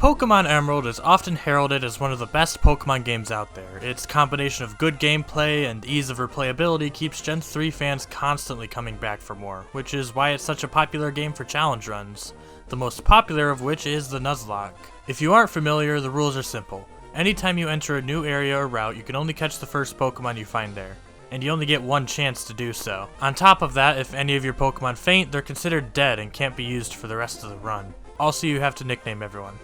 Pokemon Emerald is often heralded as one of the best Pokemon games out there. Its combination of good gameplay and ease of replayability keeps Gen 3 fans constantly coming back for more, which is why it's such a popular game for challenge runs, the most popular of which is the Nuzlocke. If you aren't familiar, the rules are simple. Anytime you enter a new area or route, you can only catch the first Pokemon you find there, and you only get one chance to do so. On top of that, if any of your Pokemon faint, they're considered dead and can't be used for the rest of the run. Also, you have to nickname everyone.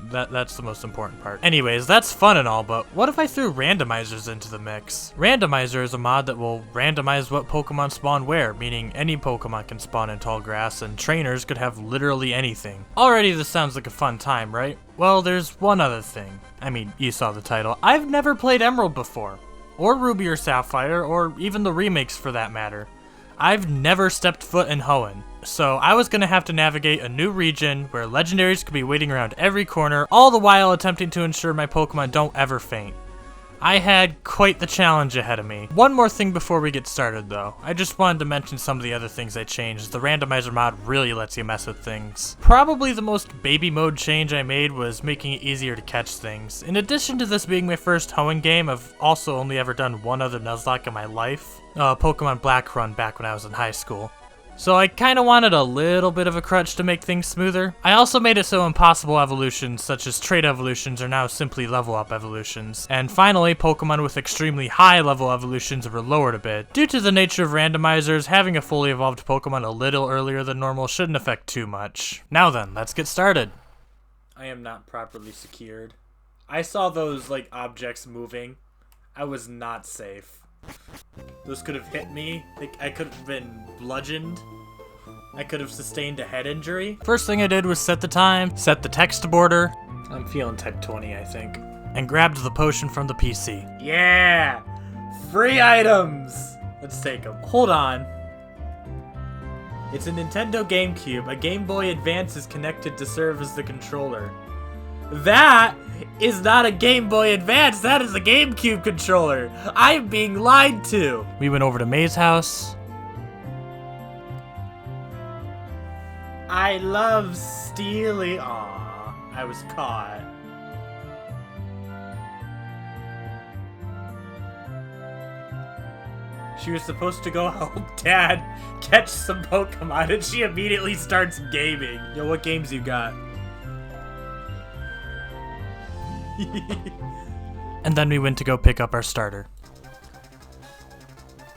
That's the most important part. Anyways, that's fun and all, but what if I threw randomizers into the mix? Randomizer is a mod that will randomize what Pokemon spawn where, meaning any Pokemon can spawn in tall grass, and trainers could have literally anything. Already this sounds like a fun time, right? Well, there's one other thing. I mean, you saw the title. I've never played Emerald before, or Ruby or Sapphire, or even the remakes for that matter. I've never stepped foot in Hoenn, so I was gonna have to navigate a new region where legendaries could be waiting around every corner, all the while attempting to ensure my Pokemon don't ever faint. I had quite the challenge ahead of me. One more thing before we get started though. I just wanted to mention some of the other things I changed. The randomizer mod really lets you mess with things. Probably the most baby mode change I made was making it easier to catch things. In addition to this being my first Hoenn game, I've also only ever done one other Nuzlocke in my life. Pokemon Black run back when I was in high school. So I kinda wanted a little bit of a crutch to make things smoother. I also made it so impossible evolutions such as trait evolutions are now simply level up evolutions. And finally, Pokemon with extremely high level evolutions were lowered a bit. Due to the nature of randomizers, having a fully evolved Pokemon a little earlier than normal shouldn't affect too much. Now then, let's get started. I am not properly secured. I saw those like objects moving. I was not safe. Those could have hit me. I could have been bludgeoned. I could have sustained a head injury. First thing I did was set the time, set the text border. I'm feeling type 20, I think. And grabbed the potion from the PC. Yeah! Free items! Let's take them. Hold on. It's a Nintendo GameCube. A Game Boy Advance is connected to serve as the controller. That is not a Game Boy Advance, that is a GameCube controller. I'm being lied to. We went over to May's house. I love stealing. Aw, I was caught. She was supposed to go help Dad catch some Pokemon, and she immediately starts gaming. Yo, what games you got? And then we went to go pick up our starter.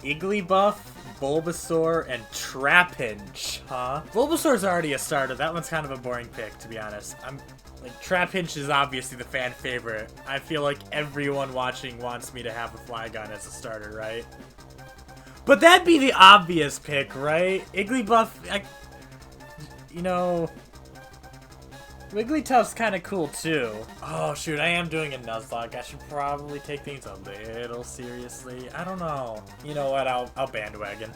Igglybuff, Bulbasaur, and Trapinch, huh? Bulbasaur's already a starter. That one's kind of a boring pick, to be honest. Trapinch is obviously the fan favorite. I feel like everyone watching wants me to have a Flygon as a starter, right? But that'd be the obvious pick, right? Igglybuff, you know... Wigglytuff's kind of cool too. Oh shoot, I am doing a Nuzlocke. I should probably take things a little seriously. I don't know. You know what? I'll bandwagon.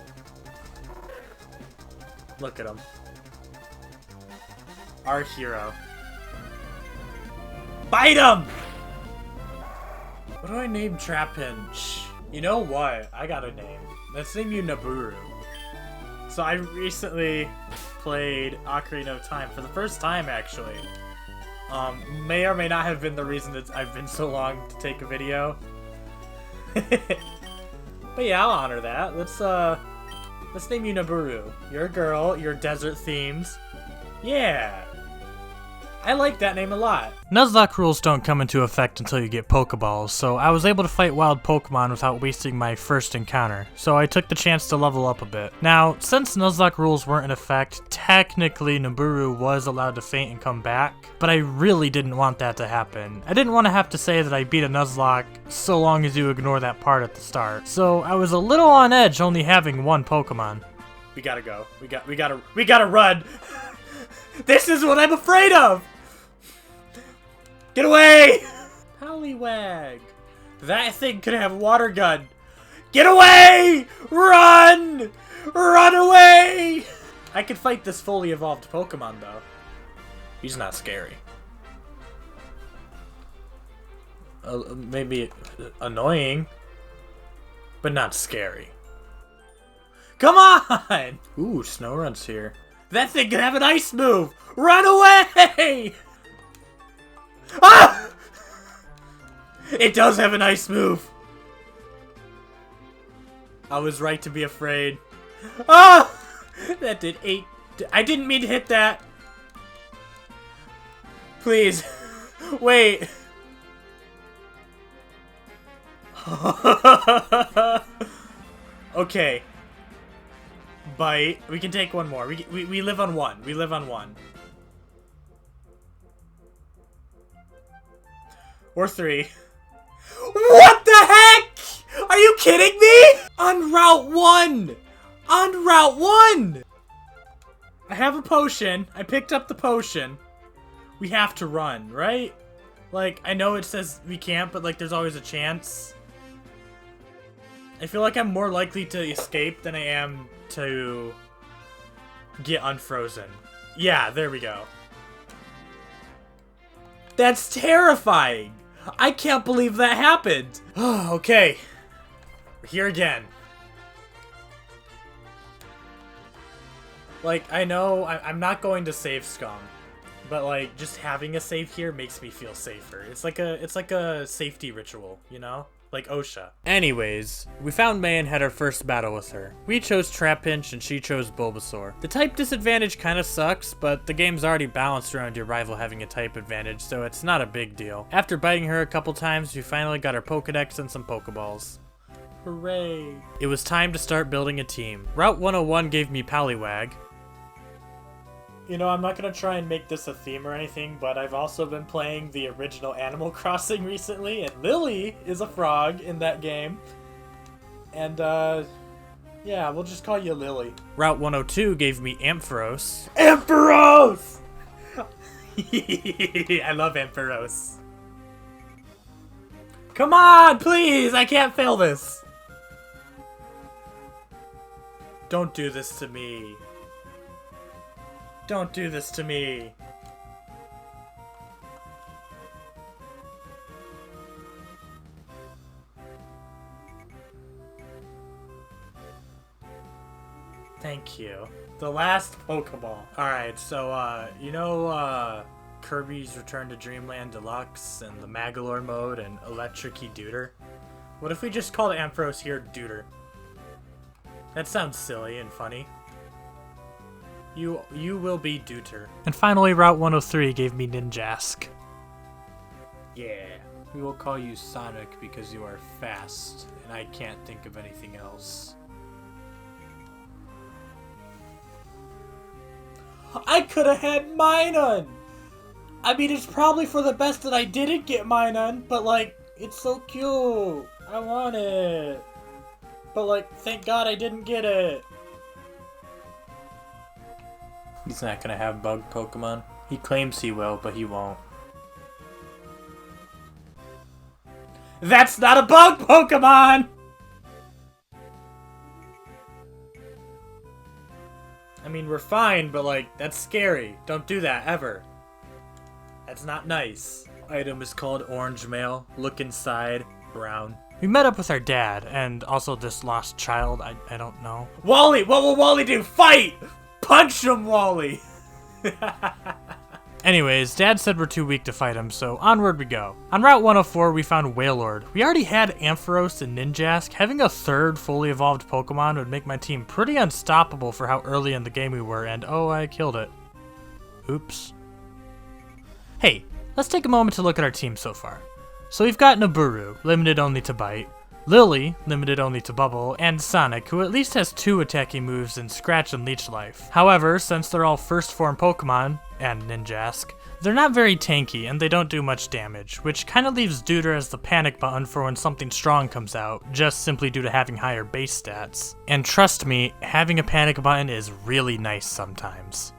Look at him. Our hero. Bite him! What do I name Trapinch? You know what? I got a name. Let's name you Naburu. So I recently played Ocarina of Time for the first time, actually. May or may not have been the reason that I've been so long to take a video. But yeah, I'll honor that. Let's name you Naburu. You're a girl, you're desert themed. Yeah. I like that name a lot. Nuzlocke rules don't come into effect until you get Pokeballs, so I was able to fight wild Pokemon without wasting my first encounter, so I took the chance to level up a bit. Now, since Nuzlocke rules weren't in effect, technically Naburu was allowed to faint and come back, but I really didn't want that to happen. I didn't want to have to say that I beat a Nuzlocke so long as you ignore that part at the start, so I was a little on edge only having one Pokemon. We gotta go. We gotta run! This is what I'm afraid of! Get away! Poliwag. That thing could have water gun. Get away! Run! Run away! I could fight this fully evolved Pokemon, though. He's not scary. Maybe annoying, but not scary. Come on! Ooh, Snowrunt's here. That thing could have an ice move! Run away! It does have an ice move! I was right to be afraid. Ah! That did 8. I didn't mean to hit that. Please. Wait. Okay. Bite. We can take one more. We live on one. We live on one. Or 3. What the heck? Are you kidding me? On Route 1! On Route 1! I have a potion. I picked up the potion. We have to run, right? Like, I know it says we can't, but like there's always a chance. I feel like I'm more likely to escape than I am to get unfrozen. Yeah, there we go. That's terrifying! I can't believe that happened! Okay. We're here again. Like, I know I'm not going to save Scum, but like just having a save here makes me feel safer. It's like a safety ritual, you know? Like OSHA. Anyways, we found May and had our first battle with her. We chose Trapinch and she chose Bulbasaur. The type disadvantage kind of sucks, but the game's already balanced around your rival having a type advantage, so it's not a big deal. After biting her a couple times, we finally got her Pokedex and some Pokeballs. Hooray. It was time to start building a team. Route 101 gave me Poliwag. You know, I'm not going to try and make this a theme or anything, but I've also been playing the original Animal Crossing recently, and Lily is a frog in that game. And, yeah, we'll just call you Lily. Route 102 gave me Ampharos. Ampharos! I love Ampharos. Come on, please! I can't fail this! Don't do this to me. Don't do this to me. Thank you. The last Pokeball. Alright, so, you know, Kirby's Return to Dreamland Deluxe and the Magolor mode and Electric-y Deuter? What if we just called Ampharos here Deuter? That sounds silly and funny. You will be Deuter. And finally, Route 103 gave me Ninjask. Yeah, we will call you Sonic because you are fast, and I can't think of anything else. I could have had Minun! I mean, it's probably for the best that I didn't get Minun, but like, it's so cute! I want it! But like, thank God I didn't get it! He's not gonna have bug Pokemon. He claims he will, but he won't. That's not a bug Pokemon! I mean, we're fine, but like, that's scary. Don't do that, ever. That's not nice. Item is called Orange Mail. Look inside. Brown. We met up with our dad, and also this lost child. I don't know. Wally! What will Wally do? Fight! Punch him, Wally! Anyways, Dad said we're too weak to fight him, so onward we go. On Route 104, we found Wailord. We already had Ampharos and Ninjask. Having a third fully evolved Pokemon would make my team pretty unstoppable for how early in the game we were, and oh, I killed it. Oops. Hey, let's take a moment to look at our team so far. So we've got Naburu, limited only to Bite, Lily, limited only to Bubble, and Sonic, who at least has 2 attacking moves in Scratch and Leech Life. However, since they're all first form Pokemon, and Ninjask, they're not very tanky and they don't do much damage, which kinda leaves Deuter as the panic button for when something strong comes out, just simply due to having higher base stats. And trust me, having a panic button is really nice sometimes.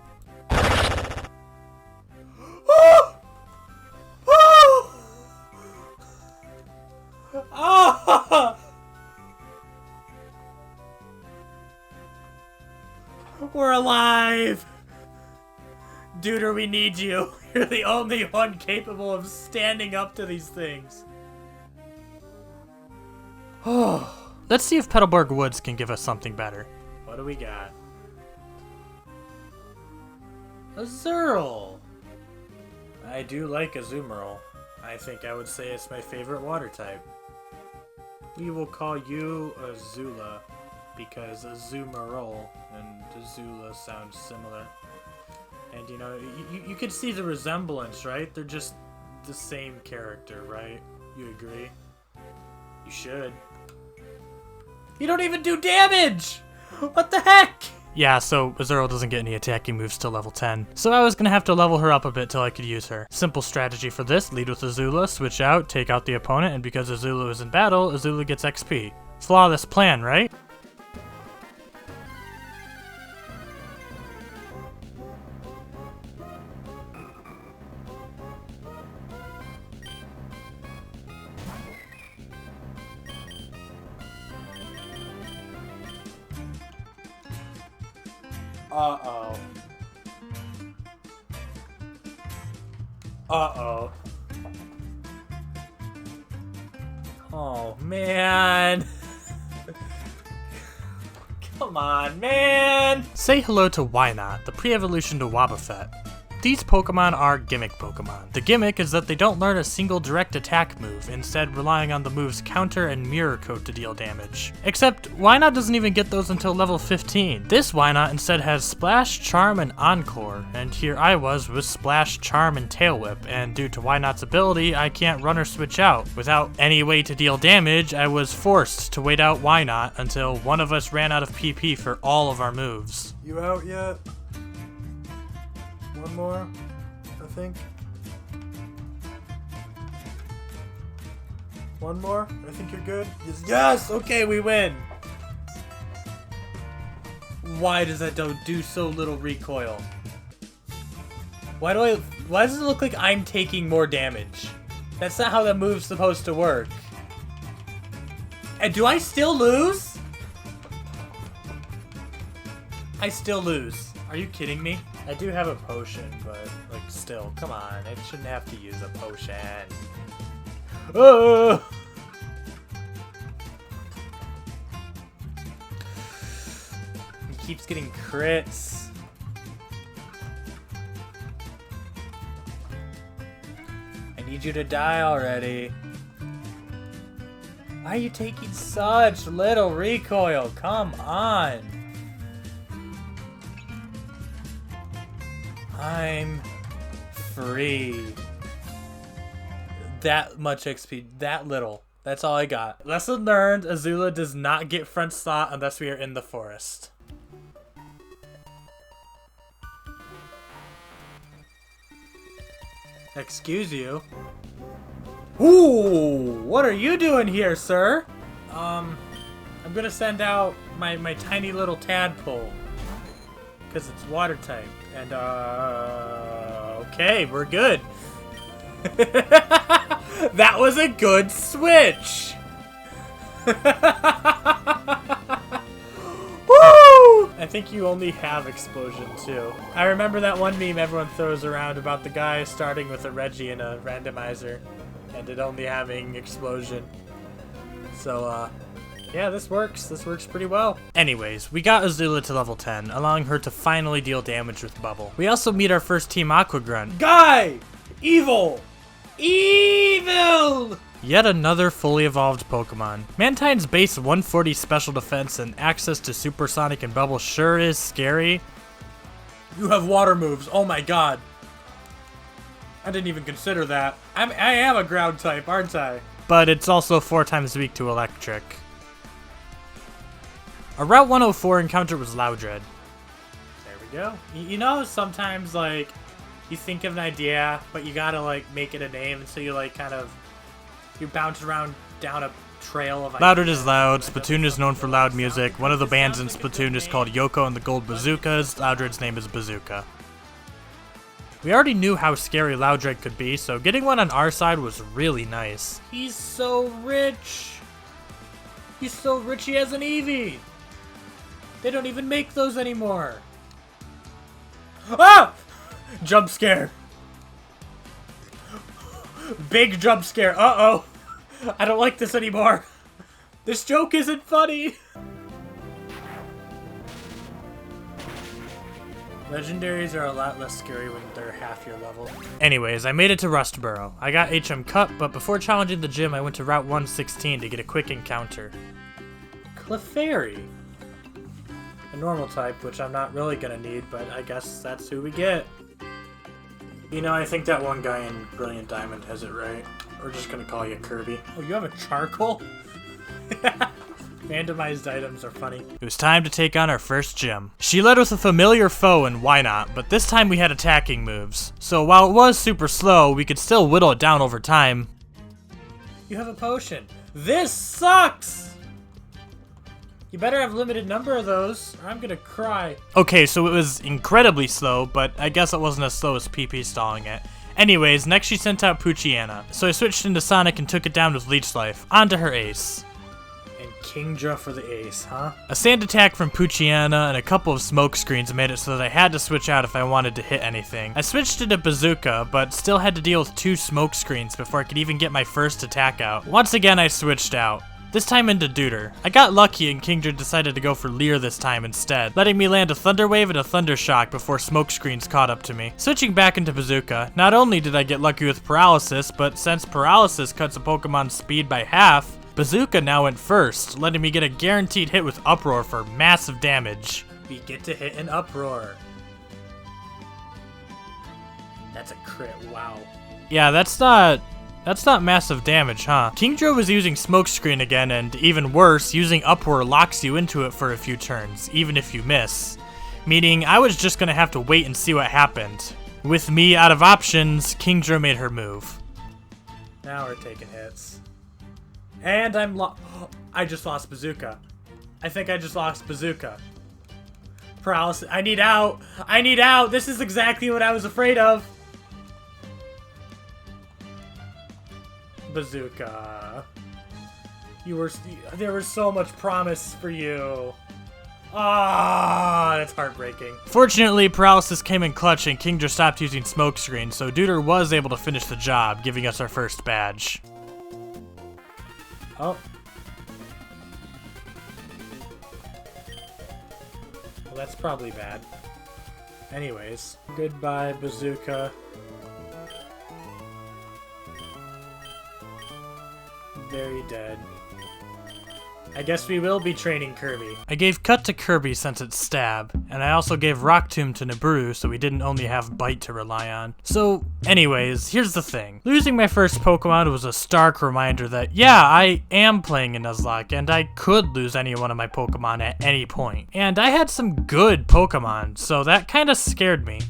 We're alive! Deuter, we need you. You're the only one capable of standing up to these things. Let's see if Petalburg Woods can give us something better. What do we got? A Zurl! I do like a Zoomerl. I think I would say it's my favorite water type. We will call you Azula because Azumarill and Azula sound similar. And you know, you can see the resemblance, right? They're just the same character, right? You agree? You should. You don't even do damage! What the heck? Yeah, so Azurill doesn't get any attacking moves till level 10. So I was gonna have to level her up a bit till I could use her. Simple strategy for this, lead with Azula, switch out, take out the opponent, and because Azula is in battle, Azula gets XP. Flawless plan, right? Uh-oh. Uh-oh. Oh, man. Come on, man. Say hello to Wynot, the pre-evolution to Wobbuffet. These Pokemon are gimmick Pokemon. The gimmick is that they don't learn a single direct attack move, instead relying on the move's counter and mirror coat to deal damage. Except, Wynot doesn't even get those until level 15. This Wynot instead has Splash, Charm, and Encore, and here I was with Splash, Charm, and Tail Whip, and due to Wynot's ability, I can't run or switch out. Without any way to deal damage, I was forced to wait out Wynot until one of us ran out of PP for all of our moves. You out yet? One more, I think. One more? I think you're good. Yes! Okay, we win! Why does that do so little recoil? Why does it look like I'm taking more damage? That's not how that move's supposed to work. And do I still lose? I still lose. Are you kidding me? I do have a potion, but, like, still, come on. I shouldn't have to use a potion. Oh! He keeps getting crits. I need you to die already. Why are you taking such little recoil? Come on. I'm free. That much XP, that little. That's all I got. Lesson learned, Azula does not get front slot unless we are in the forest. Excuse you. Ooh, what are you doing here, sir? I'm gonna send out my tiny little tadpole. Because it's water type. And, okay, we're good. That was a good switch. Woo! I think you only have explosion, too. I remember that one meme everyone throws around about the guy starting with a Reggie and a randomizer, and it only having explosion. So, yeah, this works. This works pretty well. Anyways, we got Azula to level 10, allowing her to finally deal damage with Bubble. We also meet our first Team Aqua Grunt. Guy! Evil! Evil! Yet another fully evolved Pokemon. Mantine's base 140 special defense and access to Supersonic and Bubble sure is scary. You have water moves. Oh my god. I didn't even consider that. I am a ground type, aren't I? But it's also 4 times weak to electric. Our Route 104 encounter was Loudred. There we go. You know, sometimes, like, you think of an idea, but you gotta, like, make it a name, and so you, like, kind of, you bounce around down a trail of ideas. Loudred is loud. Splatoon is known for loud music. One of the bands in Splatoon is called Yoko and the Gold Bazookas. Loudred's name is Bazooka. We already knew how scary Loudred could be, so getting one on our side was really nice. He's so rich! He's so rich he has an Eevee! They don't even make those anymore. Ah! Jump scare. Big jump scare. Uh-oh. I don't like this anymore. This joke isn't funny. Legendaries are a lot less scary when they're half your level. Anyways, I made it to Rustboro. I got HM Cup, but before challenging the gym, I went to Route 116 to get a quick encounter. Clefairy. A normal type, which I'm not really gonna need, but I guess that's who we get. You know, I think that one guy in Brilliant Diamond has it right. We're just gonna call you Kirby. Oh, you have a charcoal? Randomized items are funny. It was time to take on our first gym. She led with a familiar foe, and why not, but this time we had attacking moves. So while it was super slow, we could still whittle it down over time. You have a potion. This sucks! You better have a limited number of those, or I'm gonna cry. Okay, so it was incredibly slow, but I guess it wasn't as slow as PP stalling it. Anyways, next she sent out Poochyena. So I switched into Sonic and took it down with Leech Life. Onto her ace. Kingdra for the ace, huh? A sand attack from Poochyena and a couple of smoke screens made it so that I had to switch out if I wanted to hit anything. I switched into Bazooka, but still had to deal with 2 smoke screens before I could even get my first attack out. Once again, I switched out. This time into Deuter. I got lucky and Kingdra decided to go for Leer this time instead, letting me land a Thunder Wave and a Thunder Shock before smoke screens caught up to me. Switching back into Bazooka, not only did I get lucky with Paralysis, but since Paralysis cuts a Pokemon's speed by half, Bazooka now went first, letting me get a guaranteed hit with Uproar for massive damage. We get to hit an Uproar. That's a crit, wow. Yeah, that's not massive damage, huh? Kingdra was using Smokescreen again, and even worse, using Uproar locks you into it for a few turns, even if you miss. Meaning, I was just gonna have to wait and see what happened. With me out of options, Kingdra made her move. Now we're taking hits. And I just lost Bazooka. I think I just lost Bazooka. Paralysis. I need out. I need out. This is exactly what I was afraid of. Bazooka. There was so much promise for you. Ah, that's heartbreaking. Fortunately, Paralysis came in clutch and Kingdra stopped using Smokescreen, so Deuter was able to finish the job, giving us our first badge. Oh. Well, that's probably bad. Anyways, goodbye, Bazooka. Very dead. I guess we will be training Kirby. I gave Cut to Kirby since it's Stab, and I also gave Rock Tomb to Nibiru so we didn't only have Bite to rely on. So, anyways, here's the thing. Losing my first Pokemon was a stark reminder that, yeah, I am playing in Nuzlocke, and I could lose any one of my Pokemon at any point. And I had some good Pokemon, so that kinda scared me.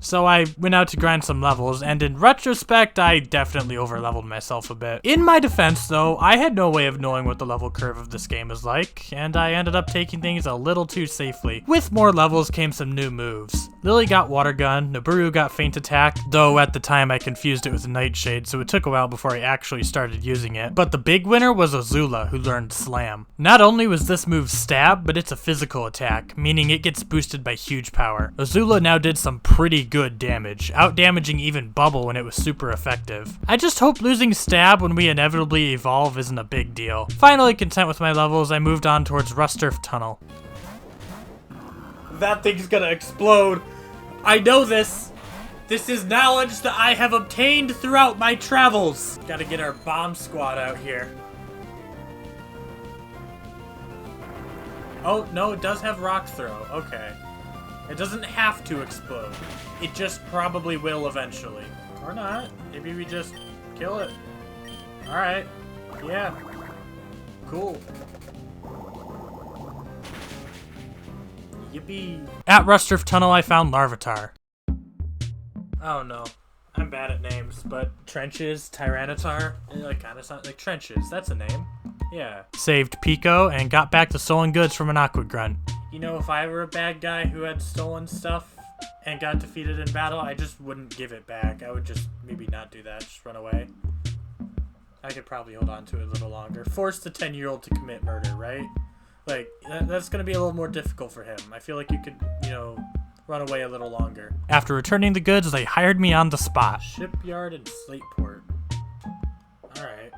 So I went out to grind some levels, and in retrospect, I definitely overleveled myself a bit. In my defense, though, I had no way of knowing what the level curve of this game is like, and I ended up taking things a little too safely. With more levels came some new moves. Lily got Water Gun, Nibiru got Feint Attack, though at the time I confused it with Nightshade, so it took a while before I actually started using it. But the big winner was Azula, who learned Slam. Not only was this move Stab, but it's a physical attack, meaning it gets boosted by huge power. Azula now did some pretty good damage, out-damaging even Bubble when it was super effective. I just hope losing Stab when we inevitably evolve isn't a big deal. Finally content with my levels, I moved on towards Rusturf Tunnel. That thing's gonna explode. I know this. This is knowledge that I have obtained throughout my travels. Gotta get our bomb squad out here. Oh, no, it does have Rock Throw. Okay. It doesn't have to explode. It just probably will eventually. Or not. Maybe we just kill it. Alright. Yeah. Cool. Yippee. At Rusturf Tunnel, I found Larvitar. Oh no. I'm bad at names, but Trenches, Tyranitar, it kind of sounds like Trenches. That's a name. Yeah. Saved Pico and got back the stolen goods from an Aqua Grunt. You know, if I were a bad guy who had stolen stuff and got defeated in battle, I just wouldn't give it back. I would just maybe not do that, just run away. I could probably hold on to it a little longer. Force the 10-year-old to commit murder, right? Like, that's going to be a little more difficult for him. I feel like you could, you know, run away a little longer. After returning the goods, they hired me on the spot. Shipyard and Slateport. Alright.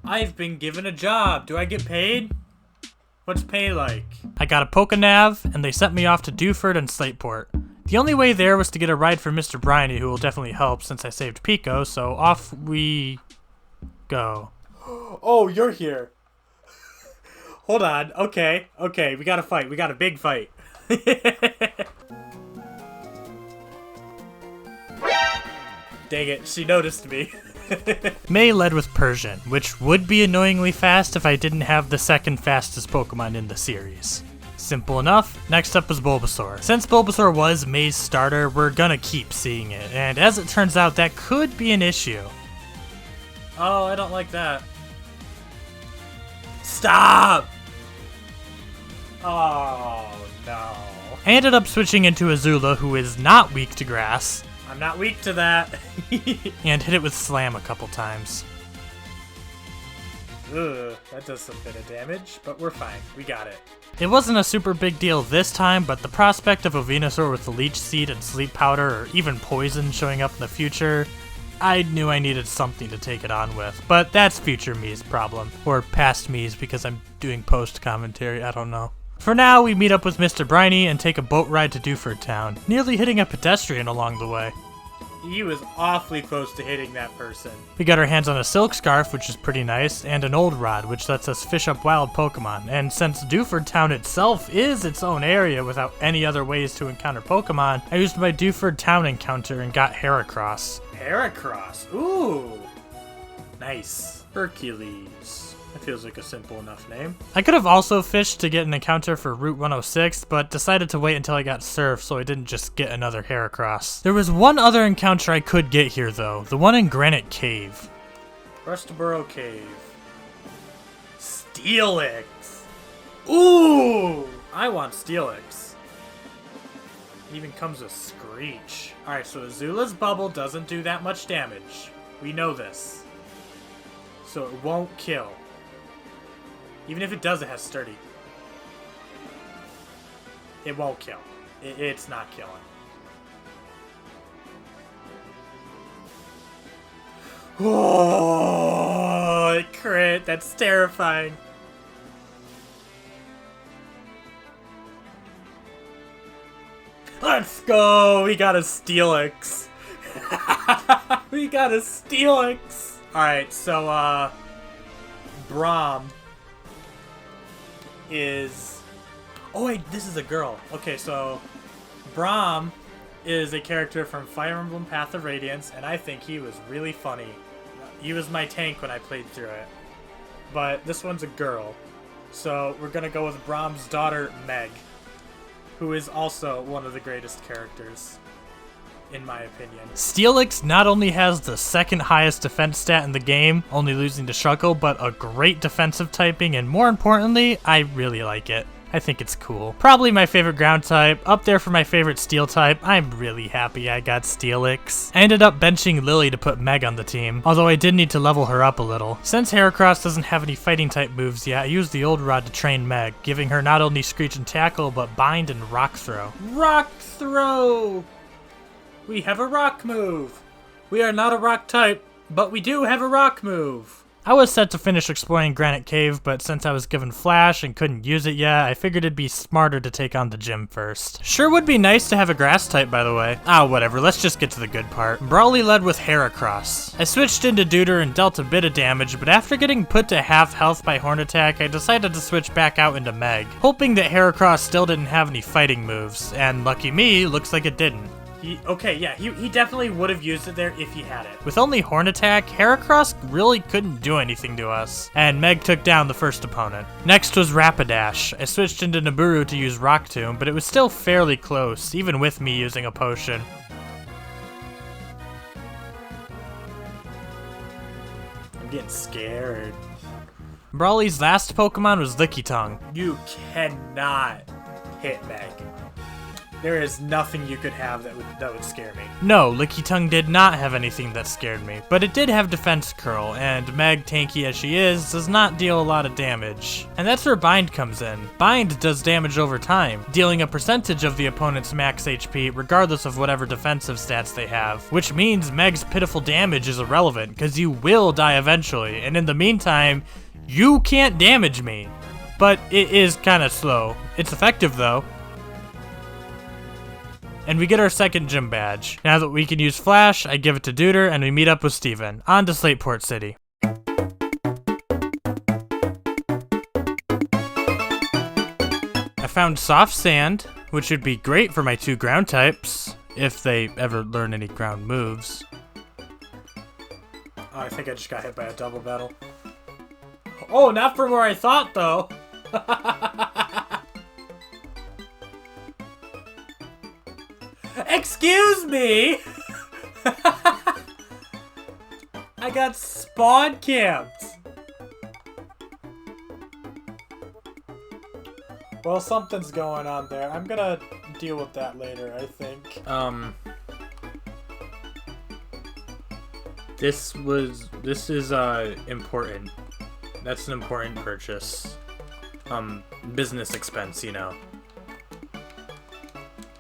I've been given a job. Do I get paid? What's pay like? I got a Pokenav, and they sent me off to Dewford and Slateport. The only way there was to get a ride from Mr. Briny, who will definitely help since I saved Pico, so off we go. Oh, you're here. Hold on. Okay, we gotta fight. We got a big fight. Dang it, she noticed me. May led with Persian, which would be annoyingly fast if I didn't have the second fastest Pokemon in the series. Simple enough. Next up was Bulbasaur. Since Bulbasaur was May's starter, we're gonna keep seeing it, and as it turns out, that could be an issue. Oh, I don't like that. Stop! Oh, no. I ended up switching into Azula, who is not weak to grass. I'm not weak to that. And hit it with Slam a couple times. Ugh, that does some bit of damage, but we're fine. We got it. It wasn't a super big deal this time, but the prospect of a Venusaur with a Leech Seed and Sleep Powder, or even Poison showing up in the future, I knew I needed something to take it on with. But that's future me's problem. Or past me's, because I'm doing post-commentary, I don't know. For now, we meet up with Mr. Briny and take a boat ride to Dewford Town, nearly hitting a pedestrian along the way. He was awfully close to hitting that person. We got our hands on a Silk Scarf, which is pretty nice, and an Old Rod, which lets us fish up wild Pokemon. And since Dewford Town itself is its own area without any other ways to encounter Pokemon, I used my Dewford Town encounter and got Heracross. Heracross? Ooh! Nice. Hercules. That feels like a simple enough name. I could have also fished to get an encounter for Route 106, but decided to wait until I got Surf so I didn't just get another Heracross. There was one other encounter I could get here though, the one in Granite Cave. Rustboro Cave. Steelix! Ooh! I want Steelix. It even comes with Screech. Alright, so Azula's Bubble doesn't do that much damage. We know this. So it won't kill. Even if it does, it has Sturdy. It won't kill. It's not killing. Oh, it crit. That's terrifying. Let's go. We got a Steelix. We got a Steelix. Alright, so, Braum is... Oh wait, this is a girl. Okay, so Braum is a character from Fire Emblem Path of Radiance, and I think he was really funny. He was my tank when I played through it. But this one's a girl. So we're gonna go with Braum's daughter, Meg, who is also one of the greatest characters, in my opinion. Steelix not only has the second highest defense stat in the game, only losing to Shuckle, but a great defensive typing, and more importantly, I really like it. I think it's cool. Probably my favorite ground type, up there for my favorite steel type. I'm really happy I got Steelix. I ended up benching Lily to put Meg on the team, although I did need to level her up a little. Since Heracross doesn't have any fighting type moves yet, I used the Old Rod to train Meg, giving her not only Screech and Tackle, but Bind and Rock Throw. Rock Throw! We have a rock move! We are not a rock type, but we do have a rock move! I was set to finish exploring Granite Cave, but since I was given Flash and couldn't use it yet, I figured it'd be smarter to take on the gym first. Sure would be nice to have a grass type, by the way. Ah, whatever, let's just get to the good part. Brawly led with Heracross. I switched into Deuter and dealt a bit of damage, but after getting put to half health by Horn Attack, I decided to switch back out into Meg, hoping that Heracross still didn't have any fighting moves, and lucky me, looks like it didn't. He definitely would have used it there if he had it. With only Horn Attack, Heracross really couldn't do anything to us, and Meg took down the first opponent. Next was Rapidash. I switched into Nibiru to use Rock Tomb, but it was still fairly close, even with me using a potion. I'm getting scared. Brawly's last Pokemon was Lickitung. You cannot hit Meg. There is nothing you could have that would scare me. No, Lickitung did not have anything that scared me, but it did have Defense Curl, and Meg, tanky as she is, does not deal a lot of damage. And that's where Bind comes in. Bind does damage over time, dealing a percentage of the opponent's max HP regardless of whatever defensive stats they have, which means Meg's pitiful damage is irrelevant, because you will die eventually, and in the meantime, you can't damage me. But it is kinda slow. It's effective though. And we get our second gym badge. Now that we can use Flash, I give it to Duder and we meet up with Steven. On to Slateport City. I found soft sand, which would be great for my 2 ground types, if they ever learn any ground moves. Oh, I think I just got hit by a double battle. Oh, not from where I thought, though. Excuse me! I got spawn camped. Well, something's going on there. I'm gonna deal with that later, I think. This is important. That's an important purchase. Business expense, you know.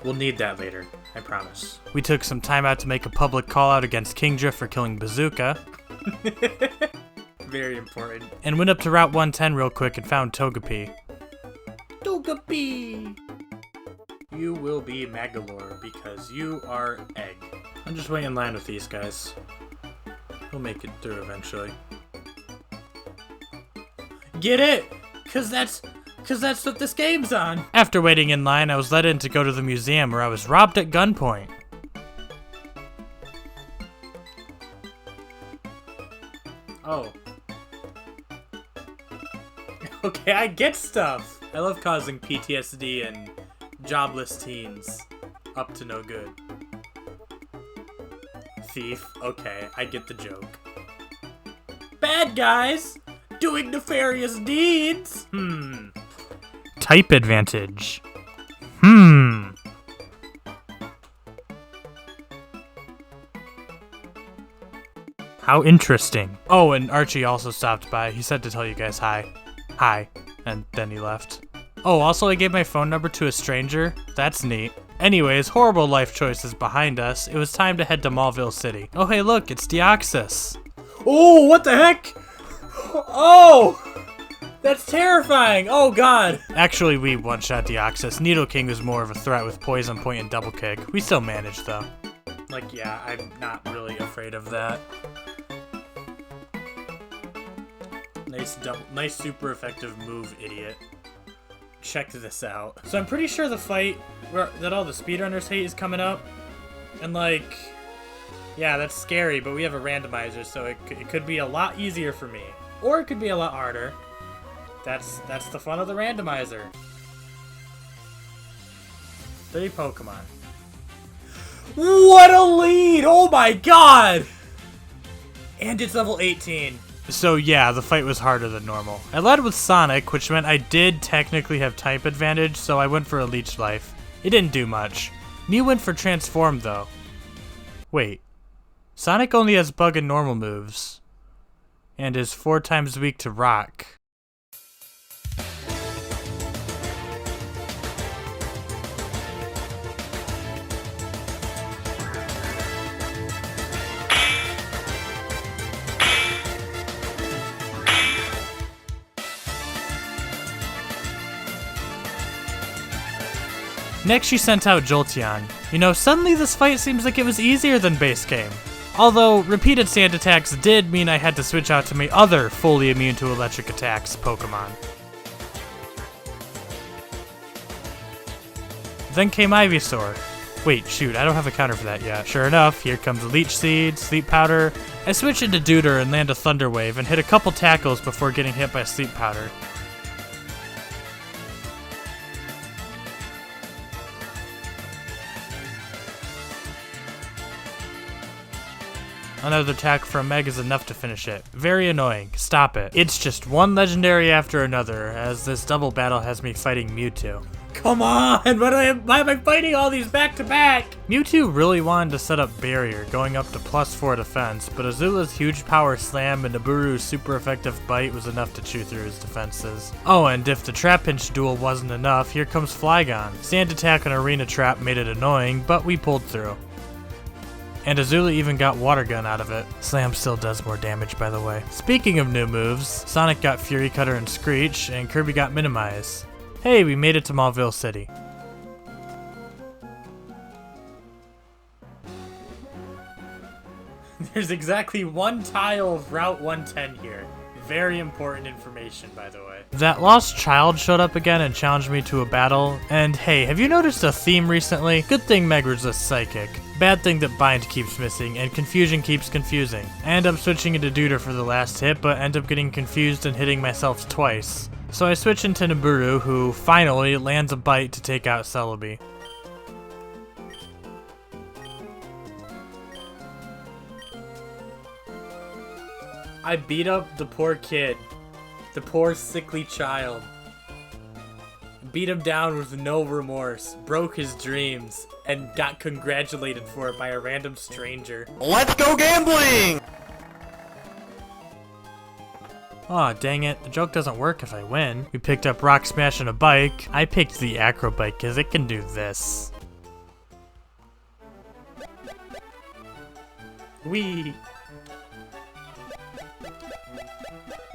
We'll need that later, I promise. We took some time out to make a public call out against Kingdra for killing Bazooka. Very important. And went up to Route 110 real quick and found Togepi. Togepi! You will be Magolor because you are Egg. I'm just waiting in line with these guys. We'll make it through eventually. Get it? Cause that's what this game's on. After waiting in line, I was let in to go to the museum where I was robbed at gunpoint. Oh. Okay, I get stuff. I love causing PTSD and jobless teens up to no good. Thief. Okay, I get the joke. Bad guys doing nefarious deeds. Type advantage. How interesting. Oh, and Archie also stopped by. He said to tell you guys hi. Hi. And then he left. Oh, also I gave my phone number to a stranger. That's neat. Anyways, horrible life choices behind us. It was time to head to Mauville City. Oh, hey, look, it's Deoxys. Oh, what the heck? Oh! That's terrifying! Oh, God! Actually, we one-shot Deoxys. Nidoking was more of a threat with Poison Point and Double Kick. We still managed, though. Like, yeah, I'm not really afraid of that. Nice super effective move, idiot. Check this out. So I'm pretty sure the fight that all the speedrunners hate is coming up. And like, yeah, that's scary, but we have a randomizer, so it could be a lot easier for me. Or it could be a lot harder. That's the fun of the randomizer. 30 Pokemon. What a lead! Oh my god! And it's level 18. So yeah, the fight was harder than normal. I led with Sonic, which meant I did technically have type advantage, so I went for a Leech Life. It didn't do much. Mew went for Transform though. Wait. Sonic only has Bug and Normal moves. And is 4 times weak to Rock. Next she sent out Jolteon. You know, suddenly this fight seems like it was easier than base game. Although, repeated sand attacks did mean I had to switch out to my other fully immune to electric attacks Pokemon. Then came Ivysaur. Wait, shoot, I don't have a counter for that yet. Sure enough, here comes a Leech Seed, Sleep Powder. I switch into Duder and land a Thunder Wave and hit a couple tackles before getting hit by Sleep Powder. Another attack from Meg is enough to finish it. Very annoying. Stop it. It's just one legendary after another, as this double battle has me fighting Mewtwo. Come on! Why am I fighting all these back-to-back? Mewtwo really wanted to set up Barrier, going up to +4 defense, but Azula's huge power slam and Nibiru's super effective bite was enough to chew through his defenses. Oh, and if the Trapinch duel wasn't enough, here comes Flygon. Sand attack and Arena Trap made it annoying, but we pulled through. And Azula even got Water Gun out of it. Slam still does more damage, by the way. Speaking of new moves, Sonic got Fury Cutter and Screech, and Kirby got Minimize. Hey, we made it to Mauville City. There's exactly one tile of Route 110 here. Very important information, by the way. That lost child showed up again and challenged me to a battle. And hey, have you noticed a theme recently? Good thing Megward's a psychic. Bad thing that Bind keeps missing, and Confusion keeps confusing. I end up switching into Duder for the last hit, but end up getting confused and hitting myself twice. So I switch into Nibiru, who finally lands a bite to take out Celebi. I beat up the poor kid. The poor sickly child. Beat him down with no remorse, broke his dreams, and got congratulated for it by a random stranger. Let's go gambling! Aw, dang it. The joke doesn't work if I win. We picked up Rock Smash and a bike. I picked the Acro Bike because it can do this. Whee!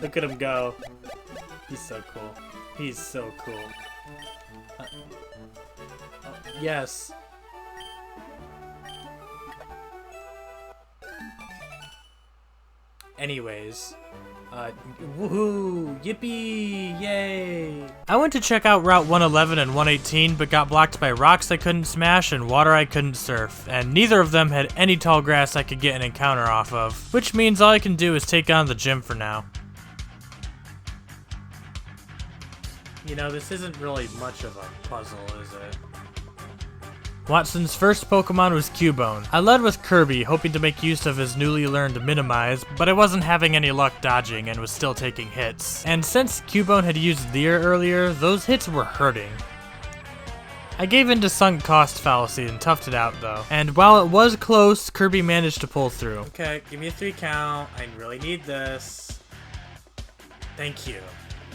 Look at him go. He's so cool. He's so cool. Yes. Anyways. Woohoo! Yippee! Yay! I went to check out Route 111 and 118, but got blocked by rocks I couldn't smash and water I couldn't surf, and neither of them had any tall grass I could get an encounter off of, which means all I can do is take on the gym for now. You know, this isn't really much of a puzzle, is it? Watson's first Pokemon was Cubone. I led with Kirby, hoping to make use of his newly learned Minimize, but I wasn't having any luck dodging and was still taking hits. And since Cubone had used Leer earlier, those hits were hurting. I gave in to sunk cost fallacy and toughed it out though. And while it was close, Kirby managed to pull through. Okay, give me a 3 count. I really need this. Thank you.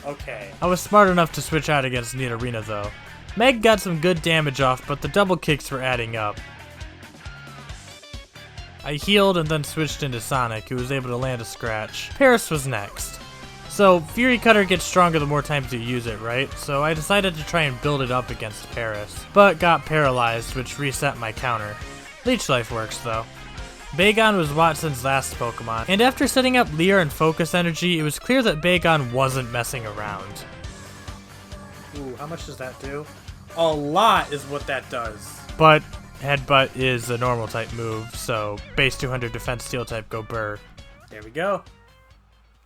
Okay. I was smart enough to switch out against Nidorina though. Meg got some good damage off, but the double kicks were adding up. I healed and then switched into Sonic, who was able to land a scratch. Paris was next. So, Fury Cutter gets stronger the more times you use it, right? So I decided to try and build it up against Paris, but got paralyzed, which reset my counter. Leech Life works though. Bagon was Watson's last Pokemon, and after setting up Leer and Focus Energy, it was clear that Bagon wasn't messing around. Ooh, how much does that do? A lot is what that does. But Headbutt is a normal type move, so base 200 defense steel type go burr. There we go.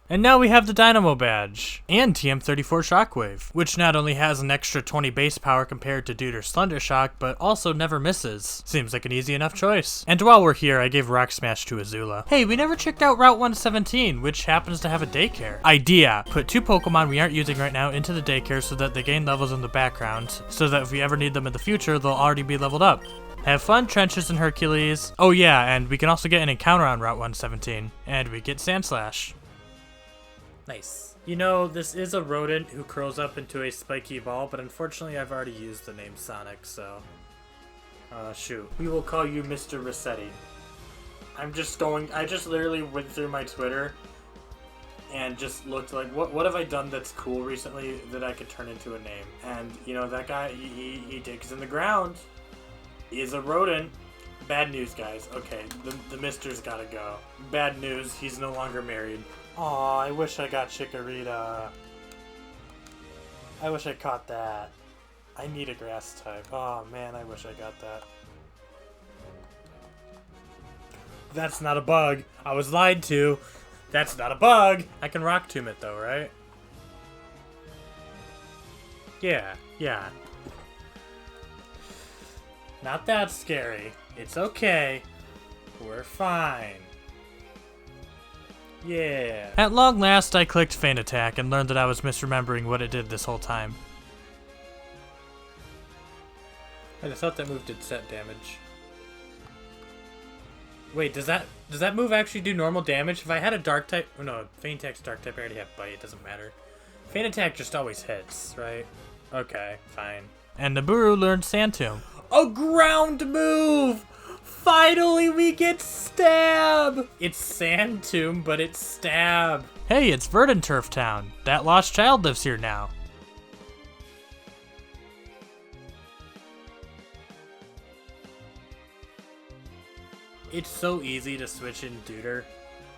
And now we have the Dynamo badge, and TM34 Shockwave, which not only has an extra 20 base power compared to Duder's Thunder Shock, but also never misses. Seems like an easy enough choice. And while we're here, I gave Rock Smash to Azula. Hey, we never checked out Route 117, which happens to have a daycare. Idea, put 2 Pokemon we aren't using right now into the daycare so that they gain levels in the background, so that if we ever need them in the future, they'll already be leveled up. Have fun, Trenches and Hercules. Oh yeah, and we can also get an encounter on Route 117, and we get Sandslash. Nice. You know, this is a rodent who curls up into a spiky ball, but unfortunately I've already used the name Sonic, so... shoot. We will call you Mr. Rossetti. I just literally went through my Twitter and just looked like, what have I done that's cool recently that I could turn into a name? And, you know, that guy, he digs in the ground. He is a rodent. Bad news, guys. Okay, the mister's gotta go. Bad news, he's no longer married. Aw, I wish I got Chikorita. I wish I caught that. I need a grass type. Oh man, I wish I got that. That's not a bug. I was lied to. That's not a bug. I can Rock Tomb it though, right? Yeah. Not that scary. It's okay. We're fine. Yeah. At long last, I clicked Feint Attack and learned that I was misremembering what it did this whole time. I thought that move did set damage. Wait, does that move actually do normal damage? If I had a dark type, oh no, Feint Attack's dark type. I already have Bite. It doesn't matter. Feint Attack just always hits, right? Okay, fine. And Nibiru learned Sand Tomb. A ground move! Finally, we get Stab! It's Sand Tomb, but it's Stab. Hey, it's Verdanturf Town. That lost child lives here now. It's so easy to switch in Deuter,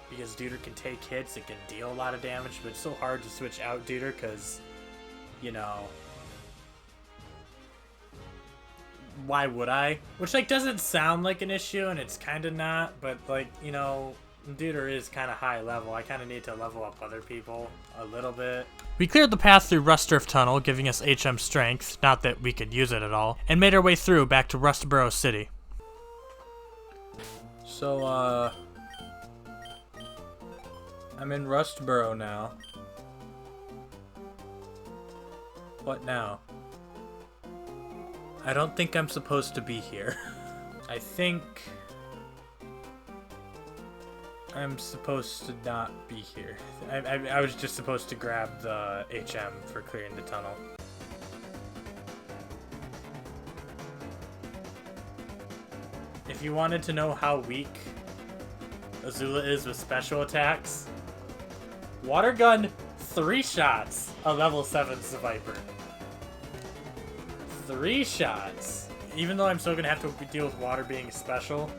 because Deuter can take hits, it can deal a lot of damage, but it's so hard to switch out Deuter because, you know, why would I? Which, like, doesn't sound like an issue, and it's kind of not, but, like, you know, Deuter is kind of high level. I kind of need to level up other people a little bit. We cleared the path through Rustdrift Tunnel, giving us HM strength, not that we could use it at all, and made our way through back to Rustboro City. So, I'm in Rustboro now. What now? I don't think I'm supposed to be here. I think I'm supposed to not be here. I was just supposed to grab the HM for clearing the tunnel. If you wanted to know how weak Azula is with special attacks, Water Gun 3 shots a level 7 Viper. 3 shots. Even though I'm still gonna have to deal with water being special,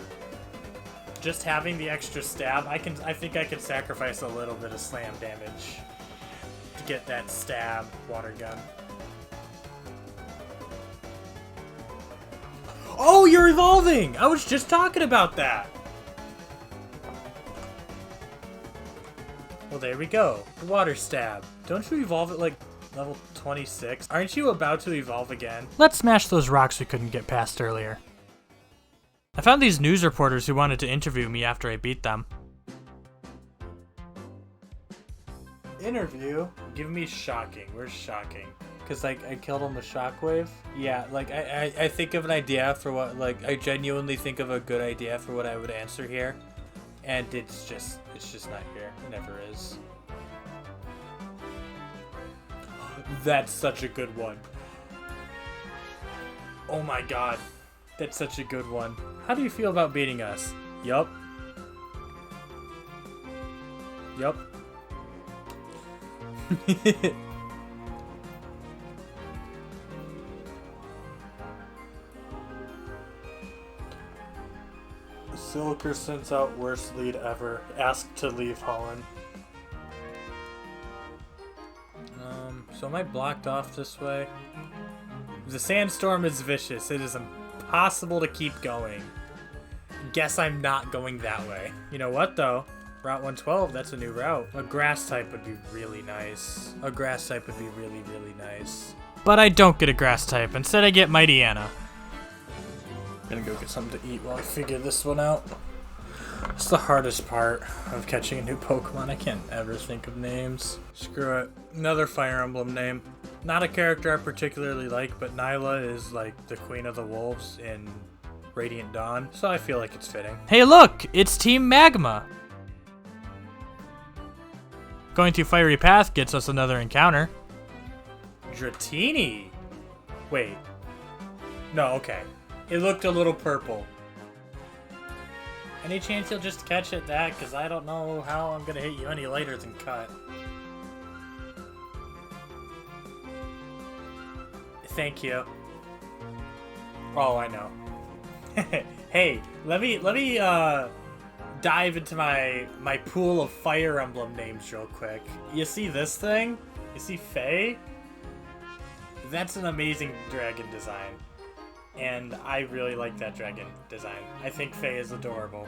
just having the extra stab, I think I could sacrifice a little bit of slam damage to get that stab water gun. Oh, you're evolving! I was just talking about that! Well, there we go. The water stab. Don't you evolve at, like, level 26? Aren't you about to evolve again? Let's smash those rocks we couldn't get past earlier. I found these news reporters who wanted to interview me after I beat them. Interview? Give me shocking. Where's shocking? Because, like, I killed him with shockwave? Yeah, like, I think of an idea for what, like, I genuinely think of a good idea for what I would answer here. And it's just not here. It never is. That's such a good one. Oh my god. That's such a good one. How do you feel about beating us? Yup. Yup. Silker sends out worst lead ever. Asked to leave Hoenn. So am I blocked off this way? The sandstorm is vicious. It is impossible to keep going. Guess I'm not going that way. You know what, though? Route 112, that's a new route. A grass type would be really nice. A grass type would be really, really nice. But I don't get a grass type. Instead, I get Mighty Anna. Gonna go get something to eat while I figure this one out. It's the hardest part of catching a new Pokemon. I can't ever think of names. Screw it. Another Fire Emblem name. Not a character I particularly like, but Nyla is like the Queen of the Wolves in Radiant Dawn, so I feel like it's fitting. Hey look! It's Team Magma! Going through Fiery Path gets us another encounter. Dratini! Wait. No, okay. It looked a little purple. Any chance you'll just catch it that? Because I don't know how I'm going to hit you any later than cut. Thank you. Oh, I know. Hey, let me dive into my pool of Fire Emblem names real quick. You see this thing? You see Faye? That's an amazing dragon design. And I really like that dragon design. I think Faye is adorable.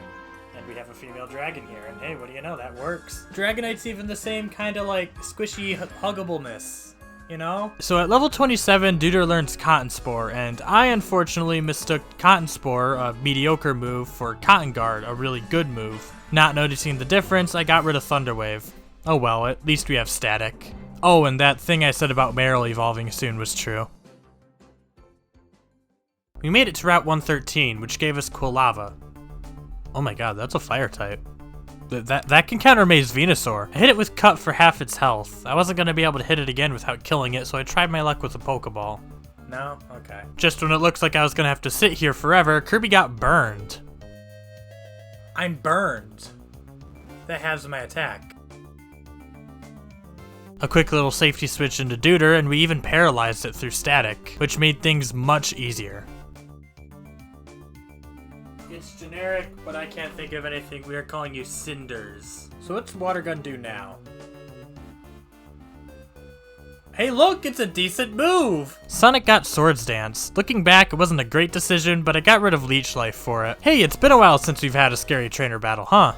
And we have a female dragon here, and hey, what do you know, that works. Dragonite's even the same kind of like squishy huggableness, you know? So at level 27, Deuter learns Cotton Spore, and I unfortunately mistook Cotton Spore, a mediocre move, for Cotton Guard, a really good move. Not noticing the difference, I got rid of Thunder Wave. Oh well, at least we have Static. Oh, and that thing I said about Meryl evolving soon was true. We made it to Route 113, which gave us Quilava. Oh my god, that's a fire type. That can counter Maze Venusaur. I hit it with Cut for half its health. I wasn't going to be able to hit it again without killing it, so I tried my luck with a Pokeball. No? Okay. Just when it looks like I was going to have to sit here forever, Kirby got burned. I'm burned. That halves my attack. A quick little safety switch into Deuter, and we even paralyzed it through Static, which made things much easier. It's generic, but I can't think of anything. We are calling you Cinders. So what's Water Gun do now? Hey look, it's a decent move! Sonic got Swords Dance. Looking back, it wasn't a great decision, but I got rid of Leech Life for it. Hey, it's been a while since we've had a scary trainer battle, huh?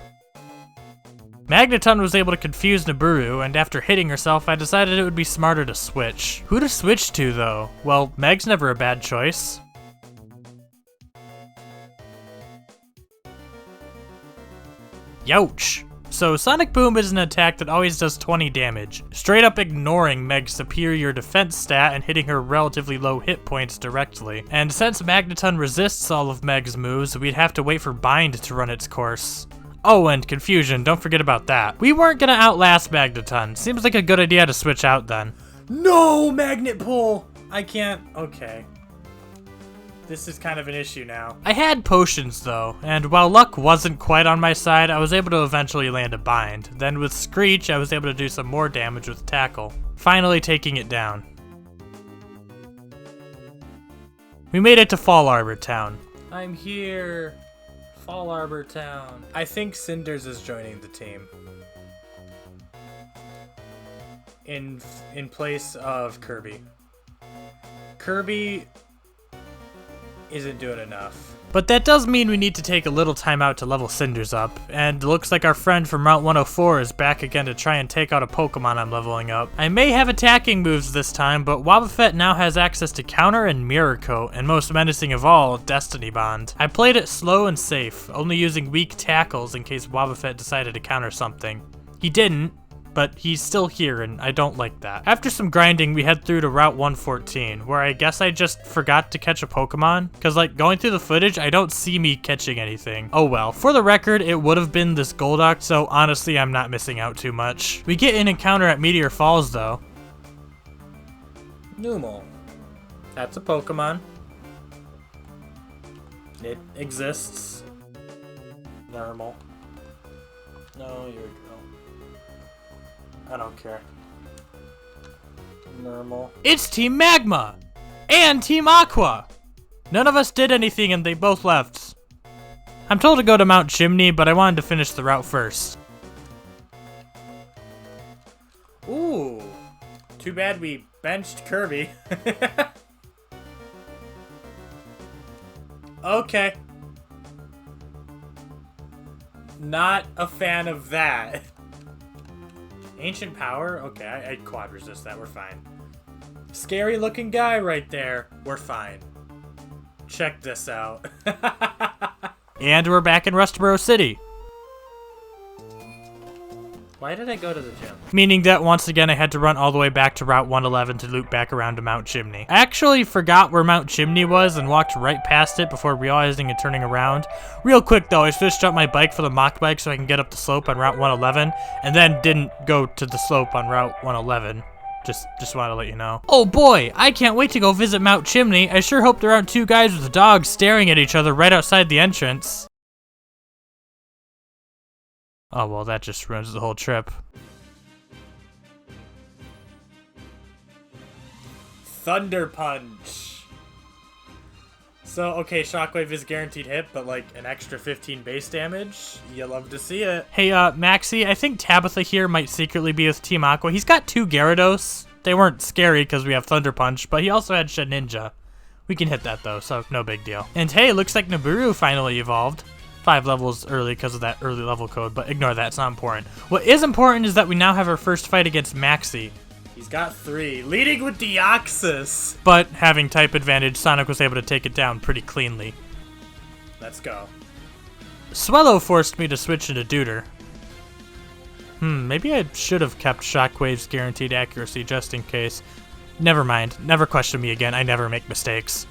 Magneton was able to confuse Nibiru, and after hitting herself, I decided it would be smarter to switch. Who to switch to, though? Well, Meg's never a bad choice. Youch! So Sonic Boom is an attack that always does 20 damage, straight up ignoring Meg's superior defense stat and hitting her relatively low hit points directly. And since Magneton resists all of Meg's moves, we'd have to wait for Bind to run its course. Oh, and Confusion, don't forget about that. We weren't gonna outlast Magneton. Seems like a good idea to switch out then. No, Magnet Pull! I can't, okay. This is kind of an issue now. I had potions though, and while luck wasn't quite on my side, I was able to eventually land a bind. Then with Screech, I was able to do some more damage with Tackle, finally taking it down. We made it to Fall Arbor Town. I'm here. Fall Arbor Town. I think Cinders is joining the team. In place of Kirby. Kirby isn't doing enough. But that does mean we need to take a little time out to level Cinders up, and it looks like our friend from Route 104 is back again to try and take out a Pokemon I'm leveling up. I may have attacking moves this time, but Wobbuffet now has access to Counter and Mirror Coat, and most menacing of all, Destiny Bond. I played it slow and safe, only using weak tackles in case Wobbuffet decided to counter something. He didn't, but he's still here, and I don't like that. After some grinding, we head through to Route 114, where I guess I just forgot to catch a Pokemon, because like going through the footage, I don't see me catching anything. Oh well. For the record, it would have been this Golduck, so honestly, I'm not missing out too much. We get an encounter at Meteor Falls, though. Numel. That's a Pokemon. It exists. Normal. No, you're a girl. I don't care. Normal. It's Team Magma! And Team Aqua! None of us did anything and they both left. I'm told to go to Mount Chimney, but I wanted to finish the route first. Ooh. Too bad we benched Kirby. Okay. Not a fan of that. Ancient Power? Okay, I quad resist that, we're fine. Scary looking guy right there. We're fine. Check this out. And we're back in Rustboro City. Why did I go to the gym? Meaning that once again I had to run all the way back to Route 111 to loop back around to Mount Chimney. I actually forgot where Mount Chimney was and walked right past it before realizing and turning around. Real quick though, I switched up my bike for the mock bike so I can get up the slope on Route 111, and then didn't go to the slope on Route 111. Just wanted to let you know. Oh boy, I can't wait to go visit Mount Chimney. I sure hope there aren't two guys with dogs staring at each other right outside the entrance. Oh, well, that just ruins the whole trip. Thunder Punch. So, okay, Shockwave is guaranteed hit, but like an extra 15 base damage? You love to see it. Hey, Maxie, I think Tabitha here might secretly be with Team Aqua. He's got 2 Gyarados. They weren't scary because we have Thunder Punch, but he also had Shed Ninja. We can hit that though, so no big deal. And hey, looks like Nibiru finally evolved. 5 levels early because of that early level code, but ignore that, it's not important. What is important is that we now have our first fight against Maxie. He's got 3, leading with Deoxys. But having type advantage, Sonic was able to take it down pretty cleanly. Let's go. Swellow forced me to switch into Deuter. Maybe I should have kept Shockwave's guaranteed accuracy just in case. Never mind, never question me again, I never make mistakes.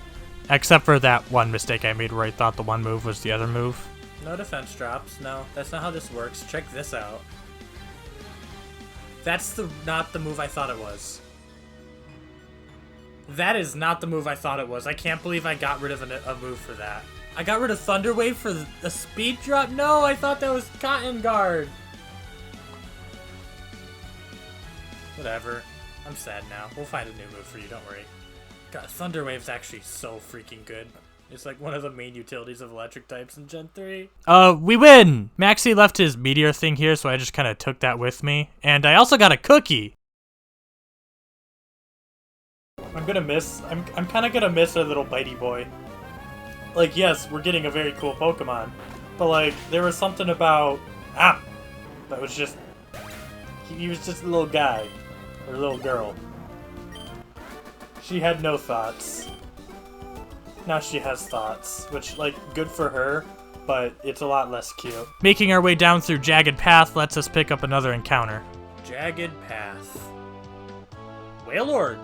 Except for that one mistake I made where I thought the one move was the other move. No defense drops. No, that's not how this works. Check this out. That's not the move I thought it was. That is not the move I thought it was. I can't believe I got rid of a move for that. I got rid of Thunder Wave for the speed drop? No, I thought that was Cotton Guard. Whatever. I'm sad now. We'll find a new move for you, don't worry. God, Thunder Wave's actually so freaking good. It's like one of the main utilities of electric types in Gen 3. We win! Maxie left his meteor thing here, so I just kind of took that with me. And I also got a cookie! I'm kind of gonna miss our little bitey boy. Like, yes, we're getting a very cool Pokemon. But, like, there was something about... that was just... He was just a little guy. Or a little girl. She had no thoughts. Now she has thoughts, which, like, good for her, but it's a lot less cute. Making our way down through Jagged Path lets us pick up another encounter. Jagged Path. Wailord!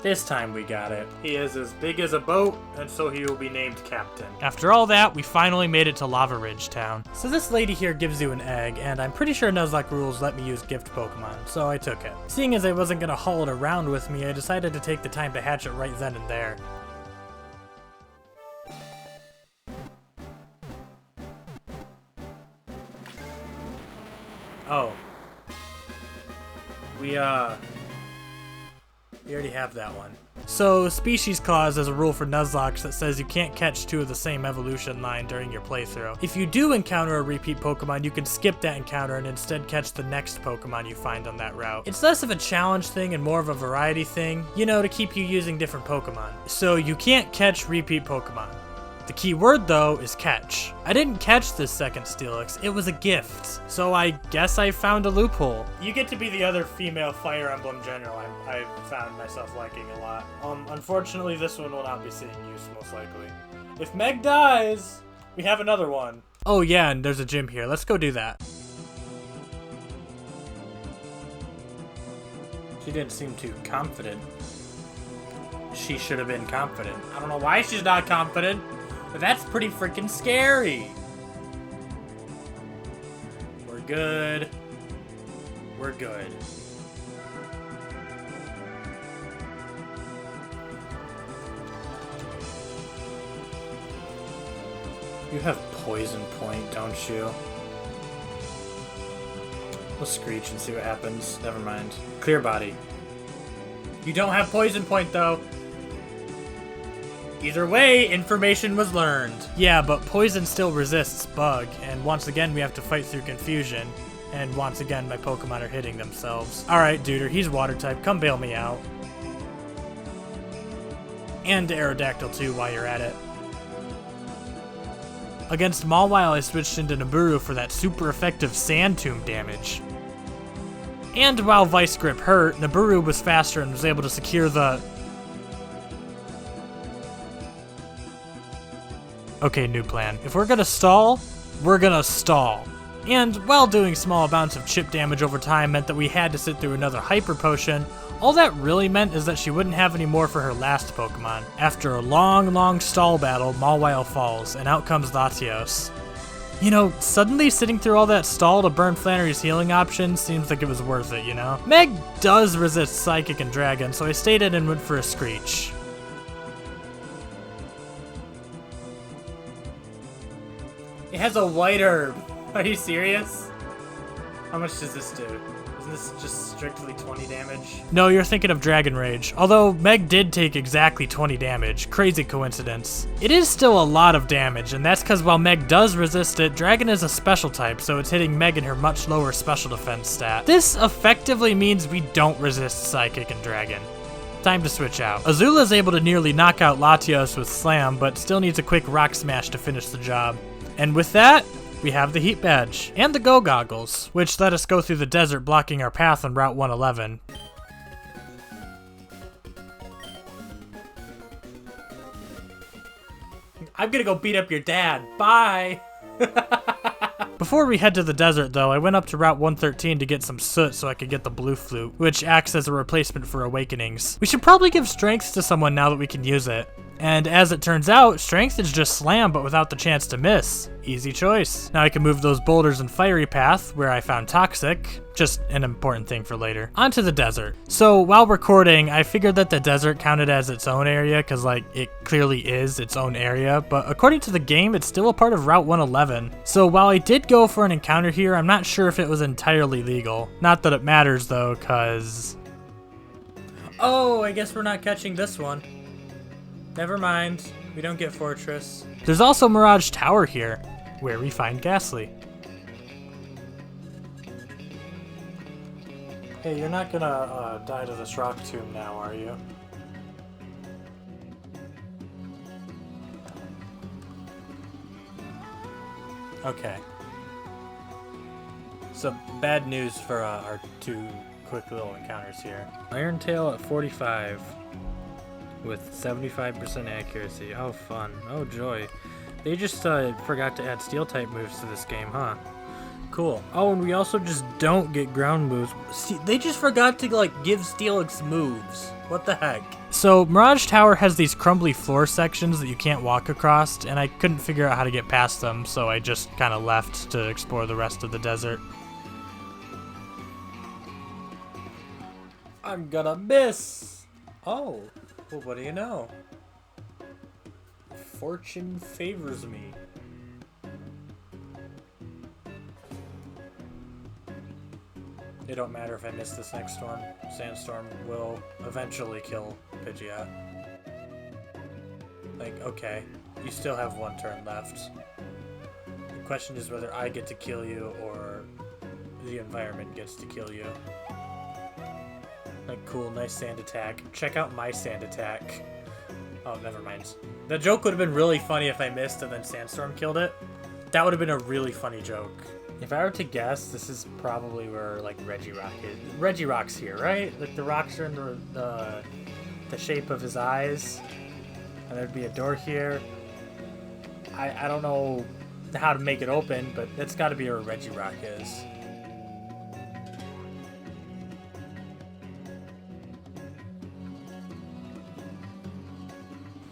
This time we got it. He is as big as a boat, and so he will be named Captain. After all that, we finally made it to Lava Ridge Town. So this lady here gives you an egg, and I'm pretty sure Nuzlocke rules let me use gift Pokemon, so I took it. Seeing as I wasn't gonna haul it around with me, I decided to take the time to hatch it right then and there. Oh. We already have that one. So, Species Clause is a rule for Nuzlocke that says you can't catch two of the same evolution line during your playthrough. If you do encounter a repeat Pokemon, you can skip that encounter and instead catch the next Pokemon you find on that route. It's less of a challenge thing and more of a variety thing, you know, to keep you using different Pokemon. So you can't catch repeat Pokemon. The key word, though, is catch. I didn't catch this second Steelix, it was a gift. So I guess I found a loophole. You get to be the other female Fire Emblem General I found myself liking a lot. Unfortunately, this one will not be seeing use, most likely. If Meg dies, we have another one. Oh yeah, and there's a gym here. Let's go do that. She didn't seem too confident. She should have been confident. I don't know why she's not confident. But that's pretty freaking scary. We're good. We're good. You have Poison Point, don't you? We'll Screech and see what happens. Never mind. Clear Body. You don't have Poison Point, though. Either way, information was learned. Yeah, but poison still resists bug, and once again we have to fight through confusion. And once again my Pokemon are hitting themselves. Alright, Duder, he's water type, come bail me out. And Aerodactyl too while you're at it. Against Mawile I switched into Nibiru for that super effective Sand Tomb damage. And while Vice Grip hurt, Nibiru was faster and was able to secure the... Okay, new plan. If we're gonna stall, we're gonna stall. And while doing small amounts of chip damage over time meant that we had to sit through another Hyper Potion, all that really meant is that she wouldn't have any more for her last Pokemon. After a long stall battle, Mawile falls, and out comes Latios. You know, suddenly sitting through all that stall to burn Flannery's healing option seems like it was worth it, you know? Meg does resist Psychic and Dragon, so I stayed in and went for a Screech. It has a white herb. Are you serious? How much does this do? Isn't this just strictly 20 damage? No, you're thinking of Dragon Rage. Although Meg did take exactly 20 damage. Crazy coincidence. It is still a lot of damage, and that's because while Meg does resist it, Dragon is a special type, so it's hitting Meg in her much lower special defense stat. This effectively means we don't resist Psychic and Dragon. Time to switch out. Azula is able to nearly knock out Latios with Slam, but still needs a quick Rock Smash to finish the job. And with that, we have the Heat Badge, and the Go Goggles, which let us go through the desert blocking our path on Route 111. I'm gonna go beat up your dad. Bye! Before we head to the desert, though, I went up to Route 113 to get some soot so I could get the Blue Flute, which acts as a replacement for Awakenings. We should probably give Strength to someone now that we can use it. And as it turns out, Strength is just Slam but without the chance to miss. Easy choice. Now I can move those boulders in Fiery Path, where I found Toxic. Just an important thing for later. Onto the desert. So while recording, I figured that the desert counted as its own area, because like, it clearly is its own area, but according to the game, it's still a part of Route 111. So while I did go for an encounter here, I'm not sure if it was entirely legal. Not that it matters though, cause... Oh, I guess we're not catching this one. Never mind. We don't get Fortress. There's also Mirage Tower here, where we find Ghastly. Hey, you're not gonna die to this rock tomb now, are you? Okay. So, bad news for our two quick little encounters here. Iron Tail at 45 with 75% accuracy. Oh, fun. Oh, joy. They just forgot to add steel type moves to this game, huh? Cool. Oh, and we also just don't get ground moves. See, they just forgot to, like, give Steelix moves. What the heck? So, Mirage Tower has these crumbly floor sections that you can't walk across, and I couldn't figure out how to get past them, so I just kind of left to explore the rest of the desert. I'm gonna miss! Oh, well, what do you know? Fortune favors me. It don't matter if I miss this next storm. Sandstorm will eventually kill Pidgeot. Like, okay, you still have one turn left. The question is whether I get to kill you or the environment gets to kill you. Like, cool, nice sand attack. Check out my sand attack. Oh, never mind. The joke would have been really funny if I missed and then Sandstorm killed it. That would have been a really funny joke. If I were to guess, this is probably where, like, Regirock is. Regirock's here, right? Like, the rocks are in the shape of his eyes. And there'd be a door here. I don't know how to make it open, but that's got to be where Regirock is.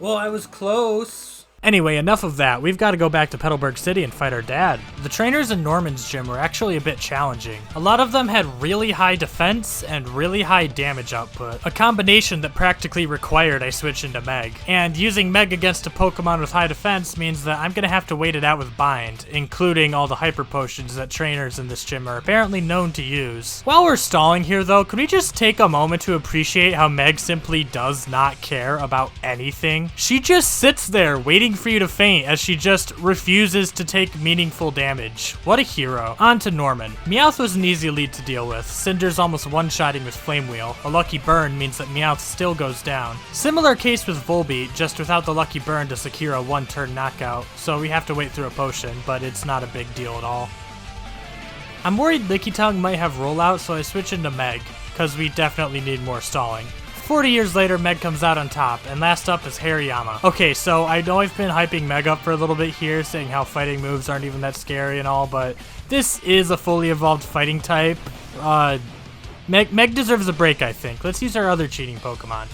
Well, I was close. Anyway, enough of that. We've got to go back to Petalburg City and fight our dad. The trainers in Norman's gym were actually a bit challenging. A lot of them had really high defense and really high damage output, a combination that practically required I switch into Meg. And using Meg against a Pokemon with high defense means that I'm going to have to wait it out with Bind, including all the Hyper Potions that trainers in this gym are apparently known to use. While we're stalling here though, can we just take a moment to appreciate how Meg simply does not care about anything? She just sits there waiting for you to faint as she just refuses to take meaningful damage. What a hero. On to Norman. Meowth was an easy lead to deal with. Cinder's almost one-shotting with Flame Wheel. A lucky burn means that Meowth still goes down. Similar case with Volbeat, just without the lucky burn to secure a one-turn knockout, so we have to wait through a potion, but it's not a big deal at all. I'm worried Lickitung might have rollout, so I switch into Meg, because we definitely need more stalling. 40 years later, Meg comes out on top, and last up is Hariyama. Okay, so I know I've been hyping Meg up for a little bit here, saying how fighting moves aren't even that scary and all, but this is a fully evolved fighting type. Meg deserves a break, I think. Let's use our other cheating Pokemon.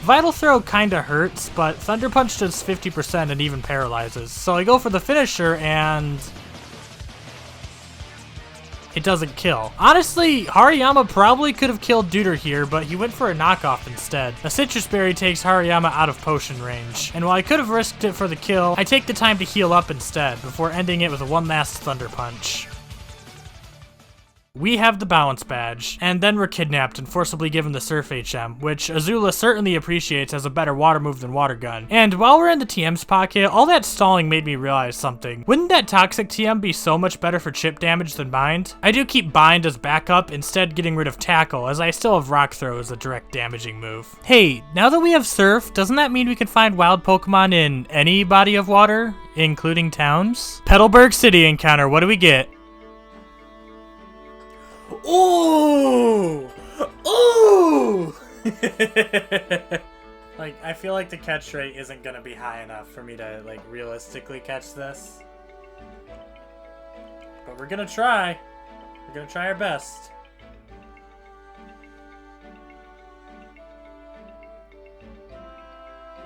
Vital Throw kinda hurts, but Thunder Punch does 50% and even paralyzes. So I go for the finisher, and it doesn't kill. Honestly, Hariyama probably could have killed Duder here, but he went for a knockoff instead. A Citrus Berry takes Hariyama out of potion range, and while I could have risked it for the kill, I take the time to heal up instead, before ending it with one last Thunder Punch. We have the Balance Badge, and then we're kidnapped and forcibly given the Surf HM, which Azula certainly appreciates as a better water move than Water Gun. And while we're in the TM's pocket, all that stalling made me realize something. Wouldn't that Toxic TM be so much better for chip damage than Bind? I do keep Bind as backup, instead getting rid of Tackle, as I still have Rock Throw as a direct damaging move. Hey, now that we have Surf, doesn't that mean we can find wild Pokemon in any body of water, including towns? Petalburg City encounter, what do we get? Ooh! Ooh! Like, I feel like the catch rate isn't gonna be high enough for me to, like, realistically catch this. But we're gonna try. We're gonna try our best.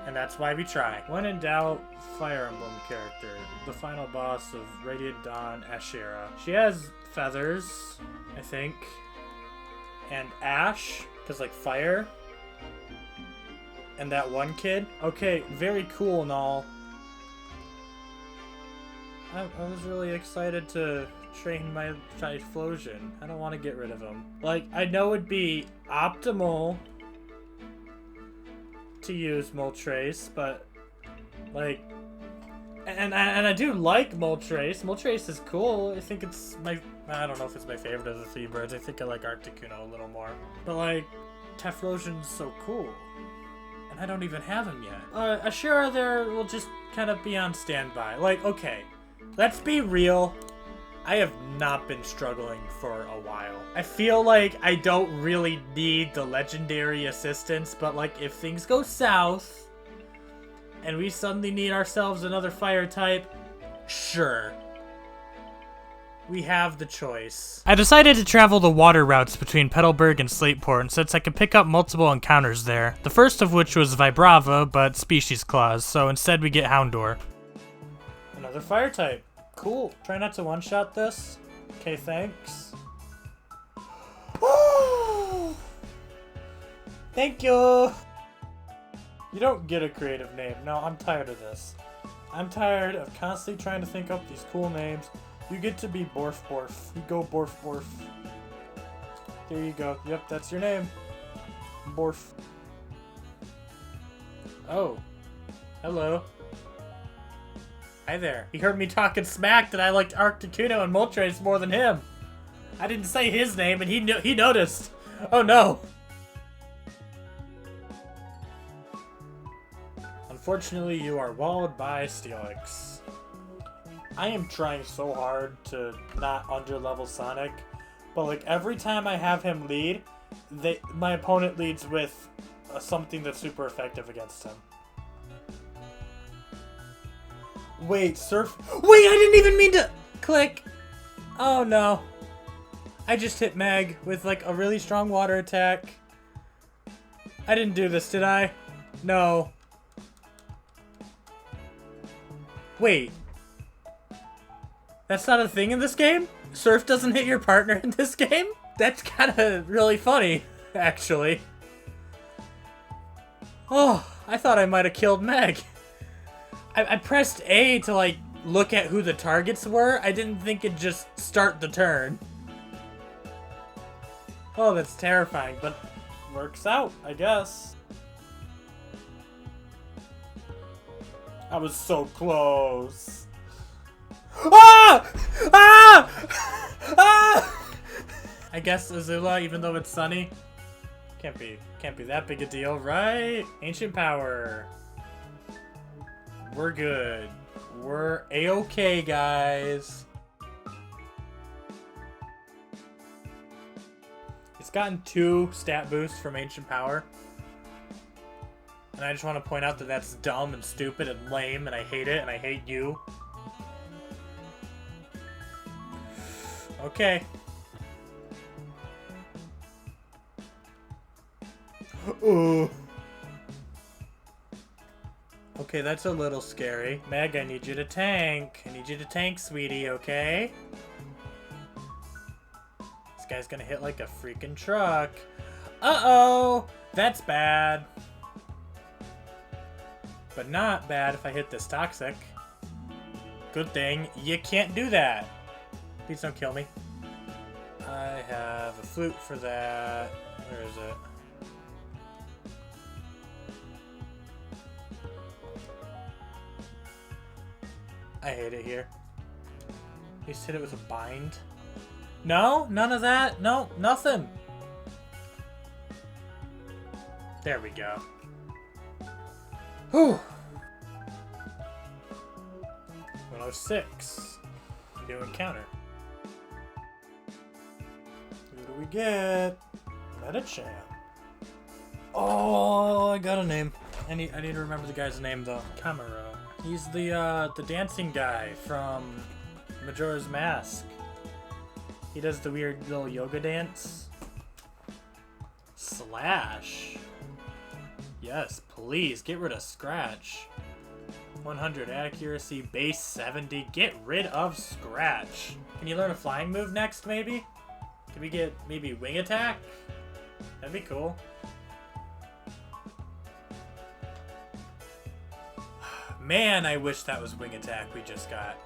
And that's why we try. When in doubt, Fire Emblem character. The final boss of Radiant Dawn, Ashera. She has feathers, I think. And Ash, because like fire. And that one kid. Okay, very cool and all. I was really excited to train my Typhlosion. I don't want to get rid of him. Like, I know it'd be optimal to use Moltres, but Like, and I do like Moltres. Moltres is cool. I think it's I don't know if it's my favorite of the three birds. I think I like Articuno a little more. But like, Typhlosion's so cool. And I don't even have him yet. Ashura there will just kind of be on standby. Like, okay, let's be real. I have not been struggling for a while. I feel like I don't really need the legendary assistance, but like if things go south and we suddenly need ourselves another fire type, sure. We have the choice. I decided to travel the water routes between Petalburg and Slateport since I could pick up multiple encounters there. The first of which was Vibrava, but Species Clause, so instead we get Houndour. Another fire type. Cool. Try not to one-shot this. Okay, thanks. Woo! Thank you! You don't get a creative name. No, I'm tired of this. I'm tired of constantly trying to think up these cool names. You get to be Borf Borf. You go Borf Borf. There you go. Yep, that's your name. Borf. Oh. Hello. Hi there. He heard me talking smack that I liked Articuno and Moltres more than him. I didn't say his name and he noticed. Oh no. Unfortunately, you are walled by Steelix. I am trying so hard to not underlevel Sonic, but like every time I have him lead, my opponent leads with something that's super effective against him. Wait, Surf. Wait, I didn't even mean to click. Oh no. I just hit Meg with like a really strong water attack. I didn't do this, did I? No. Wait. That's not a thing in this game? Surf doesn't hit your partner in this game? That's kind of really funny, actually. Oh, I thought I might have killed Meg. I pressed A to, like, look at who the targets were. I didn't think it'd just start the turn. Oh, that's terrifying, but works out, I guess. I was so close. Ah! Ah! Ah! I guess Azula, even though it's sunny, can't be that big a deal, right? Ancient power. We're good. We're a-okay, guys. It's gotten 2 stat boosts from Ancient Power. And I just want to point out that that's dumb and stupid and lame, and I hate it, and I hate you. Okay. Ooh. Okay, that's a little scary. Meg, I need you to tank. I need you to tank, sweetie, okay? This guy's gonna hit like a freaking truck. Uh-oh! That's bad. But not bad if I hit this toxic. Good thing you can't do that. Please don't kill me. I have a flute for that. Where is it? I hate it here. You just hit it with a bind. No? None of that? No? Nothing. There we go. Whew. 106. New encounter. Who do we get? Metachamp. Oh, I got a name. I need to remember the guy's name though. Camaro. He's the dancing guy from Majora's Mask. He does the weird little yoga dance. Slash. Yes, please get rid of Scratch. 100 accuracy, base 70. Get rid of Scratch. Can you learn a flying move next, maybe? Can we get maybe wing attack? That'd be cool. Man, I wish that was wing attack we just got.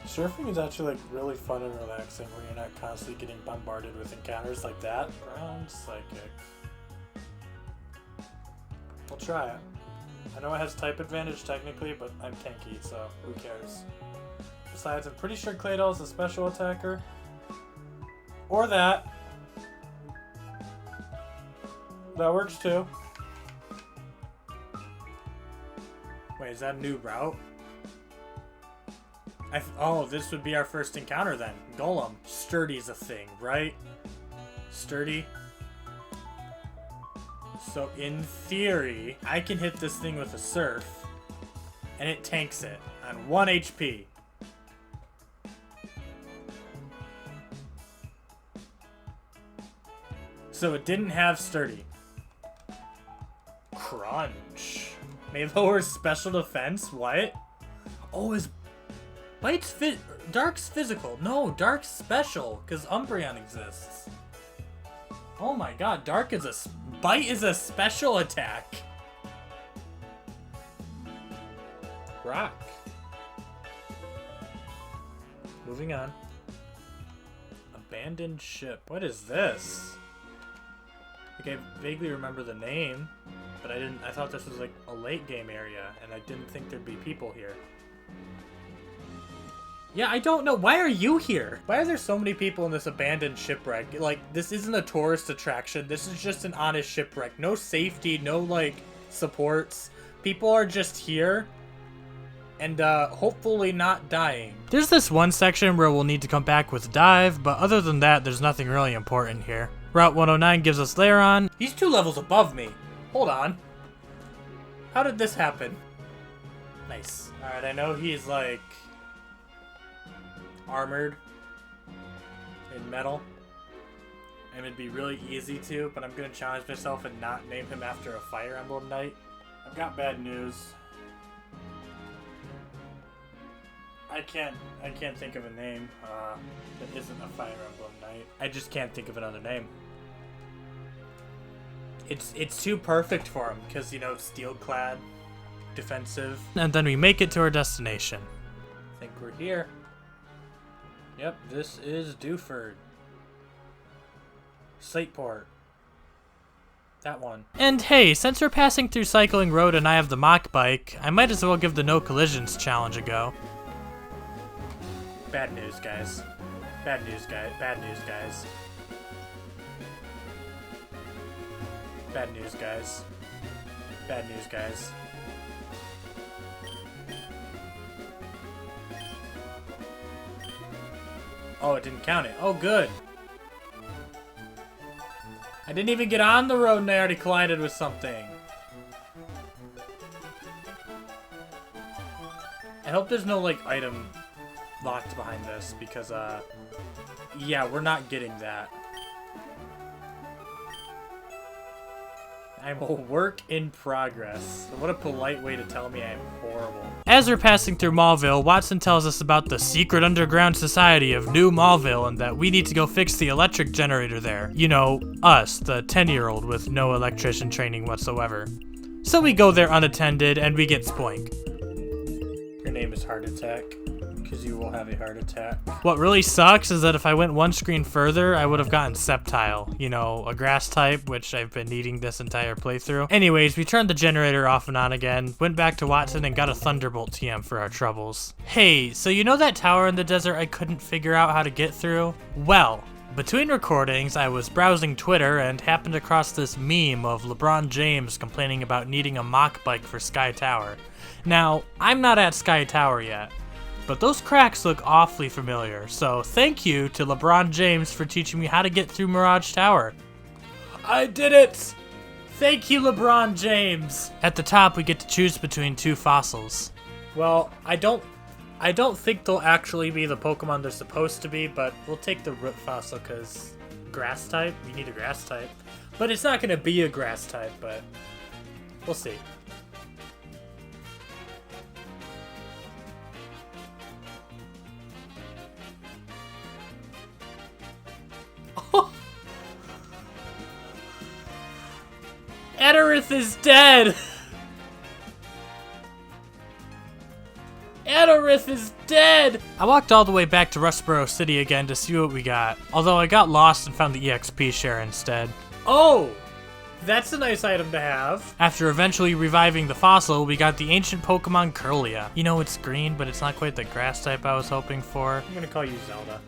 Surfing is actually like really fun and relaxing when you're not constantly getting bombarded with encounters like that. Ground psychic. We'll try it. I know it has type advantage technically, but I'm tanky, so who cares? Besides, I'm pretty sure Claydol's a special attacker. Or that. That works too. Wait, is that a new route? Oh, this would be our first encounter then. Golem. Sturdy's a thing, right? Sturdy. So in theory, I can hit this thing with a surf, and it tanks it on 1 HP. So it didn't have sturdy. Crunch. May lower special defense? What? Oh, his bite's Dark's physical. No, Dark's special, because Umbreon exists. Oh my god, Dark is Bite is a special attack. Rock. Moving on. Abandoned ship. What is this? Like, I vaguely remember the name, but I thought this was like a late game area, and I didn't think there'd be people here. Yeah, I don't know. Why are you here? Why are there so many people in this abandoned shipwreck? Like, this isn't a tourist attraction. This is just an honest shipwreck. No safety, no, like, supports. People are just here and, hopefully not dying. There's this one section where we'll need to come back with Dive, but other than that, there's nothing really important here. Route 109 gives us Lairon. He's 2 levels above me. Hold on. How did this happen? Nice. Alright, I know he's, like, armored in metal, and it'd be really easy to, but I'm gonna challenge myself and not name him after a Fire Emblem Knight. I've got bad news. I can't think of a name that isn't a Fire Emblem Knight. I just can't think of another name. It's too perfect for him because, you know, steel clad, defensive. And then we make it to our destination. I think we're here. Yep, this is Dewford. Slateport. That one. And hey, since we're passing through Cycling Road and I have the mock bike, I might as well give the no collisions challenge a go. Bad news, guys. Bad news, guys. Bad news, guys. Bad news, guys. Bad news, guys. Oh, it didn't count it. Oh, good. I didn't even get on the road and I already collided with something. I hope there's no, like, item locked behind this because, yeah, we're not getting that. I'm a work in progress. What a polite way to tell me I'm horrible. As we're passing through Maulville, Watson tells us about the secret underground society of New Maulville and that we need to go fix the electric generator there. You know, us, the 10-year-old with no electrician training whatsoever. So we go there unattended and we get Spoink. Your name is Heart Attack, because you will have a heart attack. What really sucks is that if I went one screen further, I would have gotten Sceptile, you know, a grass type, which I've been needing this entire playthrough. Anyways, we turned the generator off and on again, went back to Watson and got a Thunderbolt TM for our troubles. Hey, so you know that tower in the desert I couldn't figure out how to get through? Well, between recordings, I was browsing Twitter and happened across this meme of LeBron James complaining about needing a mock bike for Sky Tower. Now, I'm not at Sky Tower yet, but those cracks look awfully familiar, so thank you to LeBron James for teaching me how to get through Mirage Tower. I did it! Thank you, LeBron James! At the top, we get to choose between 2 fossils. Well, I don't think they'll actually be the Pokemon they're supposed to be, but we'll take the Root fossil because grass type, we need a grass type. But it's not going to be a grass type, but we'll see. Adarith is dead! Adarith! Metalrith is dead! I walked all the way back to Rustboro City again to see what we got, although I got lost and found the EXP share instead. Oh! That's a nice item to have. After eventually reviving the fossil, we got the ancient Pokemon Curlia. You know, it's green, but it's not quite the grass type I was hoping for. I'm gonna call you Zelda.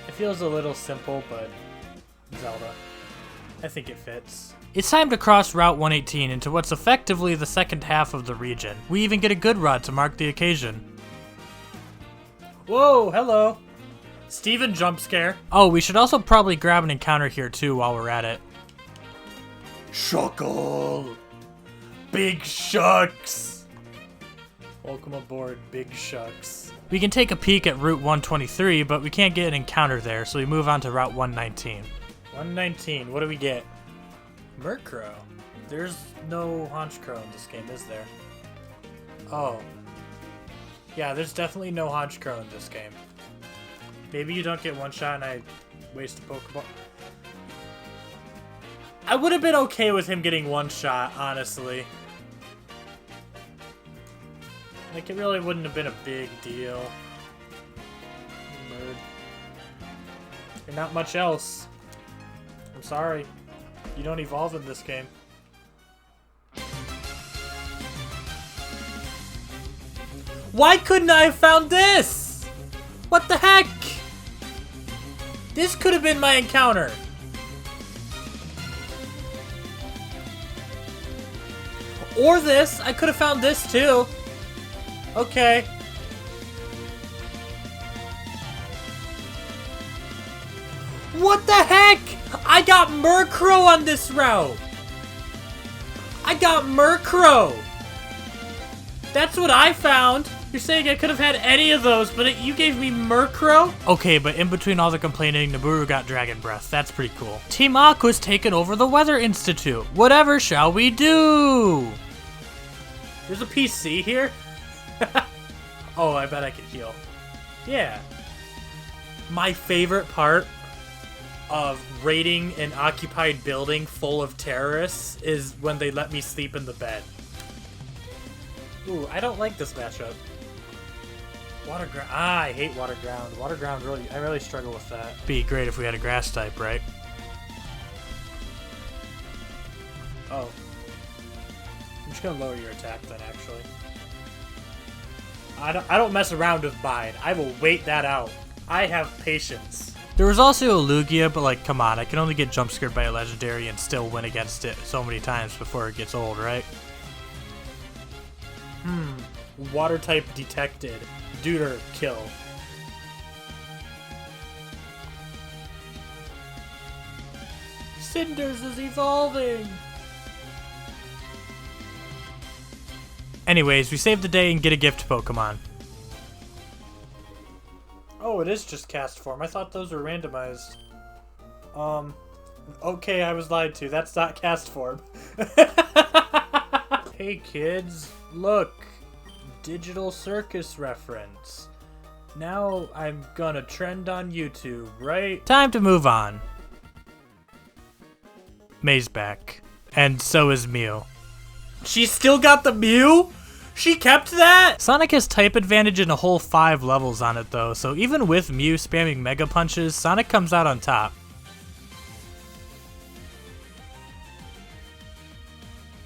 It feels a little simple, but Zelda. I think it fits. It's time to cross Route 118 into what's effectively the second half of the region. We even get a good rod to mark the occasion. Whoa, hello. Steven jump scare. Oh, we should also probably grab an encounter here too while we're at it. Shuckle! Big Shucks! Welcome aboard, Big Shucks. We can take a peek at Route 123, but we can't get an encounter there, so we move on to Route 119. 119, what do we get? Murkrow. There's no Honchkrow in this game, is there? Oh. Yeah, there's definitely no Honchkrow in this game. Maybe you don't get one shot and I waste a Pokeball. I would have been okay with him getting one shot, honestly. Like, it really wouldn't have been a big deal. Nerd. You're not much else. I'm sorry. You don't evolve in this game. Why couldn't I have found this? What the heck? This could have been my encounter. Or this. I could have found this too. Okay. What the heck? I got Murkrow on this route. I got Murkrow. That's what I found. You're saying I could have had any of those, but you gave me Murkrow? Okay, but in between all the complaining, Nabooru got Dragon Breath. That's pretty cool. Team Aqua's taken over the Weather Institute. Whatever shall we do? There's a PC here? Oh, I bet I could heal. Yeah. My favorite part of raiding an occupied building full of terrorists is when they let me sleep in the bed. Ooh, I don't like this matchup. Water ground. Ah, I hate water ground. Water ground really, I really struggle with that. Be great if we had a grass type, right? Oh. I'm just gonna lower your attack then, actually. I don't mess around with mine. I will wait that out. I have patience. There was also a Lugia, but like, come on, I can only get jump scared by a legendary and still win against it so many times before it gets old, right? Water type detected. Deuter kill. Cinders is evolving! Anyways, we save the day and get a gift Pokemon. Oh, it is just cast form. I thought those were randomized. Okay, I was lied to. That's not cast form. Hey kids, look. Digital Circus reference. Now I'm gonna trend on YouTube, right? Time to move on. May's back. And so is Mew. She still got the Mew? She kept that? Sonic has type advantage in a whole 5 levels on it though, so even with Mew spamming Mega Punches, Sonic comes out on top.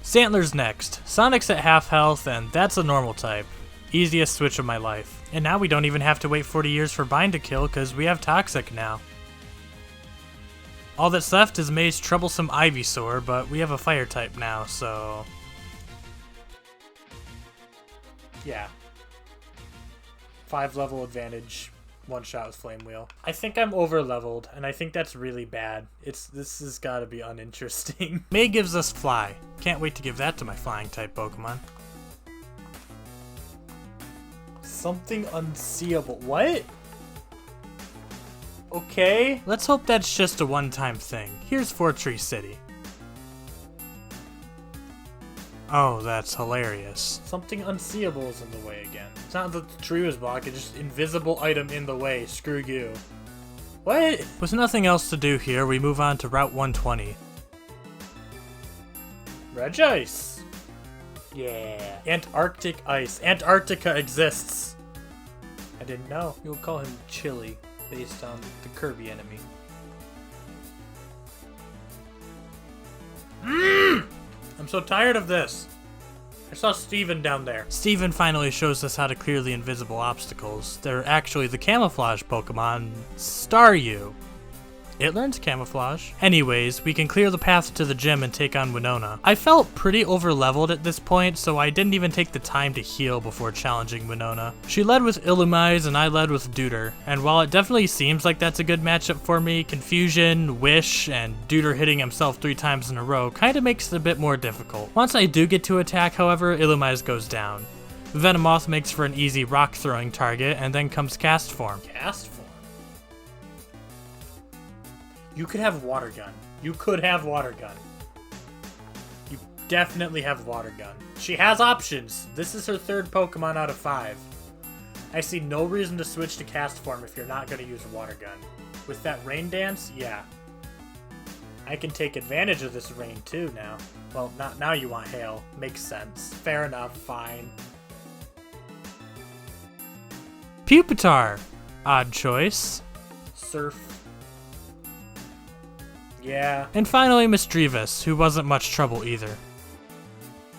Santler's next. Sonic's at half health, and that's a normal type. Easiest switch of my life. And now we don't even have to wait 40 years for Bind to kill, because we have Toxic now. All that's left is May's troublesome Ivysaur, but we have a fire type now, so... yeah. 5 level advantage, 1 shot with Flame Wheel. I think I'm over leveled, and I think that's really bad. This has gotta be uninteresting. May gives us Fly. Can't wait to give that to my flying type Pokemon. Something unseeable. What? Okay. Let's hope that's just a one-time thing. Here's Fortree City. Oh, that's hilarious. Something unseeable is in the way again. It's not that the tree was blocked, it's just invisible item in the way. Screw you. What? With nothing else to do here, we move on to Route 120. Regice. Yeah. Antarctic ice. Antarctica exists. I didn't know. You'll call him Chili, based on the Kirby enemy. I'm so tired of this. I saw Steven down there. Steven finally shows us how to clear the invisible obstacles. They're actually the camouflage Pokemon, Staryu. It learns camouflage. Anyways, we can clear the path to the gym and take on Winona. I felt pretty over-leveled at this point, so I didn't even take the time to heal before challenging Winona. She led with Illumise and I led with Deuter, and while it definitely seems like that's a good matchup for me, Confusion, Wish, and Deuter hitting himself 3 times in a row kinda makes it a bit more difficult. Once I do get to attack, however, Illumise goes down. Venomoth makes for an easy rock-throwing target, and then comes Cast Form. Cast Form? You could have Water Gun. You could have Water Gun. You definitely have Water Gun. She has options. This is her 3rd Pokemon out of 5. I see no reason to switch to Cast Form if you're not going to use Water Gun. With that Rain Dance, yeah. I can take advantage of this rain too now. Well, not now you want Hail. Makes sense. Fair enough, fine. Pupitar. Odd choice. Surf. Yeah. And finally, Misdreavus, who wasn't much trouble either.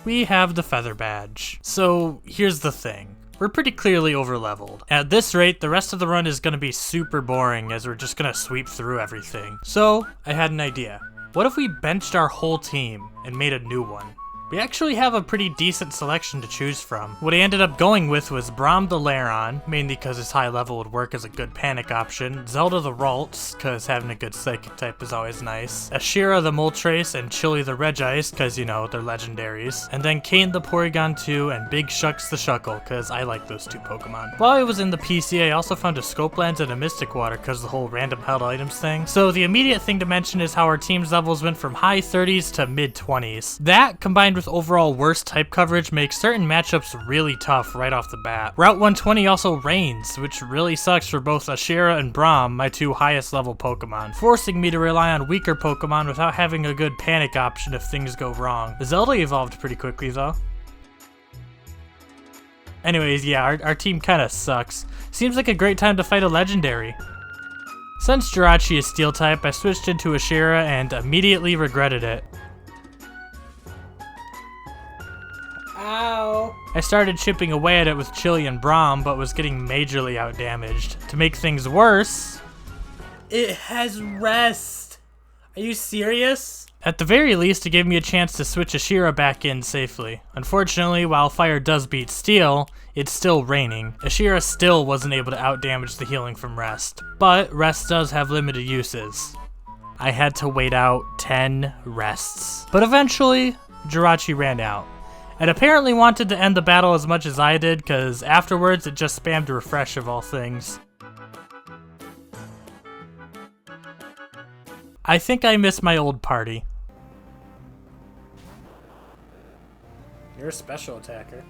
We have the Feather Badge. So, here's the thing. We're pretty clearly over-leveled. At this rate, the rest of the run is going to be super boring as we're just going to sweep through everything. So, I had an idea. What if we benched our whole team and made a new one? We actually have a pretty decent selection to choose from. What I ended up going with was Braum the Lairon, mainly because his high level would work as a good panic option, Zelda the Ralts, because having a good psychic type is always nice, Ashira the Moltres, and Chili the Regice, because, you know, they're legendaries, and then Kane the Porygon 2 and Big Shucks the Shuckle, because I like those 2 Pokemon. While I was in the PC, I also found a Scopelands and a Mystic Water because of the whole random held items thing. So the immediate thing to mention is how our team's levels went from high 30s to mid 20s. That, combined with overall worse type coverage, makes certain matchups really tough right off the bat. Route 120 also rains, which really sucks for both Ashira and Braum, my 2 highest level Pokemon, forcing me to rely on weaker Pokemon without having a good panic option if things go wrong. Zelda evolved pretty quickly though. Anyways, yeah, our team kinda sucks. Seems like a great time to fight a legendary. Since Jirachi is Steel type, I switched into Ashira and immediately regretted it. Ow. I started chipping away at it with Chili and Braum, but was getting majorly outdamaged. To make things worse, it has Rest. Are you serious? At the very least, it gave me a chance to switch Ashira back in safely. Unfortunately, while Fire does beat Steel, it's still raining. Ashira still wasn't able to outdamage the healing from Rest, but Rest does have limited uses. I had to wait out 10 rests. But eventually, Jirachi ran out. It apparently wanted to end the battle as much as I did, because afterwards it just spammed refresh of all things. I think I miss my old party. You're a special attacker.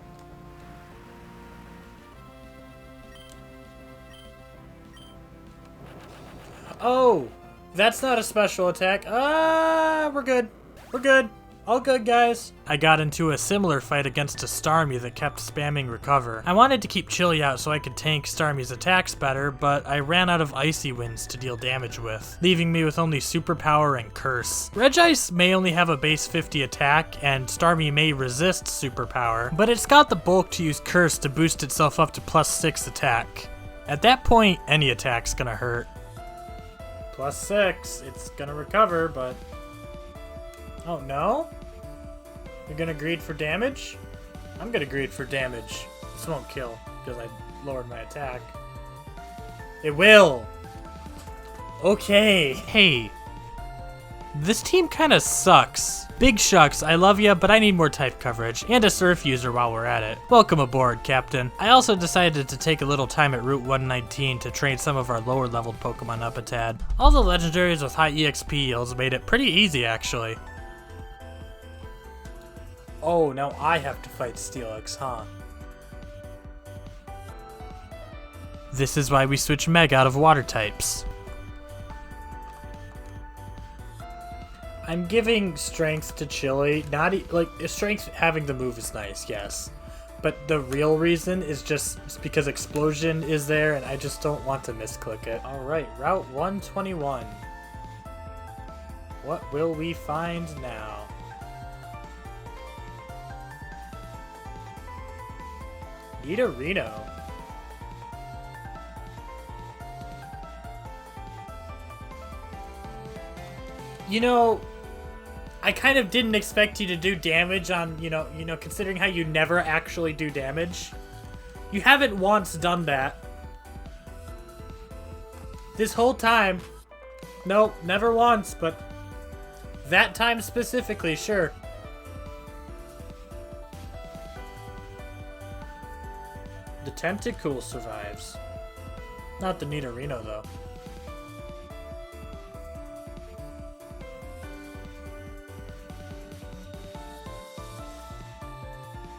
Oh! That's not a special attack. We're good. We're good. All good, guys. I got into a similar fight against a Starmie that kept spamming Recover. I wanted to keep Chili out so I could tank Starmie's attacks better, but I ran out of Icy Winds to deal damage with, leaving me with only Superpower and Curse. Regice may only have a base 50 attack, and Starmie may resist Superpower, but it's got the bulk to use Curse to boost itself up to +6 attack. At that point, any attack's gonna hurt. +6, it's gonna recover, but... Oh, no? You're gonna greed for damage? I'm gonna greed for damage. This won't kill, because I lowered my attack. It will! Okay. Hey. This team kinda sucks. Big Shucks, I love ya, but I need more type coverage, and a Surf user while we're at it. Welcome aboard, Captain. I also decided to take a little time at Route 119 to train some of our lower leveled Pokemon up a tad. All the legendaries with high EXP yields made it pretty easy, actually. Oh, now I have to fight Steelix, huh? This is why we switch Meg out of water types. I'm giving strength to Chili. Not like strength having the move is nice, yes. But the real reason is just because Explosion is there and I just don't want to misclick it. Alright, Route 121. What will we find now? Nidorino. You know, I kind of didn't expect you to do damage on, you know, considering how you never actually do damage. You haven't once done that. This whole time. Nope, never once, but that time specifically, sure. The Tentacool survives. Not the Nidorino, though.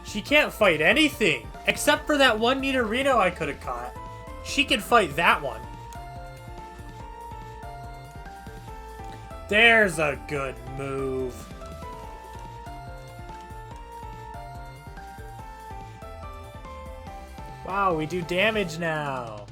She can't fight anything, except for that one Nidorino I could have caught. She can fight that one. There's a good move. Wow, we do damage now.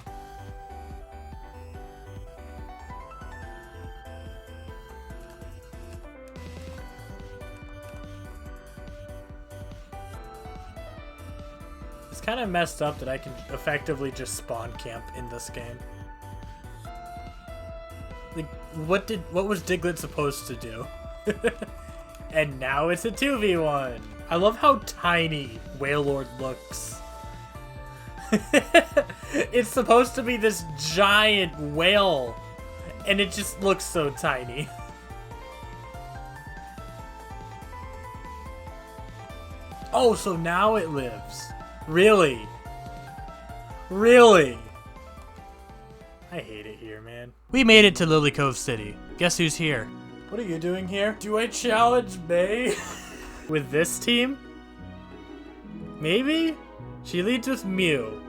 It's kind of messed up that I can effectively just spawn camp in this game. Like, what was Diglett supposed to do? And now it's a 2v1. I love how tiny Wailord looks. It's supposed to be this giant whale, and it just looks so tiny. Oh, so now it lives. Really? Really? I hate it here, man. We made it to Lily Cove City. Guess who's here? What are you doing here? Do I challenge May? With this team? Maybe? She leads with Mew.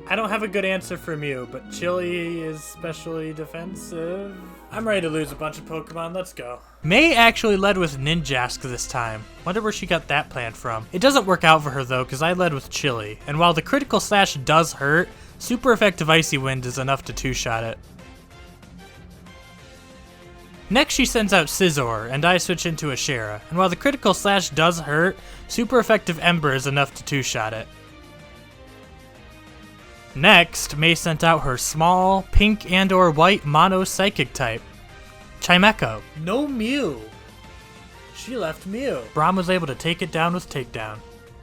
I don't have a good answer for Mew, but Chili is especially defensive. I'm ready to lose a bunch of Pokemon, let's go. May actually led with Ninjask this time. Wonder where she got that plan from. It doesn't work out for her though, because I led with Chili. And while the critical slash does hurt, super effective Icy Wind is enough to two-shot it. Next she sends out Scizor, and I switch into Ashera. And while the critical slash does hurt, super effective Ember is enough to two-shot it. Next, May sent out her small, pink and or white mono psychic type, Chimecho. No Mew. She left Mew. Braum was able to take it down with Takedown.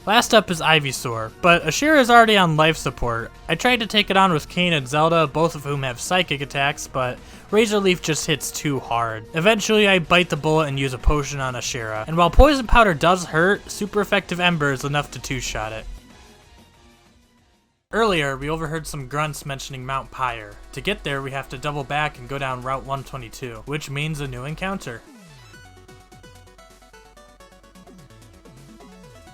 Last up is Ivysaur, but Ashera is already on life support. I tried to take it on with Kane and Zelda, both of whom have psychic attacks, but Razor Leaf just hits too hard. Eventually, I bite the bullet and use a potion on Ashera, and while Poison Powder does hurt, super effective Ember is enough to two-shot it. Earlier, we overheard some grunts mentioning Mount Pyre. To get there, we have to double back and go down Route 122, which means a new encounter.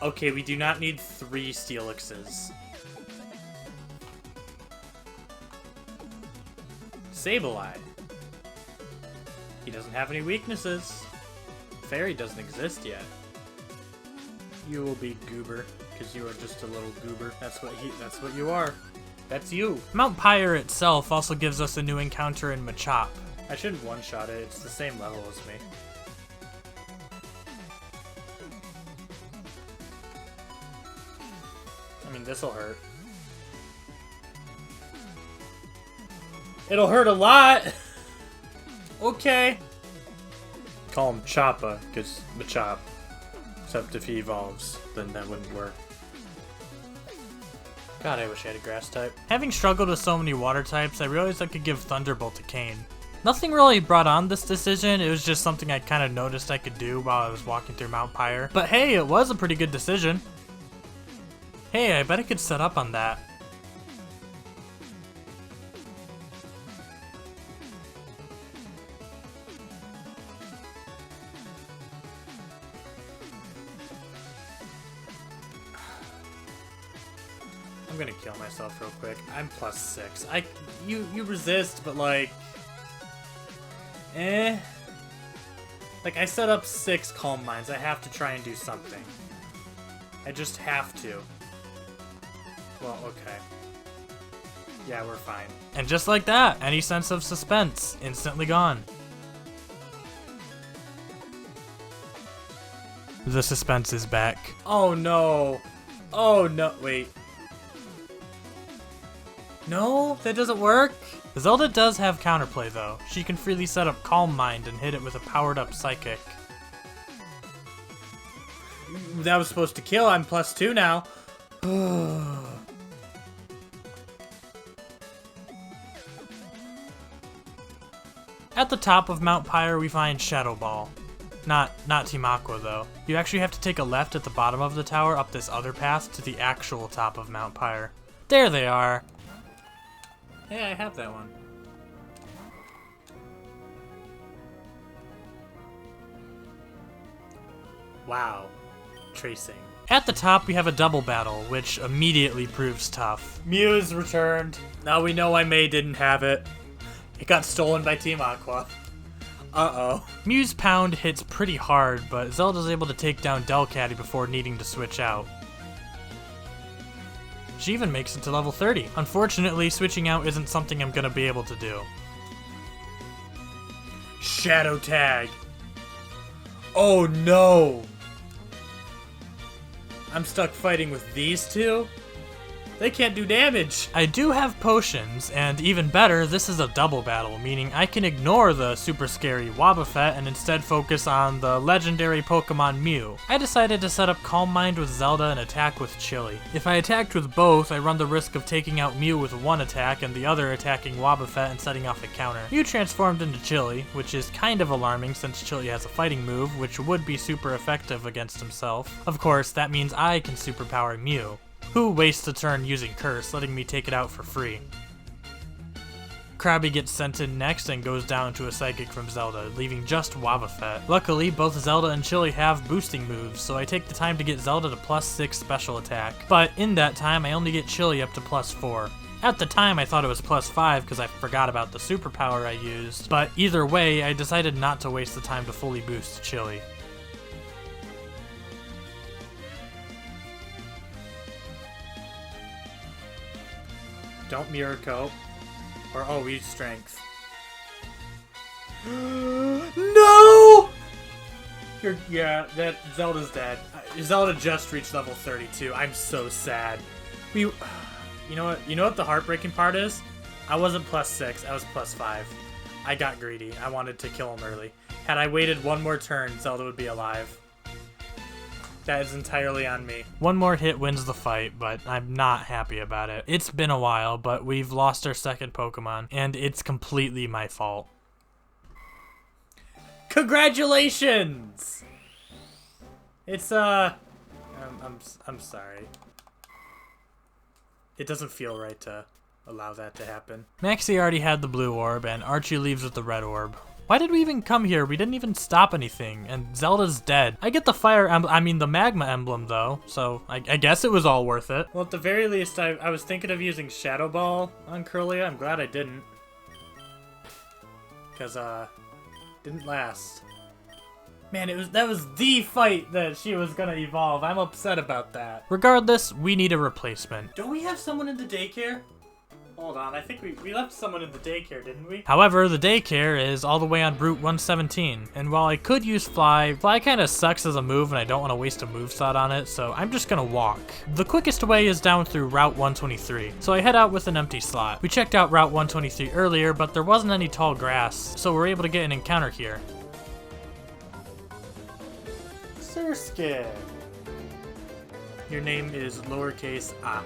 Okay, we do not need 3 Steelixes. Sableye. He doesn't have any weaknesses. Fairy doesn't exist yet. You will be Goober, because you are just a little goober. That's what you are. That's you. Mount Pyre itself also gives us a new encounter in Machop. I shouldn't one-shot it, it's the same level as me. I mean, this'll hurt. It'll hurt a lot! Okay. Call him Choppa, because Machop. Except if he evolves, then that wouldn't work. God, I wish I had a grass type. Having struggled with so many water types, I realized I could give Thunderbolt to Kane. Nothing really brought on this decision, it was just something I kind of noticed I could do while I was walking through Mount Pyre. But hey, it was a pretty good decision. Hey, I bet I could set up on that. I'm gonna kill myself real quick. I'm +6. You resist, but like, eh. Like, I set up 6 Calm Minds. I have to try and do something. I just have to. Well, okay. Yeah, we're fine. And just like that, any sense of suspense, instantly gone. The suspense is back. Oh no. Oh no, wait. No, that doesn't work? Zelda does have counterplay though. She can freely set up Calm Mind and hit it with a powered up Psychic. That was supposed to kill, I'm +2 now. At the top of Mount Pyre we find Shadow Ball. Not Team Aqua though. You actually have to take a left at the bottom of the tower up this other path to the actual top of Mount Pyre. There they are. Hey, I have that one. Wow. Tracing. At the top, we have a double battle, which immediately proves tough. Mew's returned. Now we know why May didn't have it. It got stolen by Team Aqua. Uh-oh. Mew's pound hits pretty hard, but Zelda's able to take down Delcatty before needing to switch out. She even makes it to level 30. Unfortunately, switching out isn't something I'm gonna be able to do. Shadow Tag! Oh no! I'm stuck fighting with these two? They can't do damage! I do have potions, and even better, this is a double battle, meaning I can ignore the super scary Wobbuffet and instead focus on the legendary Pokemon Mew. I decided to set up Calm Mind with Zelda and attack with Chili. If I attacked with both, I run the risk of taking out Mew with one attack and the other attacking Wobbuffet and setting off a counter. Mew transformed into Chili, which is kind of alarming since Chili has a fighting move, which would be super effective against himself. Of course, that means I can superpower Mew. Who wastes a turn using Curse, letting me take it out for free? Krabby gets sent in next and goes down to a Psychic from Zelda, leaving just Wobbuffet. Luckily, both Zelda and Chili have boosting moves, so I take the time to get Zelda to +6 special attack. But in that time, I only get Chili up to +4. At the time, I thought it was +5 because I forgot about the superpower I used, but either way, I decided not to waste the time to fully boost Chili. Don't Mirror Coat. Or, oh, we use Strength. No! Yeah, that Zelda's dead. Zelda just reached level 32. I'm so sad. You know what the heartbreaking part is? I wasn't +6, I was +5. I got greedy. I wanted to kill him early. Had I waited one more turn, Zelda would be alive. That is entirely on me. One more hit wins the fight, but I'm not happy about it. It's been a while, but we've lost our second Pokemon, and it's completely my fault. Congratulations! It's, I'm sorry. It doesn't feel right to allow that to happen. Maxie already had the blue orb, and Archie leaves with the red orb. Why did we even come here? We didn't even stop anything, and Zelda's dead. I get the the magma emblem though, so I guess it was all worth it. Well, at the very least, I was thinking of using Shadow Ball on Curlia. I'm glad I didn't. Because, didn't last. Man, that was the fight that she was gonna evolve. I'm upset about that. Regardless, we need a replacement. Don't we have someone in the daycare? Hold on, I think we left someone in the daycare, didn't we? However, the daycare is all the way on Route 117, and while I could use Fly kinda sucks as a move and I don't want to waste a moveset on it, so I'm just gonna walk. The quickest way is down through Route 123, so I head out with an empty slot. We checked out Route 123 earlier, but there wasn't any tall grass, so we're able to get an encounter here. Surskit. Your name is lowercase a.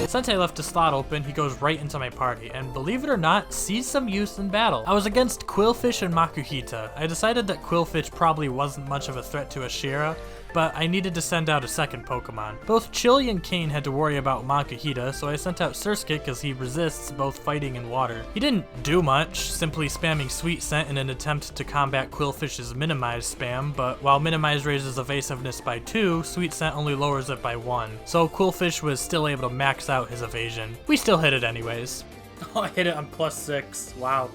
Since I left the slot open, he goes right into my party, and believe it or not, sees some use in battle. I was against Quillfish and Makuhita. I decided that Quillfish probably wasn't much of a threat to Ashira, but I needed to send out a second Pokemon. Both Chili and Kane had to worry about Makuhita, so I sent out Surskit because he resists both fighting and water. He didn't do much, simply spamming Sweet Scent in an attempt to combat Quillfish's Minimize spam, but while Minimize raises evasiveness by 2, Sweet Scent only lowers it by 1, so Quillfish was still able to max out his evasion. We still hit it anyways. Oh, I hit it on +6. Wow.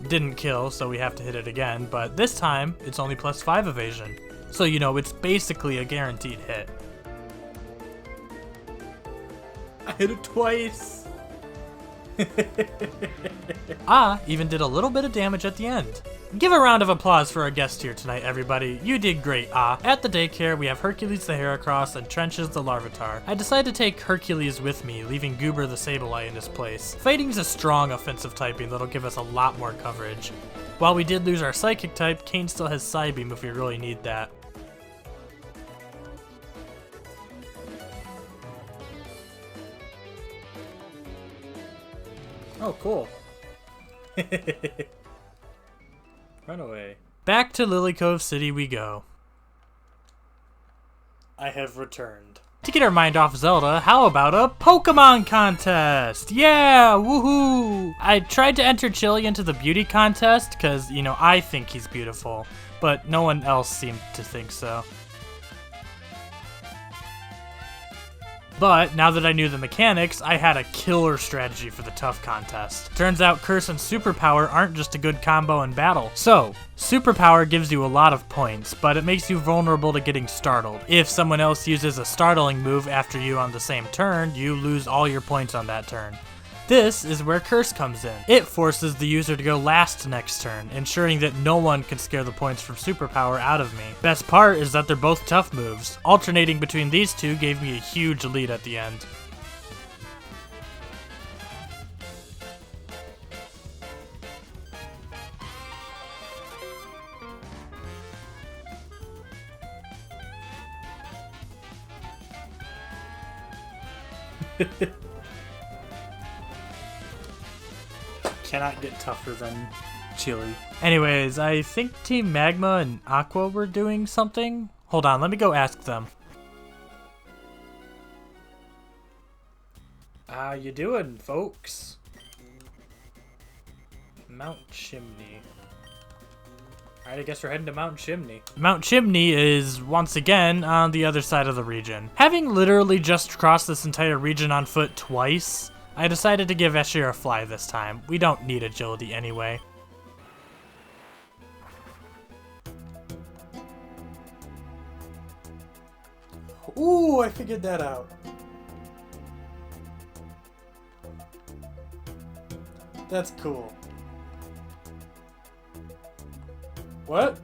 didn't kill, so we have to hit it again, but this time it's only +5 evasion. So, you know, it's basically a guaranteed hit. I hit it twice! Even did a little bit of damage at the end. Give a round of applause for our guest here tonight, everybody. You did great, At the daycare, we have Hercules the Heracross and Trenches the Larvitar. I decided to take Hercules with me, leaving Goober the Sableye in his place. Fighting's a strong offensive typing that'll give us a lot more coverage. While we did lose our Psychic type, Kane still has Psybeam if we really need that. Oh, cool. Run away. Back to Lily Cove City we go. I have returned. To get our mind off Zelda, how about a Pokemon contest? Yeah, woohoo! I tried to enter Chili into the beauty contest because, you know, I think he's beautiful, but no one else seemed to think so. But now that I knew the mechanics, I had a killer strategy for the tough contest. Turns out Curse and Superpower aren't just a good combo in battle. So, Superpower gives you a lot of points, but it makes you vulnerable to getting startled. If someone else uses a startling move after you on the same turn, you lose all your points on that turn. This is where Curse comes in. It forces the user to go last next turn, ensuring that no one can scare the points from Superpower out of me. Best part is that they're both tough moves. Alternating between these two gave me a huge lead at the end. Cannot get tougher than Chili. Anyways, I think Team Magma and Aqua were doing something. Hold on, let me go ask them. How you doing, folks? Mount Chimney. Alright, I guess we're heading to Mount Chimney. Mount Chimney is, once again, on the other side of the region. Having literally just crossed this entire region on foot twice, I decided to give Escher a fly this time. We don't need agility anyway. Ooh, I figured that out. That's cool. What?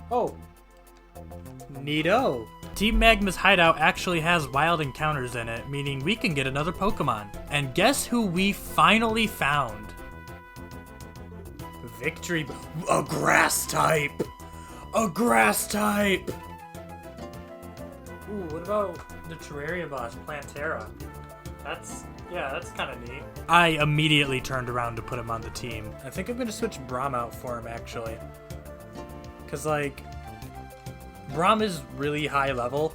Oh. Neato. Team Magma's hideout actually has wild encounters in it, meaning we can get another Pokemon. And guess who we finally found? Victory. A grass type! A grass type! Ooh, what about the Terraria boss, Plantera? That's kind of neat. I immediately turned around to put him on the team. I think I'm going to switch Braum out for him, actually. Because, like, Braum is really high level,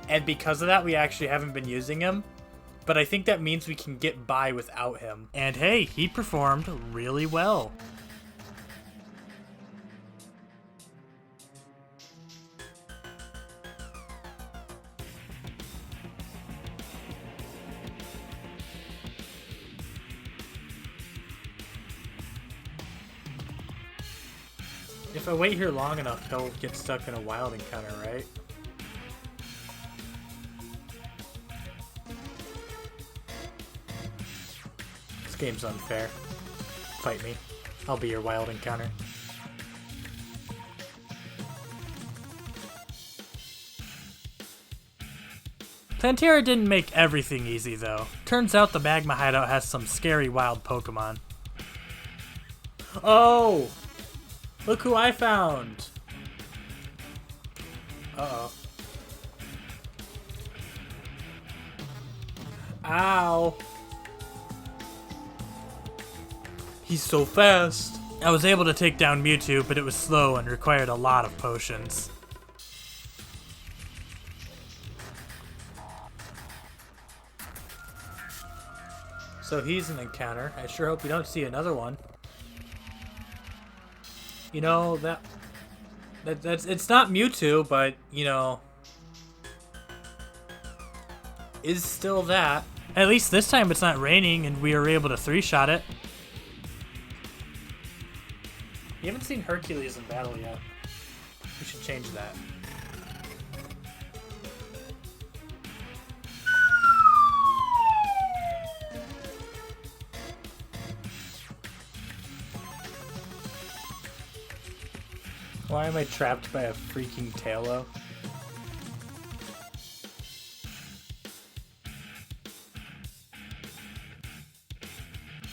and because of that, we actually haven't been using him. But I think that means we can get by without him. And hey, he performed really well. If I wait here long enough, he'll get stuck in a wild encounter, right? This game's unfair. Fight me. I'll be your wild encounter. Plantera didn't make everything easy, though. Turns out the Magma hideout has some scary wild Pokemon. Oh! Look who I found! Uh-oh. Ow! He's so fast! I was able to take down Mewtwo, but it was slow and required a lot of potions. So he's an encounter. I sure hope we don't see another one. You know, that's it's not Mewtwo, but, you know, is still that. At least this time it's not raining and we are able to three-shot it. You haven't seen Hercules in battle yet. We should change that. Why am I trapped by a freaking Tailo?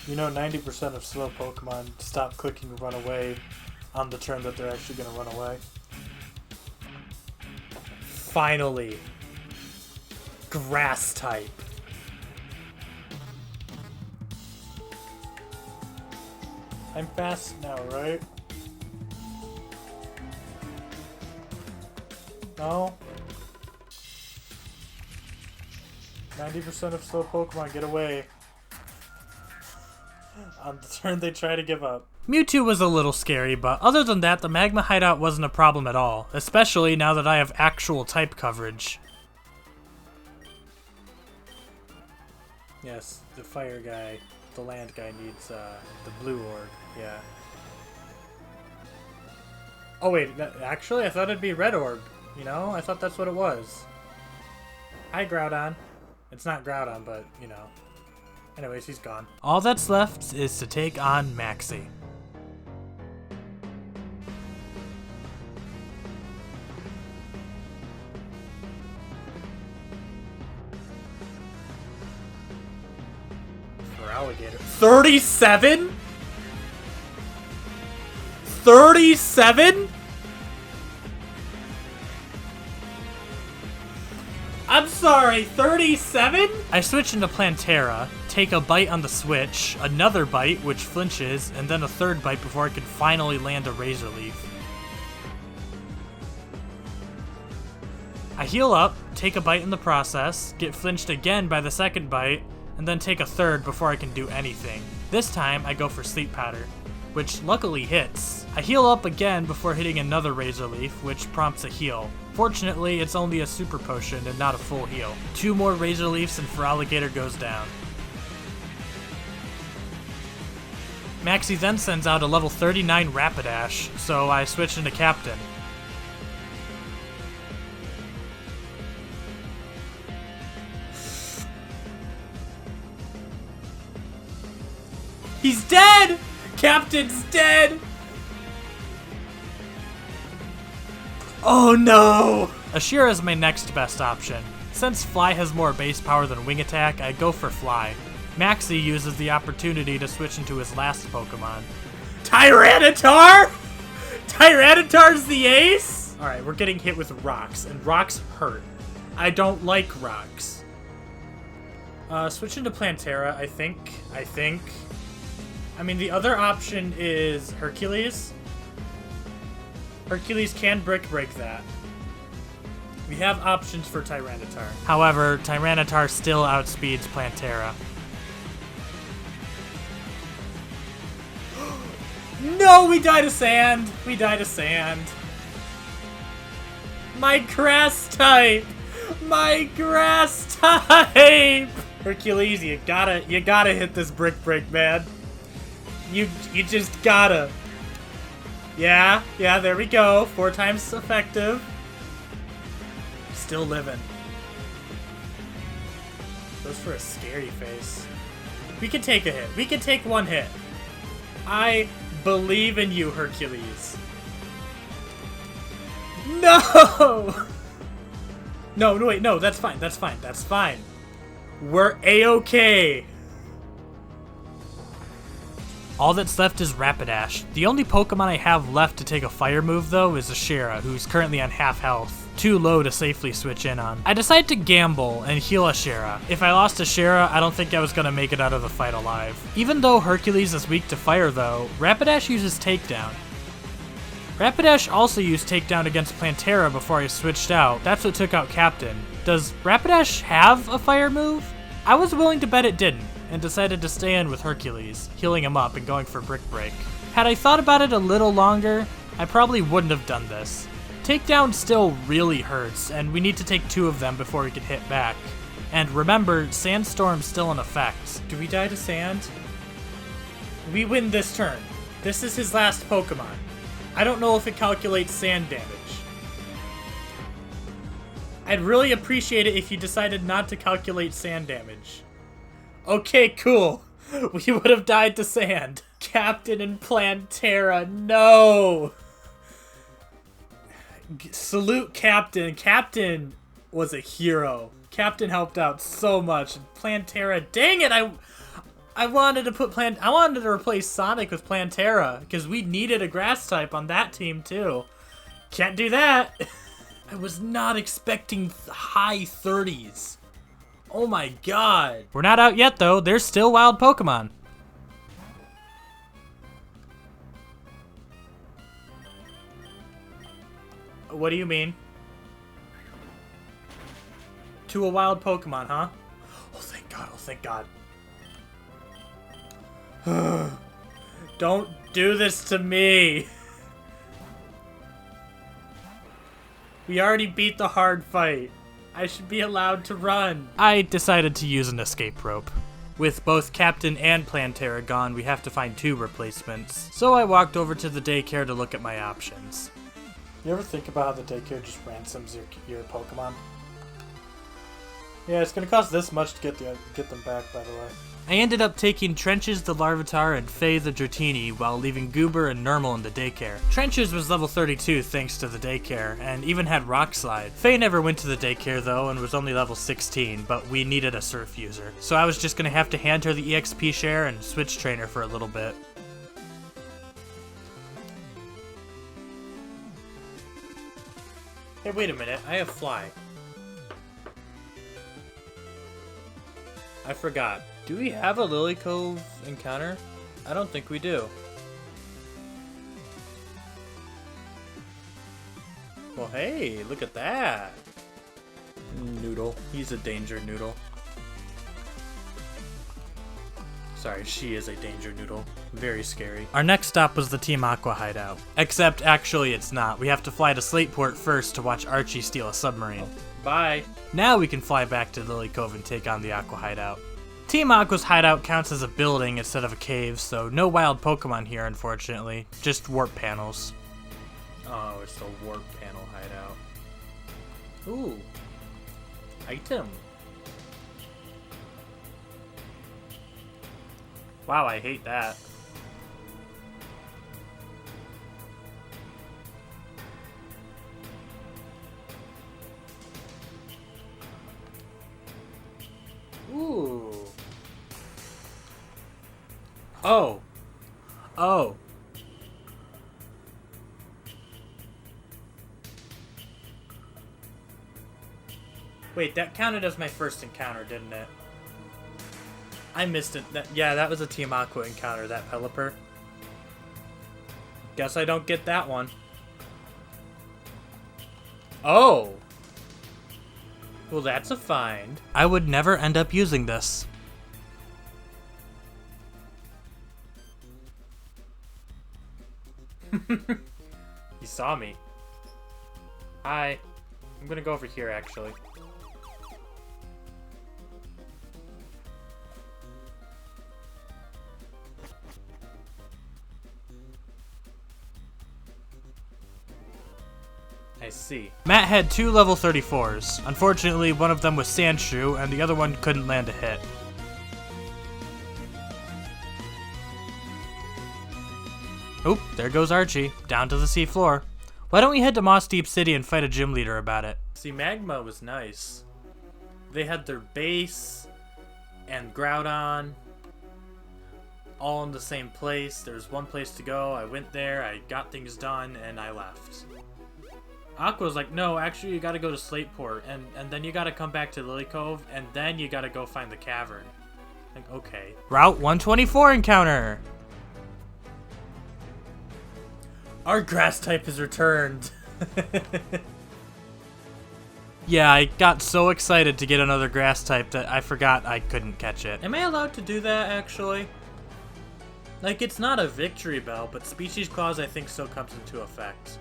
You know, 90% of slow Pokemon stop clicking and run away on the turn that they're actually going to run away. Finally. Grass type. I'm fast now, right? No? 90% of slow Pokemon get away on the turn they try to give up. Mewtwo was a little scary, but other than that, the Magma Hideout wasn't a problem at all, especially now that I have actual type coverage. Yes, the fire guy, the land guy needs the blue orb, yeah. Oh wait, actually I thought it'd be red orb, you know? I thought that's what it was. Hi Groudon. It's not Groudon, but, you know. Anyways, he's gone. All that's left is to take on Maxie. For alligator. 37? 37? I'm sorry, 37? I switch into Plantera, take a bite on the switch, another bite, which flinches, and then a third bite before I can finally land a Razor Leaf. I heal up, take a bite in the process, get flinched again by the second bite, and then take a third before I can do anything. This time, I go for Sleep Powder, which luckily hits. I heal up again before hitting another Razor Leaf, which prompts a heal. Fortunately, it's only a super potion and not a full heal. 2 more Razor Leafs and Feraligatr goes down. Maxie then sends out a level 39 Rapidash, so I switch into Captain. He's dead! Captain's dead! Oh no! Ashira is my next best option. Since Fly has more base power than Wing Attack, I go for Fly. Maxie uses the opportunity to switch into his last Pokemon. Tyranitar?! Tyranitar's the ace?! Alright, we're getting hit with rocks, and rocks hurt. I don't like rocks. Switch into Plantera, I think. I mean, the other option is Hercules. Hercules can Brick Break that. We have options for Tyranitar. However, Tyranitar still outspeeds Plantera. No, we die to sand! We die to sand. My grass type! My grass type! Hercules, you gotta hit this Brick Break, man. You just gotta. Yeah, there we go. 4 times effective. Still living. Goes for a scary face. We can take a hit. We can take 1 hit. I believe in you, Hercules. No! No, wait, no, that's fine. We're A-okay. All that's left is Rapidash. The only Pokemon I have left to take a fire move, though, is Ashira, who's currently on half health. Too low to safely switch in on. I decide to gamble and heal Ashira. If I lost Ashira, I don't think I was gonna make it out of the fight alive. Even though Hercules is weak to fire, though, Rapidash uses Takedown. Rapidash also used Takedown against Plantera before I switched out. That's what took out Captain. Does Rapidash have a fire move? I was willing to bet it didn't, and decided to stay in with Hercules, healing him up and going for Brick Break. Had I thought about it a little longer, I probably wouldn't have done this. Takedown still really hurts, and we need to take 2 of them before we can hit back. And remember, Sandstorm's still in effect. Do we die to sand? We win this turn. This is his last Pokemon. I don't know if it calculates sand damage. I'd really appreciate it if you decided not to calculate sand damage. Okay, cool. We would have died to sand. Captain and Plantera, no! Salute Captain. Captain was a hero. Captain helped out so much. Plantera, dang it! I wanted to replace Sonic with Plantera because we needed a grass type on that team too. Can't do that. I was not expecting high 30s. Oh my god. We're not out yet though. There's still wild Pokemon. What do you mean? To a wild Pokemon, huh? Oh thank god, oh thank god. Don't do this to me. We already beat the hard fight. I should be allowed to run. I decided to use an escape rope. With both Captain and Plantera gone, we have to find 2 replacements. So I walked over to the daycare to look at my options. You ever think about how the daycare just ransoms your Pokemon? Yeah, it's gonna cost this much to get them back, by the way. I ended up taking Trenches the Larvitar and Faye the Dratini while leaving Goober and Normal in the daycare. Trenches was level 32 thanks to the daycare, and even had Rock Slide. Faye never went to the daycare though and was only level 16, but we needed a Surf user. So I was just gonna have to hand her the EXP share and switch trainer for a little bit. Hey, wait a minute, I have Fly. I forgot. Do we have a Lily Cove encounter? I don't think we do. Well, hey, look at that. Noodle. He's a danger noodle. Sorry, she is a danger noodle. Very scary. Our next stop was the Team Aqua hideout. Except, actually, it's not. We have to fly to Slateport first to watch Archie steal a submarine. Bye. Now we can fly back to Lily Cove and take on the Aqua hideout. Team Aqua's hideout counts as a building instead of a cave, so no wild Pokemon here, unfortunately. Just warp panels. Oh, it's the warp panel hideout. Ooh. Item. Wow, I hate that. Ooh. Oh. Oh. Wait, that counted as my first encounter, didn't it? I missed it. Yeah, that was a Team Aqua encounter, that Pelipper. Guess I don't get that one. Oh! Well, that's a find. I would never end up using this. You saw me. Hi. I'm gonna go over here, actually. I see. Matt had 2 level 34s. Unfortunately, one of them was Sandshrew, and the other one couldn't land a hit. Oop, there goes Archie, down to the seafloor. Why don't we head to Moss Deep City and fight a gym leader about it? See, Magma was nice. They had their base and Groudon all in the same place. There was one place to go. I went there, I got things done, and I left. Aqua's like, no, actually you gotta go to Slateport, and then you gotta come back to Lily Cove, and then you gotta go find the cavern. Like, okay. Route 124 encounter! Our grass type is returned. Yeah, I got so excited to get another grass type that I forgot I couldn't catch it. Am I allowed to do that, actually? Like, it's not a victory bell, but Species Clause I think still comes into effect.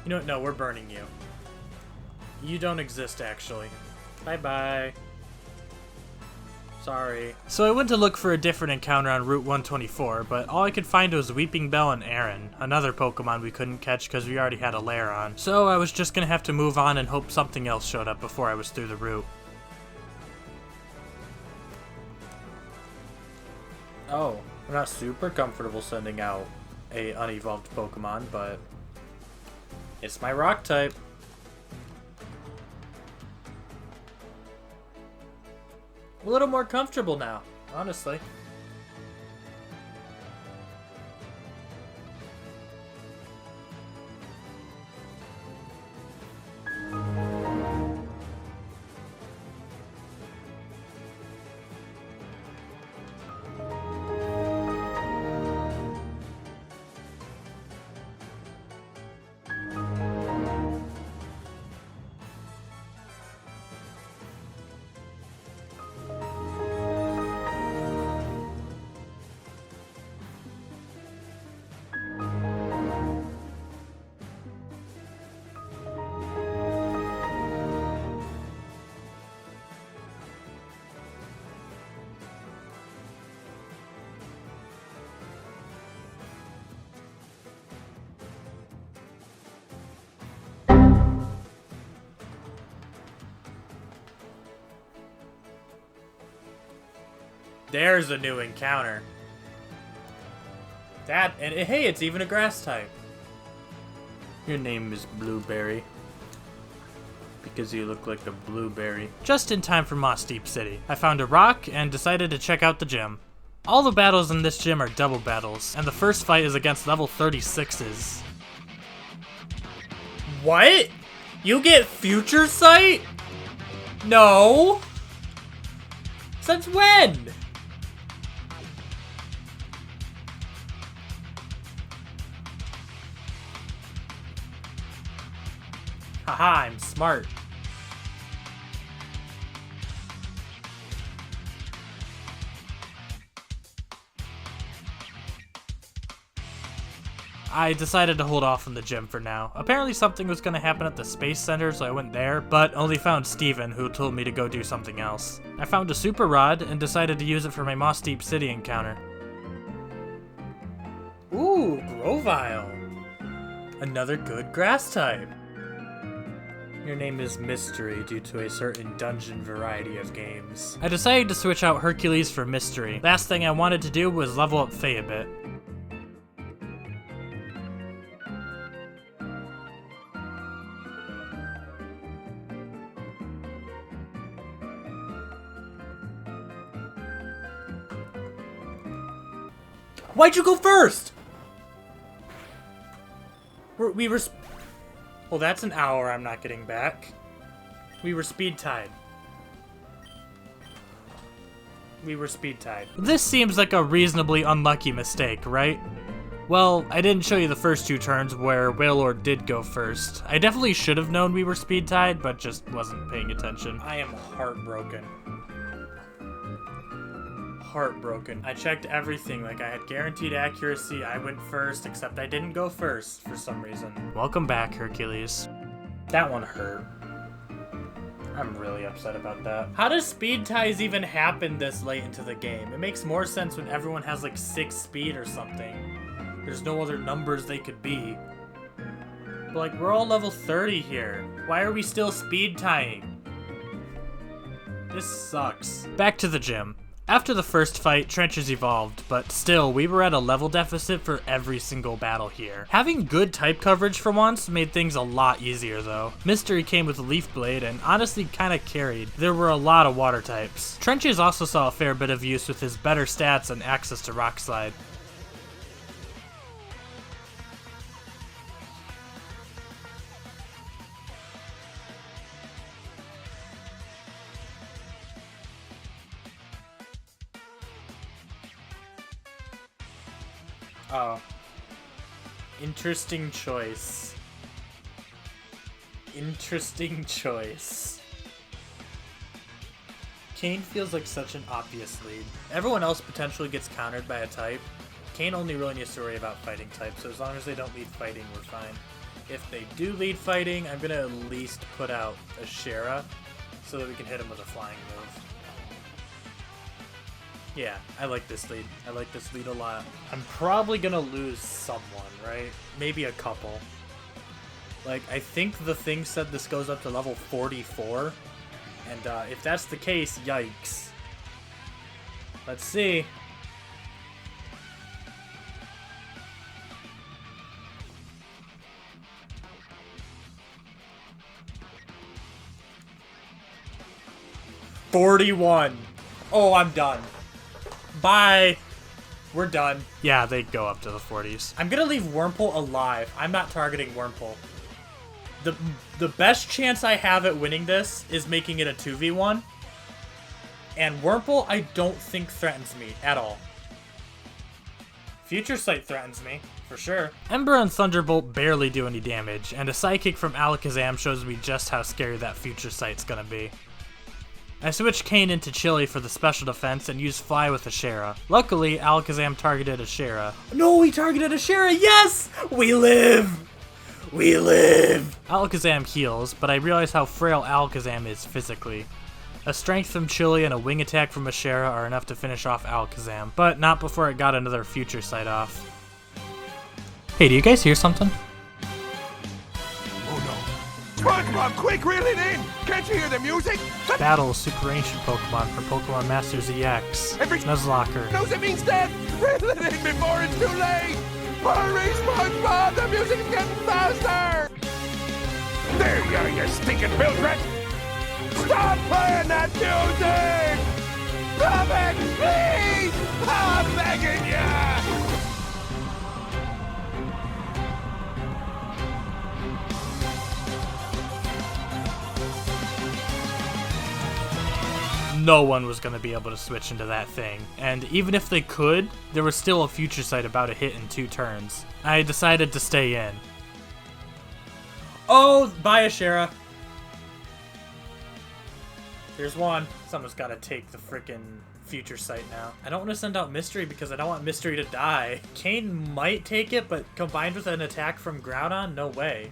You know what? No, we're burning you. You don't exist, actually. Bye-bye. Sorry. So I went to look for a different encounter on Route 124, but all I could find was Weeping Bell and Aaron, another Pokemon we couldn't catch because we already had a lair on. So I was just gonna have to move on and hope something else showed up before I was through the route. Oh, I'm not super comfortable sending out a unevolved Pokemon, but it's my rock type. A little more comfortable now, honestly. There's a new encounter. And hey, it's even a grass type. Your name is Blueberry. Because you look like a blueberry. Just in time for Moss Deep City. I found a rock and decided to check out the gym. All the battles in this gym are double battles, and the first fight is against level 36s. What? You get Future Sight? No! Since when? Haha, I'm smart. I decided to hold off from the gym for now. Apparently something was going to happen at the Space Center, so I went there, but only found Steven, who told me to go do something else. I found a Super Rod and decided to use it for my Moss Deep City encounter. Ooh, Grovyle. Another good grass type. Your name is Mystery due to a certain dungeon variety of games. I decided to switch out Hercules for Mystery. Last thing I wanted to do was level up Faye a bit. Why'd you go first? We were... Well, that's an hour I'm not getting back. We were speed tied. This seems like a reasonably unlucky mistake, right? Well, I didn't show you the first two turns where Wailord did go first. I definitely should have known we were speed tied, but just wasn't paying attention. I am heartbroken. I checked everything, like I had guaranteed accuracy. I went first, except I didn't go first for some reason. Welcome back, Hercules. That one hurt. I'm really upset about that. How does speed ties even happen this late into the game? It makes more sense when everyone has like 6 speed or something. There's no other numbers they could be. But like, we're all level 30 here. Why are we still speed tying? This sucks. Back to the gym. After the first fight, trenches evolved, but still, we were at a level deficit for every single battle here. Having good type coverage for once made things a lot easier though. Mystery came with Leaf Blade and honestly kinda carried. There were a lot of water types. Trenches also saw a fair bit of use with his better stats and access to Rock Slide. Oh. Interesting choice. Kane feels like such an obvious lead. Everyone else potentially gets countered by a type. Kane only really needs to worry about fighting types, so as long as they don't lead fighting, we're fine. If they do lead fighting, I'm gonna at least put out a Shera so that we can hit him with a flying move. Yeah, I like this lead. I like this lead a lot. I'm probably gonna lose someone, right? Maybe a couple. Like, I think the thing said this goes up to level 44. And if that's the case, yikes. Let's see. $41. Oh, I'm done. Bye. We're done. Yeah, they go up to the 40s. I'm gonna leave Wurmple alive. I'm not targeting Wurmple. The best chance I have at winning this is making it a 2v1. And Wurmple, I don't think threatens me at all. Future Sight threatens me, for sure. Ember and Thunderbolt barely do any damage, and a Psychic from Alakazam shows me just how scary that Future Sight's gonna be. I switched Kane into Chili for the special defense and used Fly with Ashera. Luckily, Alakazam targeted Ashera. No, he targeted Ashera! Yes! We live! We live! Alakazam heals, but I realize how frail Alakazam is physically. A strength from Chili and a wing attack from Ashera are enough to finish off Alakazam, but not before it got another Future Sight off. Hey, do you guys hear something? SpongeBob, quick, reel it in! Can't you hear the music? Battle Super Ancient Pokemon from Pokemon Masters EX. Nuzlocke. Knows it means death! Reel it in before it's too late! Hurry, SpongeBob! The music is getting faster! There you are, you stinking build rat! Stop playing that music! Stop it, please! I'm begging ya! No one was going to be able to switch into that thing, and even if they could, there was still a Future Sight about to hit in 2 turns. I decided to stay in. Oh, bye Ashera. Here's one. Someone's got to take the frickin' Future Sight now. I don't want to send out Mystery because I don't want Mystery to die. Kane might take it, but combined with an attack from Groudon, no way.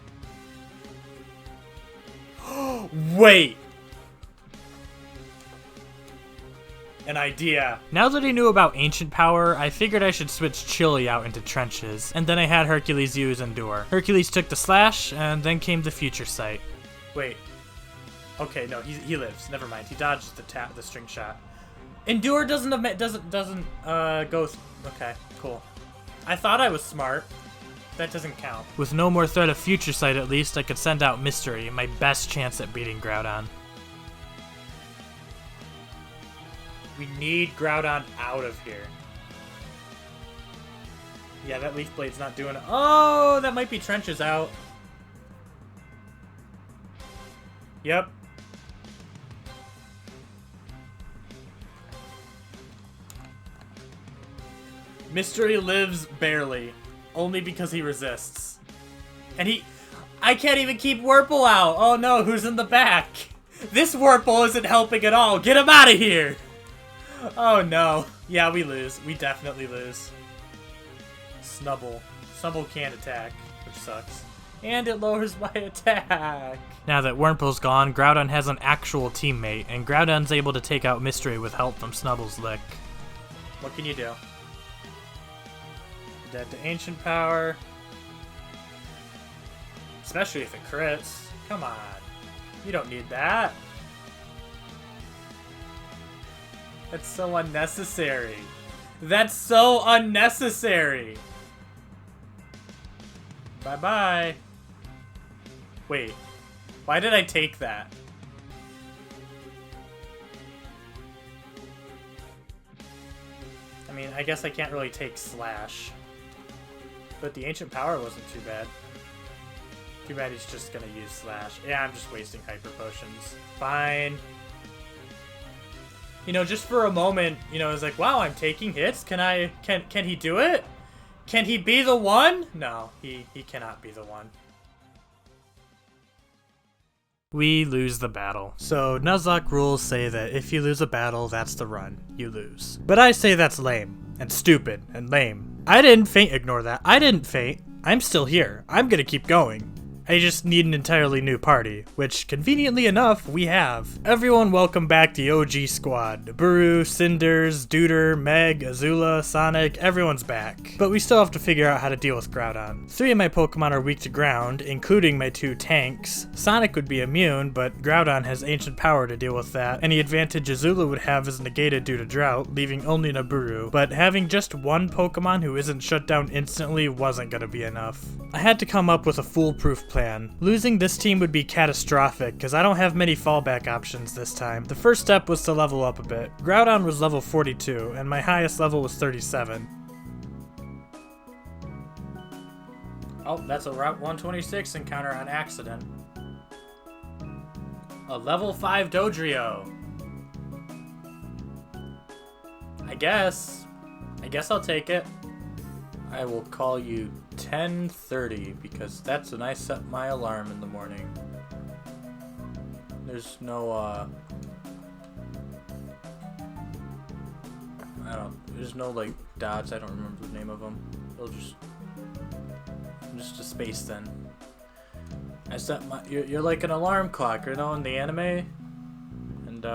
Wait! An idea. Now that I knew about Ancient Power, I figured I should switch Chili out into Trenches, and then I had Hercules use Endure. Hercules took the Slash, and then came the Future Sight. Wait. Okay, no, he lives. Never mind. He dodged the string shot. Endure doesn't go. Okay, cool. I thought I was smart. That doesn't count. With no more threat of Future Sight, at least I could send out Mystery, my best chance at beating Groudon. We need Groudon out of here. Yeah, that Leaf Blade's not doing it. Oh, that might be Trenches out. Yep. Mystery lives barely. Only because he resists. And I can't even keep Wurmple out. Oh no, who's in the back? This Wurmple isn't helping at all. Get him out of here. Oh no. Yeah, we lose. We definitely lose. Snubble. Snubble can't attack, which sucks. And it lowers my attack. Now that Wurmple's gone, Groudon has an actual teammate, and Groudon's able to take out Mystery with help from Snubble's Lick. What can you do? Dead to Ancient Power. Especially if it crits. Come on. You don't need that. That's so unnecessary. That's so unnecessary. Bye-bye. Wait. Why did I take that? I mean, I guess I can't really take Slash. But the Ancient Power wasn't too bad. Too bad he's just gonna use Slash. Yeah, I'm just wasting Hyper Potions. Fine. You know, just for a moment, you know, I was like, wow, I'm taking hits. Can he do it? Can he be the one? No, he cannot be the one. We lose the battle. So Nuzlocke rules say that if you lose a battle, that's the run. You lose. But I say that's lame and stupid and lame. I didn't faint. Ignore that. I didn't faint. I'm still here. I'm gonna keep going. I just need an entirely new party, which conveniently enough, we have. Everyone welcome back the OG squad. Nibiru, Cinders, Duder, Meg, Azula, Sonic, everyone's back. But we still have to figure out how to deal with Groudon. 3 of my Pokemon are weak to ground, including my 2 tanks. Sonic would be immune, but Groudon has ancient power to deal with that. Any advantage Azula would have is negated due to drought, leaving only Nibiru. But having just one Pokemon who isn't shut down instantly wasn't gonna be enough. I had to come up with a foolproof plan. Losing this team would be catastrophic, because I don't have many fallback options this time. The first step was to level up a bit. Groudon was level 42, and my highest level was 37. Oh, that's a Route 126 encounter on accident. A level 5 Dodrio. I guess I'll take it. I will call you 10:30 because that's when I set my alarm in the morning. There's no there's no like dots. I don't remember the name of them. They'll just a space then. I set my you're like an alarm clock, you know, in the anime, and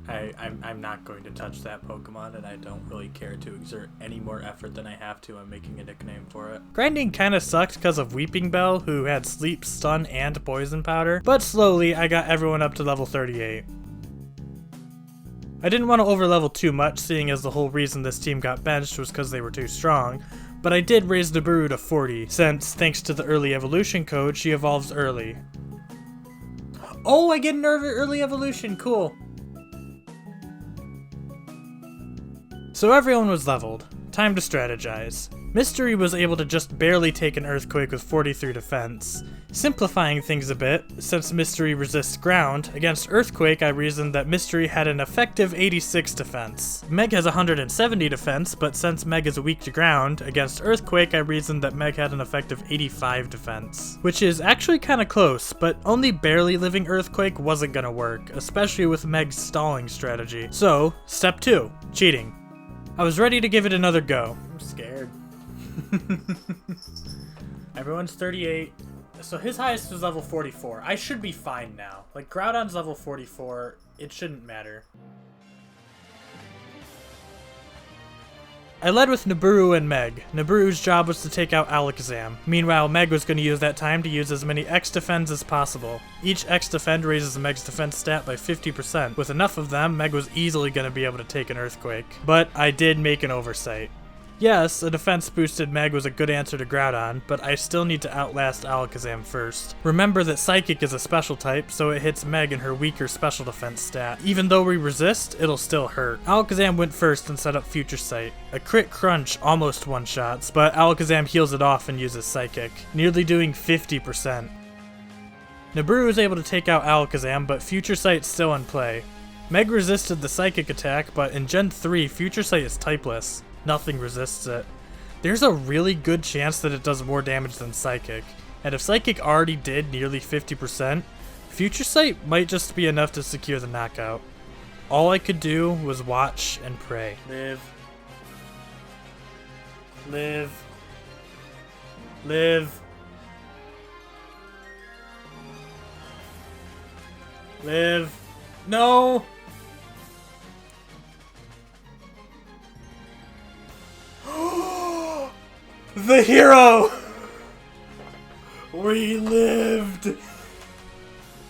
I'm not going to touch that Pokemon, and I don't really care to exert any more effort than I have to. I'm making a nickname for it. Grinding kinda sucked because of Weeping Bell, who had Sleep, Stun, and Poison Powder, but slowly I got everyone up to level 38. I didn't want to overlevel too much, seeing as the whole reason this team got benched was because they were too strong, but I did raise Nibiru to 40, since, thanks to the early evolution code, she evolves early. Oh, I get an early evolution, cool. So everyone was leveled. Time to strategize. Mystery was able to just barely take an Earthquake with 43 defense. Simplifying things a bit, since Mystery resists ground, against Earthquake I reasoned that Mystery had an effective 86 defense. Meg has 170 defense, but since Meg is weak to ground, against Earthquake I reasoned that Meg had an effective 85 defense. Which is actually kinda close, but only barely living Earthquake wasn't gonna work, especially with Meg's stalling strategy. So, step 2, cheating. I was ready to give it another go. I'm scared. Everyone's 38. So his highest was level 44. I should be fine now. Like, Groudon's level 44. It shouldn't matter. I led with Nibiru and Meg. Nibiru's job was to take out Alakazam. Meanwhile, Meg was going to use that time to use as many X-Defends as possible. Each X-Defend raises Meg's defense stat by 50%. With enough of them, Meg was easily going to be able to take an Earthquake. But I did make an oversight. Yes, a defense-boosted Meg was a good answer to Groudon, but I still need to outlast Alakazam first. Remember that Psychic is a special type, so it hits Meg in her weaker special defense stat. Even though we resist, it'll still hurt. Alakazam went first and set up Future Sight. A crit crunch almost one-shots, but Alakazam heals it off and uses Psychic, nearly doing 50%. Nibiru was able to take out Alakazam, but Future Sight's still in play. Meg resisted the Psychic attack, but in Gen 3, Future Sight is typeless. Nothing resists it. There's a really good chance that it does more damage than Psychic, and if Psychic already did nearly 50%, Future Sight might just be enough to secure the knockout. All I could do was watch and pray. Live. Live. Live. Live. No! The hero! We lived!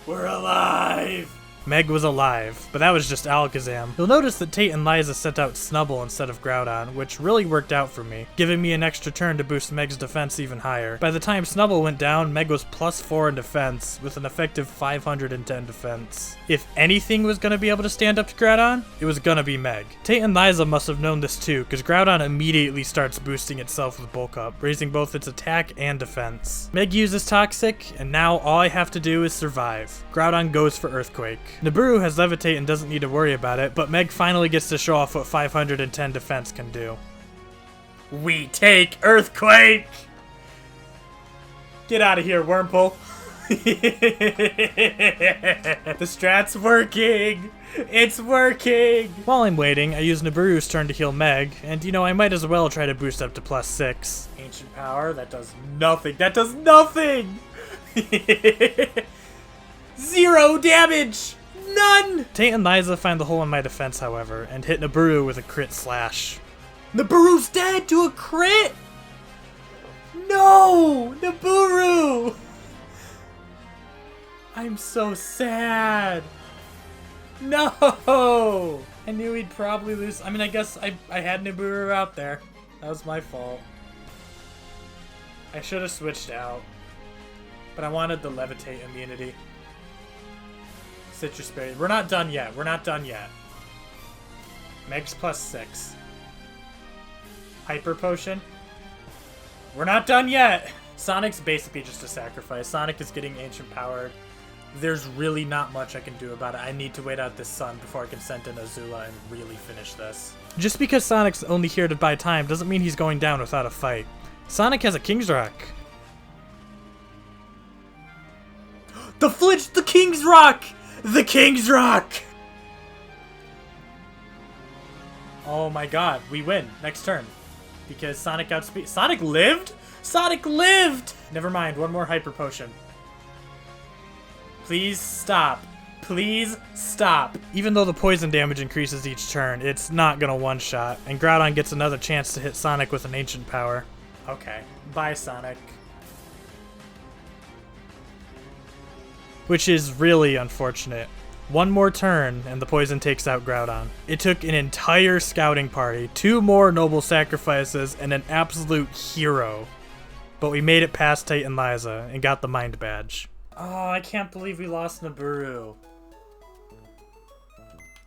We're alive! Meg was alive, but that was just Alakazam. You'll notice that Tate and Liza sent out Snubbull instead of Groudon, which really worked out for me, giving me an extra turn to boost Meg's defense even higher. By the time Snubbull went down, Meg was +4 in defense, with an effective 510 defense. If anything was going to be able to stand up to Groudon, it was going to be Meg. Tate and Liza must have known this too, because Groudon immediately starts boosting itself with Bulk Up, raising both its attack and defense. Meg uses Toxic, and now all I have to do is survive. Groudon goes for Earthquake. Nibiru has Levitate and doesn't need to worry about it, but Meg finally gets to show off what 510 defense can do. We take Earthquake! Get out of here, Wurmple. The strat's working! It's working! While I'm waiting, I use Nibiru's turn to heal Meg, and you know, I might as well try to boost up to +6. Ancient Power, that does nothing. That does nothing! 0 damage! None! Tate and Liza find the hole in my defense, however, and hit Nibiru with a crit slash. Nibiru's dead to a crit! No! Nibiru! I'm so sad. No! I knew he'd probably lose. I mean, I guess I had Nibiru out there. That was my fault. I should have switched out. But I wanted the levitate immunity. Citrus berry. We're not done yet. We're not done yet. Megs +6. Hyper potion. We're not done yet. Sonic's basically just a sacrifice. Sonic is getting ancient powered. There's really not much I can do about it. I need to wait out this sun before I can send in Azula and really finish this. Just because Sonic's only here to buy time doesn't mean he's going down without a fight. Sonic has a King's Rock. The Flinch! The King's Rock! The King's Rock! Oh my god, we win. Next turn. Because Sonic outspeed. Sonic lived? Sonic lived! Never mind, one more Hyper Potion. Please stop. Please stop. Even though the poison damage increases each turn, it's not gonna one-shot. And Groudon gets another chance to hit Sonic with an ancient power. Okay. Bye, Sonic. Which is really unfortunate. One more turn, and the poison takes out Groudon. It took an entire scouting party, 2 more noble sacrifices, and an absolute hero. But we made it past Tate and Liza, and got the Mind Badge. Oh, I can't believe we lost Nibiru.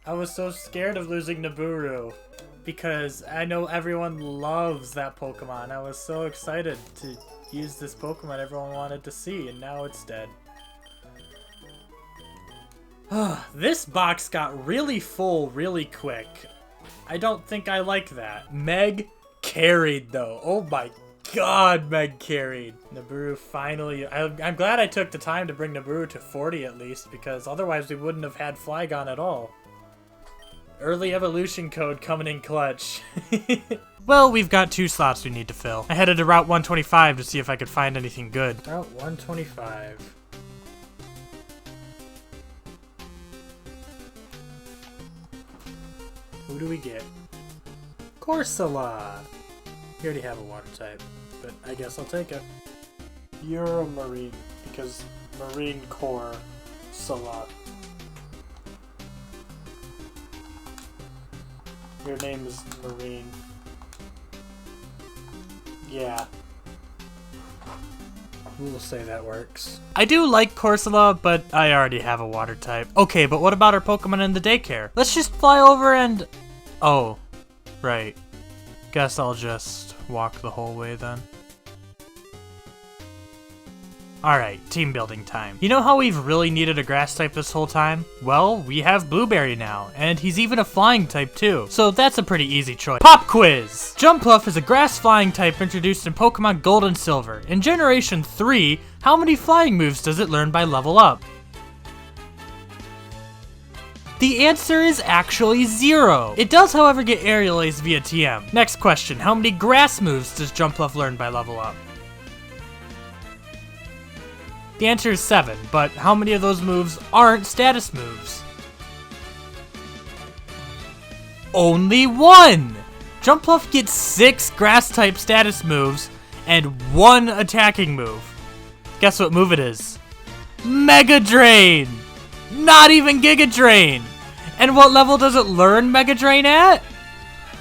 I was so scared of losing Nibiru. Because I know everyone loves that Pokemon. I was so excited to use this Pokemon everyone wanted to see, and now it's dead. This box got really full really quick. I don't think I like that. Meg carried though. Oh my god, Meg carried. Nibiru finally... I'm glad I took the time to bring Nibiru to 40 at least, because otherwise we wouldn't have had Flygon at all. Early evolution code coming in clutch. Well, we've got 2 slots we need to fill. I headed to Route 125 to see if I could find anything good. Route 125. Who do we get? Corsola! You already have a water type, but I guess I'll take it. You're a marine, because Marine Core Sola. Your name is Marine. Yeah. We'll say that works. I do like Corsola, but I already have a water type. Okay, but what about our Pokemon in the daycare? Let's just fly over and... Oh, right. Guess I'll just walk the whole way then. Alright, team building time. You know how we've really needed a grass type this whole time? Well, we have Blueberry now, and he's even a flying type too, so that's a pretty easy choice. Pop quiz! Jumpluff is a grass flying type introduced in Pokemon Gold and Silver. In Generation 3, how many flying moves does it learn by level up? The answer is actually 0. It does, however, get Aerial Ace via TM. Next question, how many grass moves does Jumpluff learn by level up? The answer is 7, but how many of those moves aren't status moves? Only 1! Jumpluff gets 6 grass-type status moves and 1 attacking move. Guess what move it is? Mega Drain! Not even Giga Drain! And what level does it learn Mega Drain at?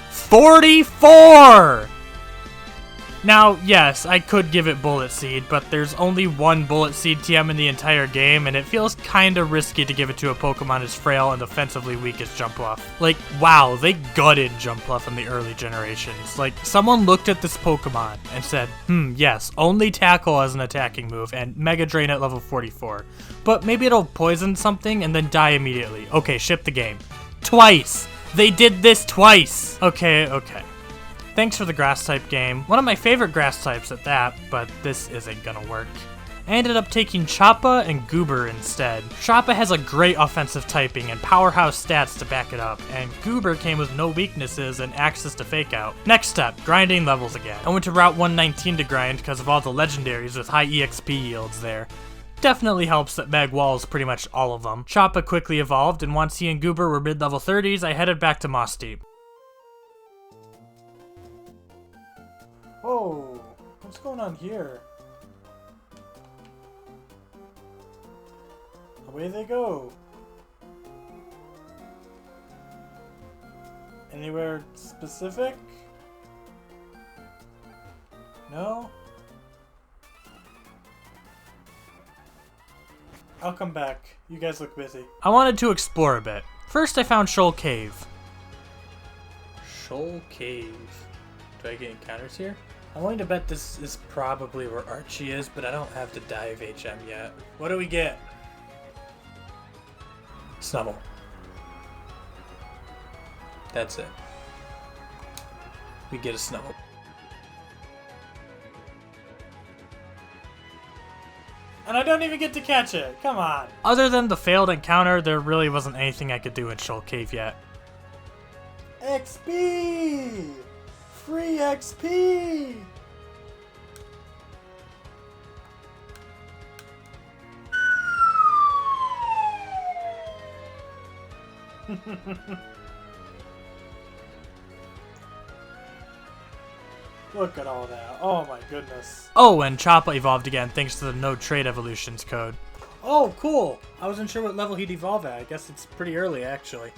44! Now, yes, I could give it Bullet Seed, but there's only 1 Bullet Seed TM in the entire game, and it feels kinda risky to give it to a Pokemon as frail and defensively weak as Jumpluff. Like, wow, they gutted Jumpluff in the early generations. Like, someone looked at this Pokemon and said, yes, only Tackle as an attacking move, and Mega Drain at level 44. But maybe it'll poison something and then die immediately. Okay, ship the game. Twice! They did this twice! Okay. Thanks for the grass type game. One of my favorite grass types at that, but this isn't gonna work. I ended up taking Choppa and Goober instead. Choppa has a great offensive typing and powerhouse stats to back it up, and Goober came with no weaknesses and access to Fake Out. Next step, grinding levels again. I went to Route 119 to grind because of all the legendaries with high EXP yields there. Definitely helps that Meg walls pretty much all of them. Choppa quickly evolved, and once he and Goober were mid-level 30s, I headed back to Moss Deep. Whoa, what's going on here? Away they go. Anywhere specific? No? I'll come back. You guys look busy. I wanted to explore a bit. First, I found Shoal Cave. Shoal Cave. Do I get encounters here? I'm willing to bet this is probably where Archie is, but I don't have the dive HM yet. What do we get? Snubble. That's it. We get a Snubble. And I don't even get to catch it. Come on. Other than the failed encounter, there really wasn't anything I could do in Shoal Cave yet. XP! Free XP! Look at all that. Oh my goodness. Oh, and Choppa evolved again thanks to the No Trade Evolutions code. Oh, cool. I wasn't sure what level he'd evolve at. I guess it's pretty early, actually.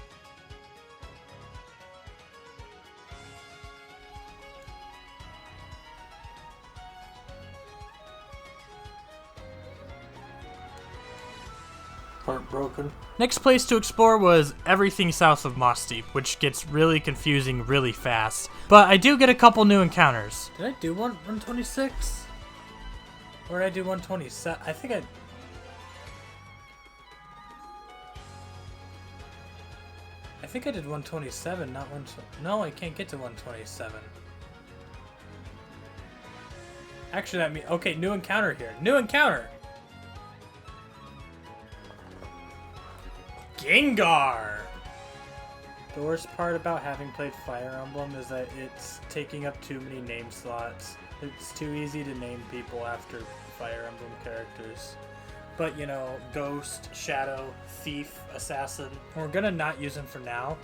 Heartbroken. Next place to explore was everything south of Moss Deep, which gets really confusing really fast. But I do get a couple new encounters. Did I do 126? Or did I do 127? I think I did 127, not 120. No, I can't get to 127. Actually, that means... Okay, new encounter here. New encounter! Gengar! The worst part about having played Fire Emblem is that it's taking up too many name slots. It's too easy to name people after Fire Emblem characters. But, you know, Ghost, Shadow, Thief, Assassin. We're gonna not use them for now.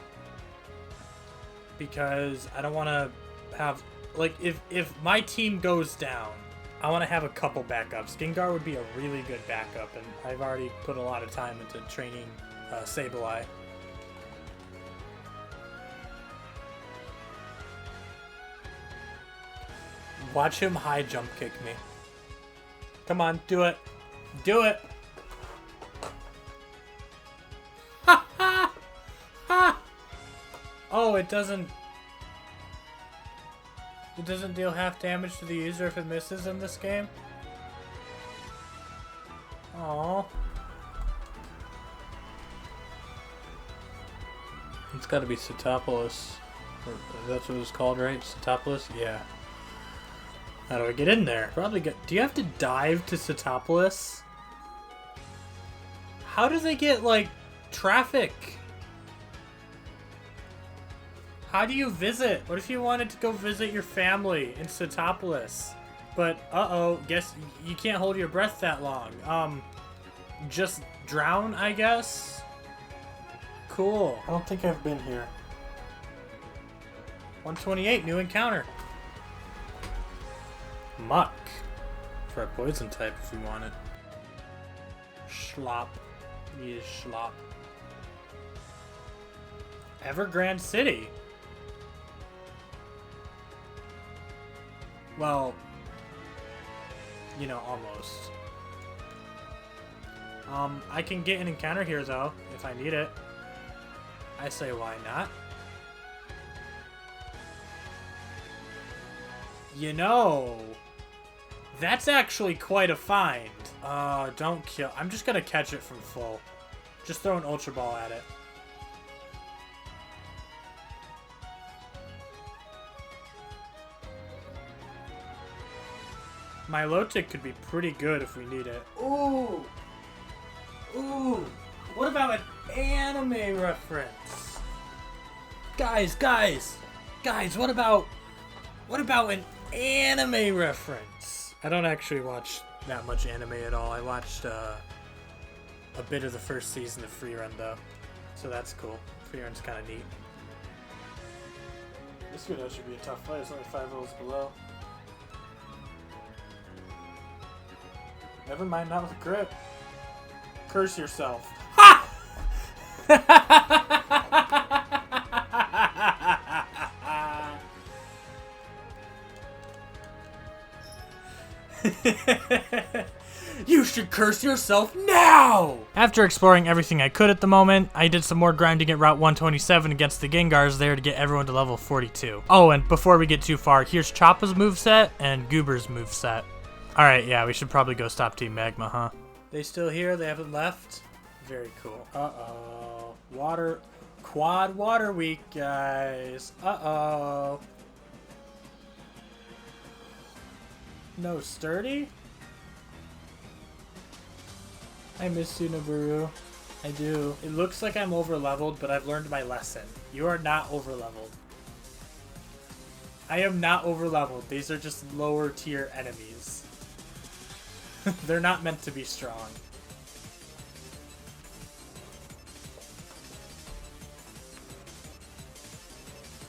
Because I don't want to have... Like, if my team goes down, I want to have a couple backups. Gengar would be a really good backup, and I've already put a lot of time into training Sableye. Watch him high jump kick me. Come on, do it. Do it. Ha ha! Ha! Oh, it doesn't deal half damage to the user if it misses in this game? Aww. It's gotta be Satopolis. That's what it's called, right? Satopolis? Yeah. How do I get in there? Probably get... Do you have to dive to Satopolis? How do they get, like, traffic? How do you visit? What if you wanted to go visit your family in Satopolis? But, uh-oh, guess you can't hold your breath that long. Just drown, I guess? Cool. I don't think I've been here. 128, new encounter. Muck. For a poison type if we want it. Schlop. Use Schlop. Evergrande City. Well, you know, almost. I can get an encounter here though, if I need it. I say why not? You know, that's actually quite a find. Don't kill. I'm just gonna catch it from full. Just throw an Ultra Ball at it. Milotic could be pretty good if we need it. Ooh! Ooh! What about an anime reference? Guys, what about an anime reference? I don't actually watch that much anime at all. I watched a bit of the first season of Free Run though, so that's cool. Free Run's kind of neat. This video should be a tough fight. It's only 5 levels below. Never mind, not with grip. Curse yourself. Ha! You should curse yourself now! After exploring everything I could at the moment, I did some more grinding at Route 127 against the Gengars there to get everyone to level 42. Oh, and before we get too far, here's Choppa's moveset and Goober's moveset. Alright, yeah, we should probably go stop Team Magma, huh? They still here? They haven't left? Very cool. Uh-oh. Water. Quad water weak, guys. Uh-oh. No sturdy? I miss you, Naburu. I do. It looks like I'm over-leveled, but I've learned my lesson. You are not over-leveled. I am not over-leveled. These are just lower-tier enemies. They're not meant to be strong.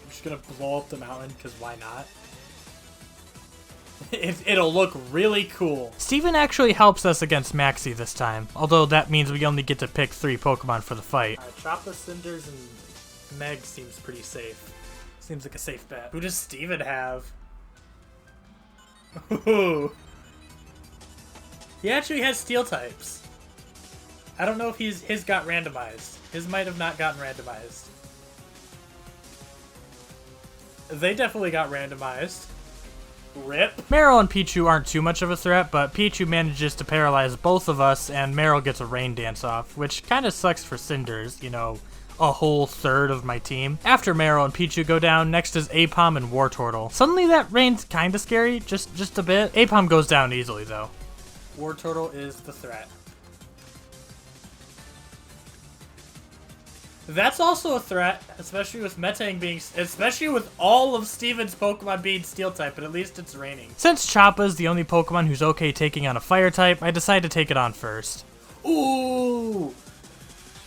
I'm just gonna blow up the mountain, because why not? It'll look really cool. Steven actually helps us against Maxie this time, although that means we only get to pick 3 Pokemon for the fight. Choppa, Cinders, and Meg seems pretty safe. Seems like a safe bet. Who does Steven have? Ooh. He actually has Steel types. I don't know if his got randomized. His might have not gotten randomized. They definitely got randomized. Rip. Meryl and Pichu aren't too much of a threat, but Pichu manages to paralyze both of us, and Meryl gets a rain dance off, which kind of sucks for Cinders, you know, a whole third of my team. After Meryl and Pichu go down, next is Apom and Wartortle. Suddenly that rain's kind of scary, just a bit. Apom goes down easily, though. Wartortle is the threat. That's also a threat, especially with Metang being, especially with all of Steven's Pokemon being Steel type, but at least it's raining. Since Choppa's the only Pokemon who's okay taking on a Fire type, I decide to take it on first. Ooh!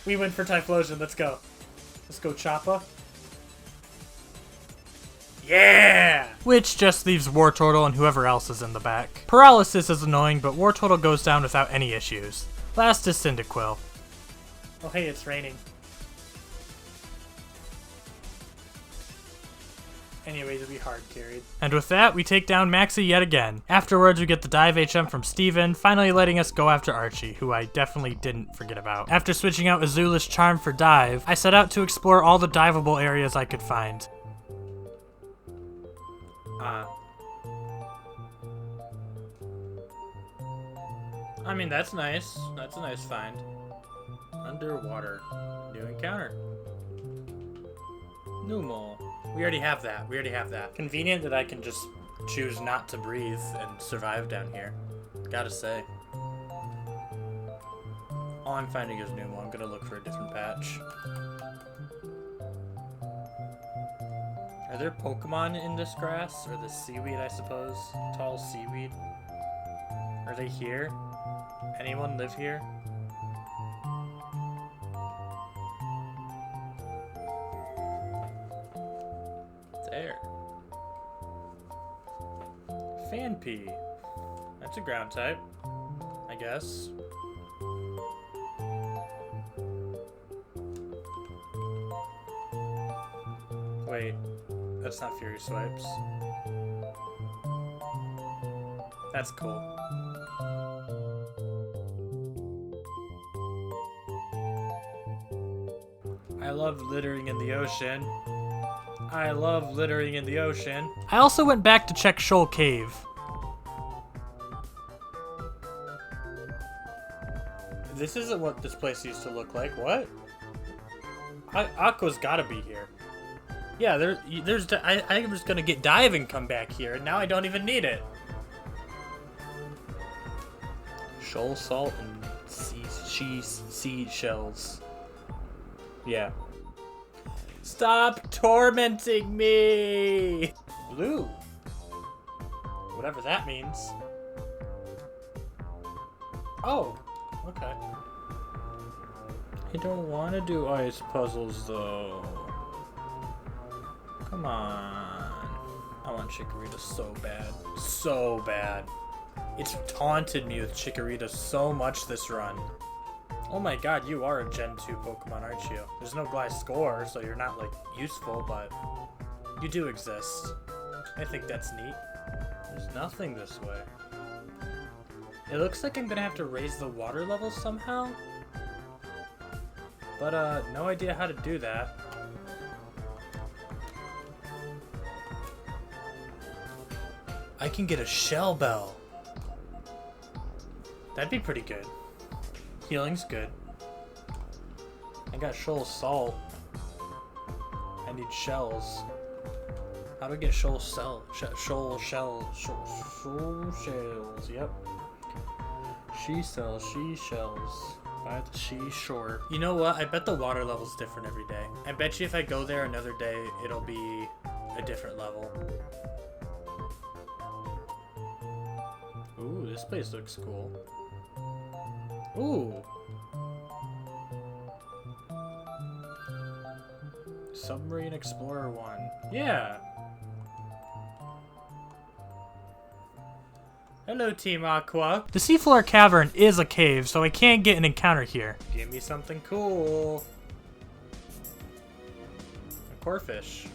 We went for Typhlosion, let's go. Let's go, Choppa. Yeah! Which just leaves Wartortle and whoever else is in the back. Paralysis is annoying, but Wartortle goes down without any issues. Last is Cyndaquil. Oh hey, it's raining. Anyways, it'll be hard carried. And with that, we take down Maxie yet again. Afterwards, we get the Dive HM from Steven, finally letting us go after Archie, who I definitely didn't forget about. After switching out Azula's Charm for Dive, I set out to explore all the diveable areas I could find. I mean, that's nice. That's a nice find. Underwater. New encounter. Numel. We already have that. We already have that. Convenient that I can just choose not to breathe and survive down here. Gotta say. All I'm finding is Numel. I'm gonna look for a different patch. Are there Pokemon in this grass? Or this seaweed, I suppose? Tall seaweed? Are they here? Anyone live here? There. Fanpea. That's a ground type, I guess. Wait, that's not Fury Swipes. That's cool. I love littering in the ocean. I love littering in the ocean. I also went back to check Shoal Cave. This isn't what this place used to look like. What? Aqua's gotta be here. Yeah, I'm just gonna get Dive and come back here, and now I don't even need it. Shoal salt and sea shells. Yeah. Stop tormenting me! Blue. Whatever that means. Oh, okay. I don't want to do ice puzzles, though. Come on. I want Chikorita so bad. So bad. It's taunted me with Chikorita so much this run. Oh my god, you are a Gen 2 Pokemon, aren't you? There's no Gliscor, so you're not, like, useful, but you do exist. I think that's neat. There's nothing this way. It looks like I'm gonna have to raise the water level somehow. But, no idea how to do that. I can get a Shell Bell. That'd be pretty good. Healing's good. I got Shoal Salt. I need shells. How do I get Shoal Shells? Shoal Shells, yep. She sells she shells by the seashore. You know what? I bet the water level's different every day. I bet you if I go there another day, it'll be a different level. Ooh, this place looks cool. Ooh. Submarine Explorer 1. Yeah. Hello, Team Aqua. The seafloor cavern is a cave, so I can't get an encounter here. Give me something cool. A Corphish.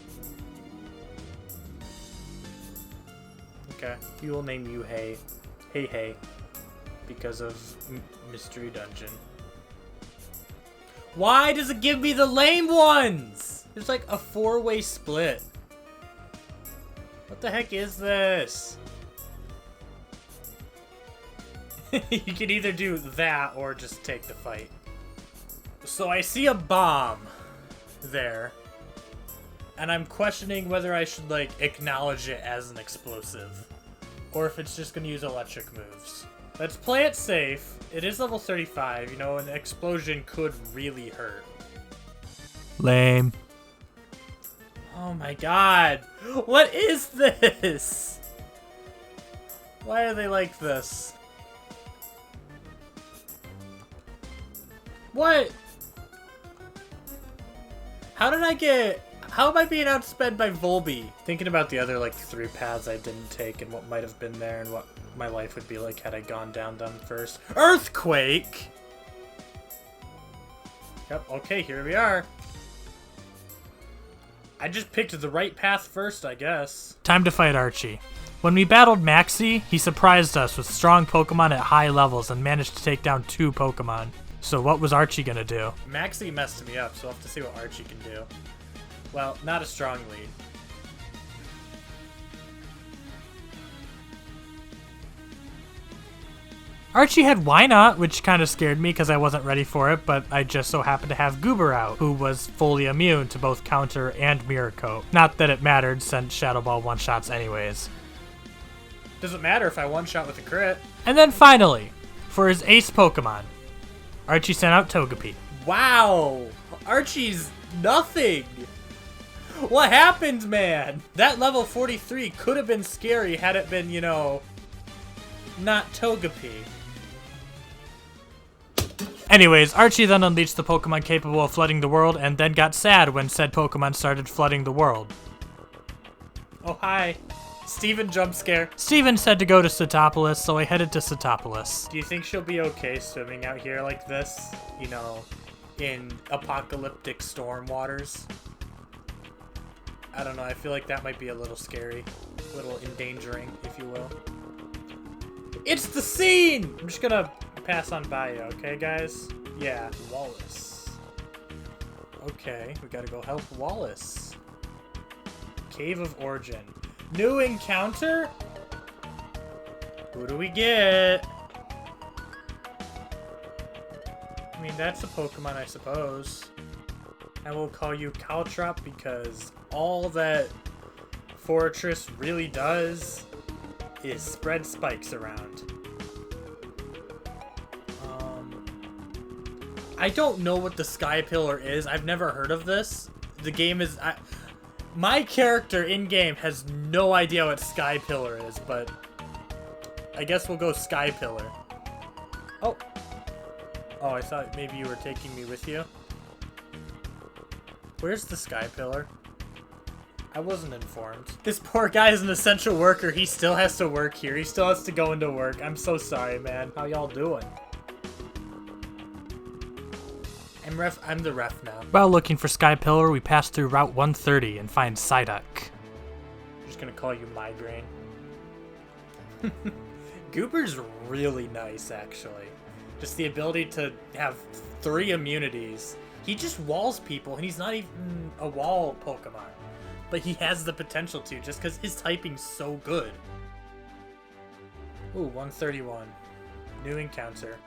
Okay, you will name you Hey. Hey. Because of Mystery Dungeon. Why does it give me the lame ones? There's like a 4-way split. What the heck is this? You can either do that or just take the fight. So I see a bomb there. And I'm questioning whether I should like acknowledge it as an explosive. Or if it's just gonna use electric moves. Let's play it safe. It is level 35, you know, an explosion could really hurt. Lame. Oh my god. What is this? Why are they like this? What? How am I being outsped by Volby? Thinking about the other like 3 paths I didn't take and what might have been there and what my life would be like had I gone down them first. Earthquake! Yep, okay, here we are. I just picked the right path first, I guess. Time to fight Archie. When we battled Maxie, he surprised us with strong Pokemon at high levels and managed to take down 2 Pokemon. So what was Archie gonna do? Maxie messed me up, so I'll have to see what Archie can do. Well, not a strong lead. Archie had Why Not, which kind of scared me because I wasn't ready for it, but I just so happened to have Goober out, who was fully immune to both Counter and Mirror Coat. Not that it mattered, since Shadow Ball one-shots anyways. Doesn't matter if I one-shot with a crit. And then finally, for his ace Pokemon, Archie sent out Togepi. Wow! Archie's nothing! What happened, man? That level 43 could have been scary had it been, you know, not Togepi. Anyways, Archie then unleashed the Pokemon capable of flooding the world and then got sad when said Pokemon started flooding the world. Oh, hi. Steven jump scare. Steven said to go to Setopolis, so I headed to Setopolis. Do you think she'll be okay swimming out here like this? You know, in apocalyptic storm waters? I don't know, I feel like that might be a little scary. A little endangering, if you will. It's the scene! I'm just gonna pass on by you, okay, guys? Yeah, Wallace. Okay, we gotta go help Wallace. Cave of Origin. New encounter? Who do we get? I mean, that's a Pokemon, I suppose. I will call you Caltrop because all that Fortress really does is spread spikes around. I don't know what the Sky Pillar is. I've never heard of this. The game is... my character in-game has no idea what Sky Pillar is, but I guess we'll go Sky Pillar. Oh, Oh, I thought maybe you were taking me with you. Where's the sky pillar? I wasn't informed. This poor guy is an essential worker. He still has to work here. He still has to go into work. I'm so sorry, man. How y'all doing? I'm the ref now. While looking for Sky Pillar, we pass through Route 130 and find Psyduck. I'm just gonna call you Migraine. Goober's really nice, actually. Just the ability to have 3 immunities. He just walls people, and he's not even a wall Pokemon. But he has the potential to, just because his typing's so good. Ooh, 131. New encounter.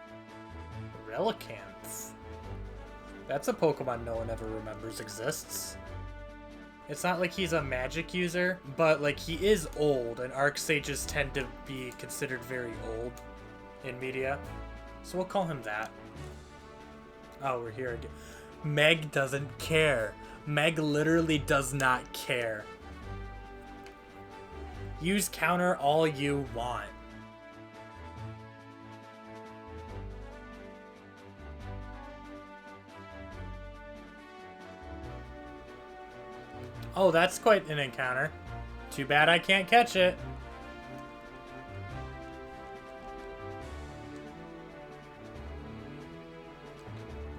Relicanth. That's a Pokemon no one ever remembers exists. It's not like he's a magic user, but like he is old, and Arc Sages tend to be considered very old in media. So we'll call him that. Oh, we're here again. Meg doesn't care. Meg literally does not care. Use counter all you want. Oh, that's quite an encounter. Too bad I can't catch it.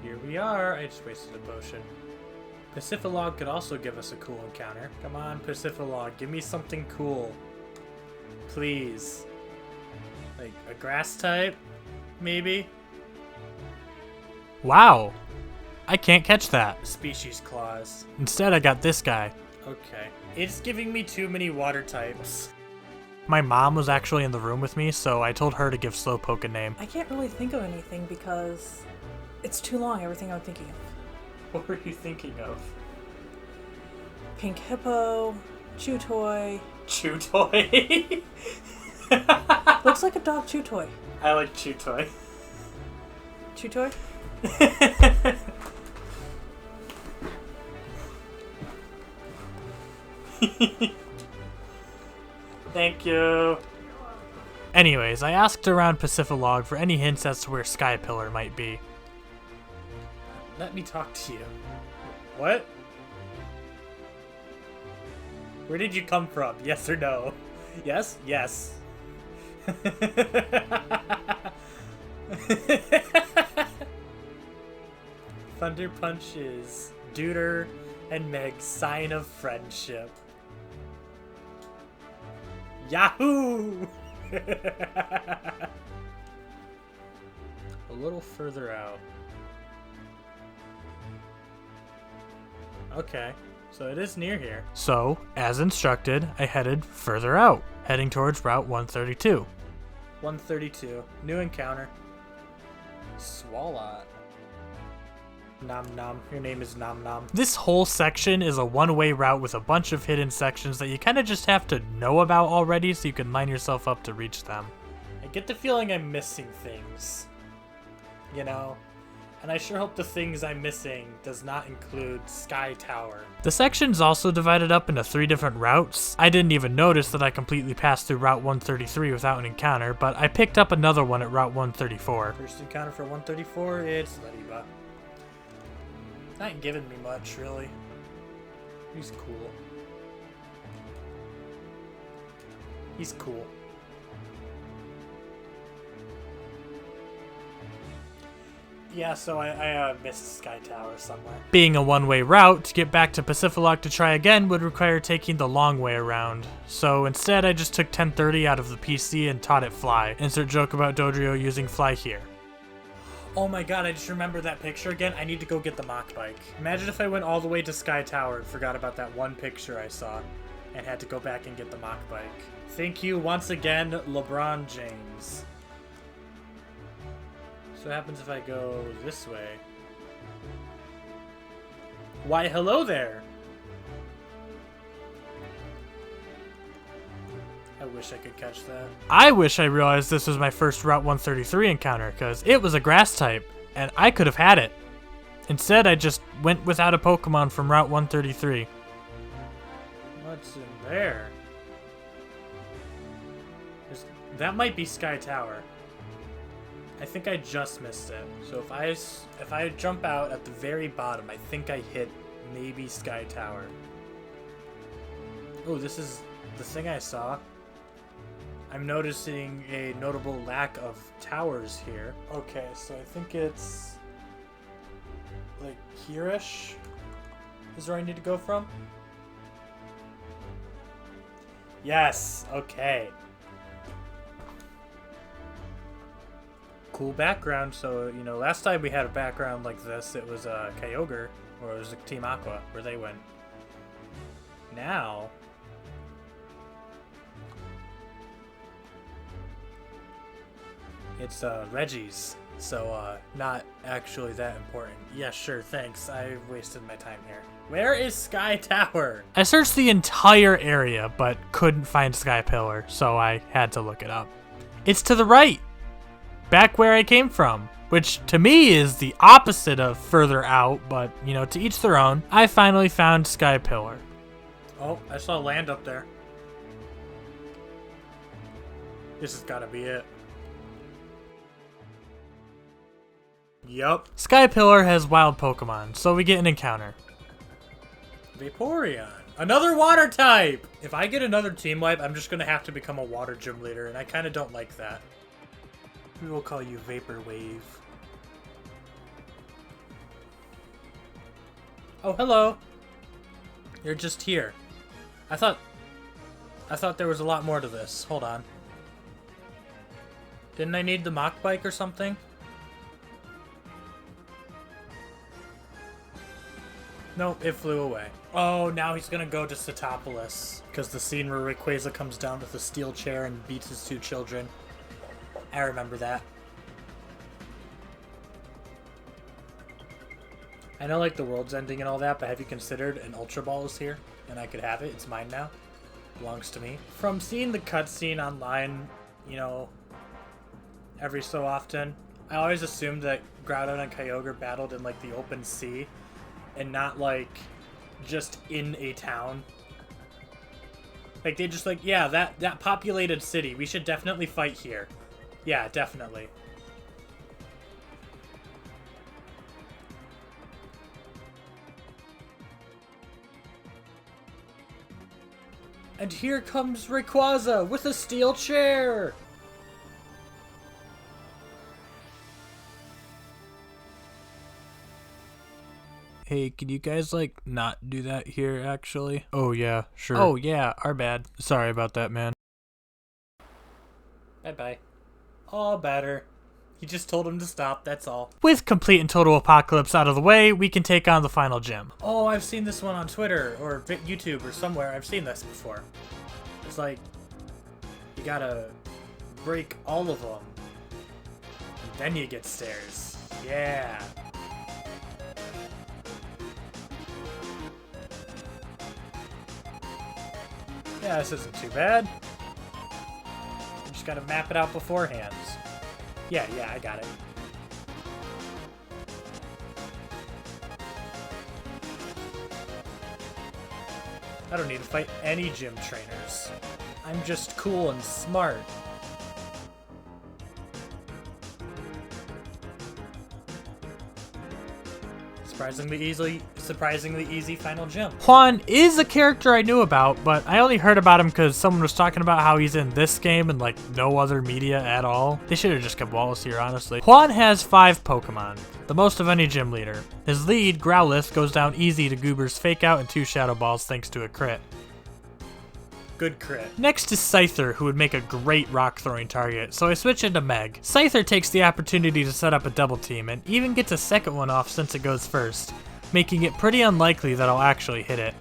Here we are. I just wasted a potion. Pacifilog could also give us a cool encounter. Come on, Pacifilog, give me something cool. Please. Like a grass type, maybe? Wow! I can't catch that. Species clause. Instead, I got this guy. Okay. It's giving me too many water types. My mom was actually in the room with me, so I told her to give Slowpoke a name. I can't really think of anything because it's too long, everything I'm thinking of. What were you thinking of? Pink Hippo, Chew Toy. Chew Toy? Looks like a dog Chew Toy. I like Chew Toy. Chew Toy? Thank you. Anyways, I asked around Pacifilog for any hints as to where Sky Pillar might be. Let me talk to you. What? Where did you come from? Yes or no? Yes? Yes. Thunder Punch is Duder and Meg's sign of friendship. Yahoo! A little further out. Okay, so it is near here. So, as instructed, I headed further out, heading towards Route 132. 132. New encounter. Swalot. Nom Nom. Your name is Nom Nom. This whole section is a one-way route with a bunch of hidden sections that you kind of just have to know about already so you can line yourself up to reach them. I get the feeling I'm missing things. You know? And I sure hope the things I'm missing does not include Sky Tower. The section's also divided up into 3 different routes. I didn't even notice that I completely passed through Route 133 without an encounter, but I picked up another one at Route 134. First encounter for 134, it's Ladybug. Not giving me much, really. He's cool. He's cool. Yeah, so I missed Sky Tower somewhere. Being a one-way route, to get back to Pacifilog to try again would require taking the long way around. So instead, I just took 1030 out of the PC and taught it Fly. Insert joke about Dodrio using Fly here. Oh my god, I just remembered that picture again. I need to go get the Mach Bike. Imagine if I went all the way to Sky Tower and forgot about that one picture I saw and had to go back and get the Mach Bike. Thank you once again, LeBron James. So what happens if I go this way? Why, hello there! I wish I could catch that. I wish I realized this was my first Route 133 encounter, because it was a grass type, and I could have had it. Instead, I just went without a Pokemon from Route 133. What's in there? That might be Sky Tower. I think I just missed it. So if I jump out at the very bottom, I think I hit maybe Sky Tower. Oh, this is the thing I saw. I'm noticing a notable lack of towers here. Okay, so I think it's like here-ish is where I need to go from. Yes, okay. Cool background. So, you know, last time we had a background like this, it was Kyogre, or it was Team Aqua, where they went. Now, it's Reggie's, so not actually that important. Yeah, sure, thanks. I wasted my time here. Where is Sky Tower? I searched the entire area, but couldn't find Sky Pillar, so I had to look it up. It's to the right, back where I came from, which to me is the opposite of further out, but, you know, to each their own. I finally found Sky Pillar. Oh, I saw land up there. This has gotta be it. Yup. Sky Pillar has wild Pokemon, so we get an encounter. Vaporeon. Another water type! If I get another team wipe, I'm just gonna have to become a water gym leader, and I kinda don't like that. We will call you Vapor Wave. Oh, hello. You're just here. I thought there was a lot more to this. Hold on. Didn't I need the Mach Bike or something? Nope, it flew away. Oh, now he's gonna go to Setopolis, because the scene where Rayquaza comes down with a steel chair and beats his two children. I remember that. I know, like, the world's ending and all that, but have you considered an Ultra Ball is here? And I could have it. It's mine now. Belongs to me. From seeing the cutscene online, you know, every so often, I always assumed that Groudon and Kyogre battled in, like, the open sea, and not, like, just in a town. Like, they just, like, yeah, that populated city, we should definitely fight here. Yeah, definitely. And here comes Rayquaza with a steel chair! Hey, can you guys, like, not do that here, actually? Oh, yeah, sure. Oh, yeah, our bad. Sorry about that, man. Bye-bye. All better. You just told him to stop, that's all. With complete and total apocalypse out of the way, we can take on the final gym. Oh, I've seen this one on Twitter or YouTube or somewhere. I've seen this before. It's like, you gotta break all of them. And then you get stairs. Yeah. Yeah, this isn't too bad. You just gotta map it out beforehand. Yeah, I got it. I don't need to fight any gym trainers. I'm just cool and smart. Surprisingly easy final gym. Hoenn is a character I knew about, but I only heard about him because someone was talking about how he's in this game and like no other media at all. They should have just kept Wallace here, honestly. Hoenn has 5 Pokemon, the most of any gym leader. His lead, Growlithe, goes down easy to Goober's Fake Out and 2 Shadow Balls thanks to a crit. Good crit. Next is Scyther, who would make a great rock-throwing target, so I switch into Meg. Scyther takes the opportunity to set up a double team, and even gets a second one off since it goes first, making it pretty unlikely that I'll actually hit it.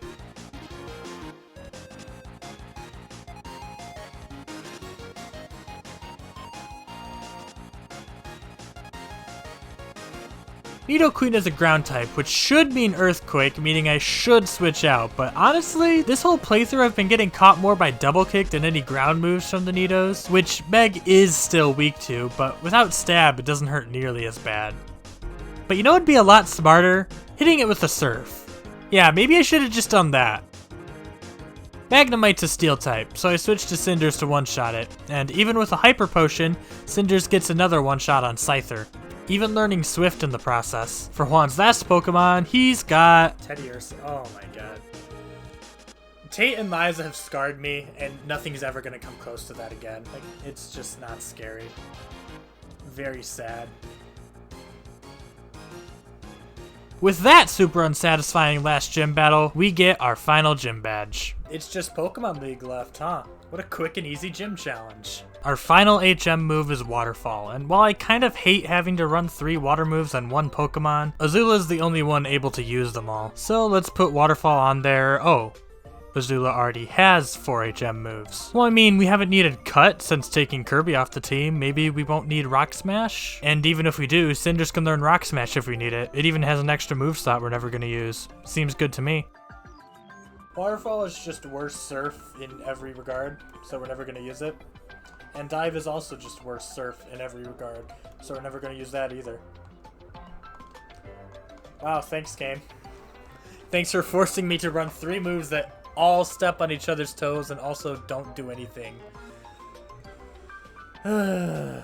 Nidoqueen is a ground type, which should mean Earthquake, meaning I should switch out, but honestly, this whole playthrough I've been getting caught more by Double Kick than any ground moves from the Nidos, which Meg is still weak to, but without Stab it doesn't hurt nearly as bad. But you know what'd be a lot smarter? Hitting it with a Surf. Yeah, maybe I should have just done that. Magnemite's a steel type, so I switched to Cinders to one-shot it, and even with a Hyper Potion, Cinders gets another one-shot on Scyther, even learning Swift in the process. For Hoenn's last Pokemon, he's got... Teddy Ursa. Oh my god. Tate and Liza have scarred me, and nothing's ever gonna come close to that again. Like, it's just not scary. Very sad. With that super unsatisfying last gym battle, we get our final gym badge. It's just Pokemon League left, huh? What a quick and easy gym challenge. Our final HM move is Waterfall, and while I kind of hate having to run 3 water moves on one Pokemon, Azula's the only one able to use them all. So let's put Waterfall on there. Oh, Azula already has 4 HM moves. Well, I mean, we haven't needed Cut since taking Kirby off the team. Maybe we won't need Rock Smash? And even if we do, Cinders can learn Rock Smash if we need it. It even has an extra move slot we're never gonna use. Seems good to me. Waterfall is just worse Surf in every regard, so we're never going to use it. And Dive is also just worse Surf in every regard, so we're never going to use that either. Wow, thanks, game. Thanks for forcing me to run 3 moves that all step on each other's toes and also don't do anything. I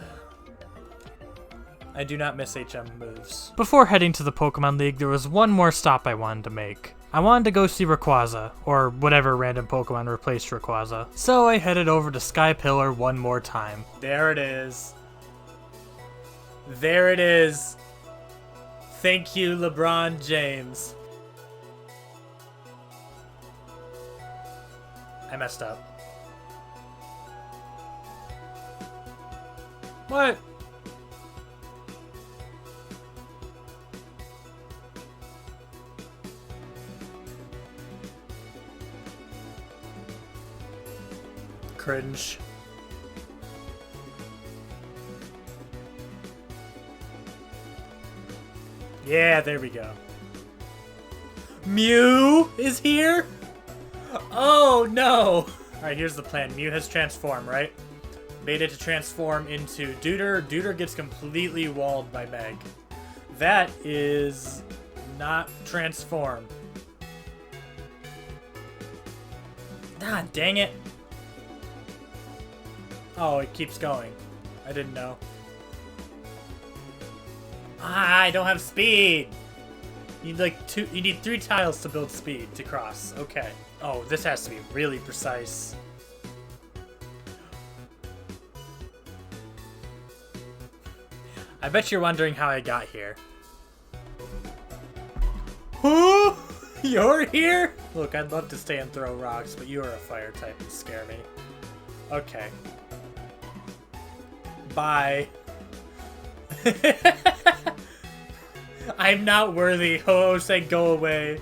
do not miss HM moves. Before heading to the Pokemon League, there was one more stop I wanted to make. I wanted to go see Rayquaza, or whatever random Pokemon replaced Rayquaza. So I headed over to Sky Pillar one more time. There it is. There it is. Thank you, LeBron James. I messed up. What? Cringe. Yeah, there we go. Mew is here? Oh no! Alright, here's the plan. Mew has transformed, right? Made it to transform into Deuter. Deuter gets completely walled by Meg. That is not transform. Ah, dang it. Oh, it keeps going. I didn't know. Ah, I don't have speed! You need 3 tiles to build speed to cross. Okay. Oh, this has to be really precise. I bet you're wondering how I got here. Who? You're here? Look, I'd love to stay and throw rocks, but you are a fire type and scare me. Okay. Bye. I'm not worthy. Ho-Oh said go away.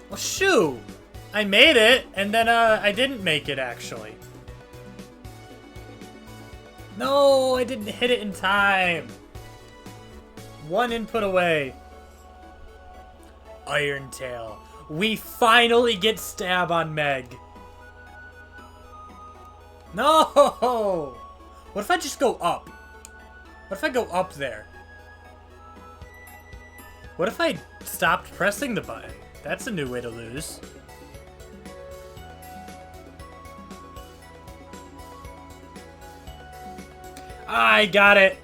Well, shoot! I made it, and then I didn't make it, actually. No, I didn't hit it in time. 1 input away. Iron Tail. We finally get stab on Meg. No! What if I just go up? What if I go up there? What if I stopped pressing the button? That's a new way to lose. I got it!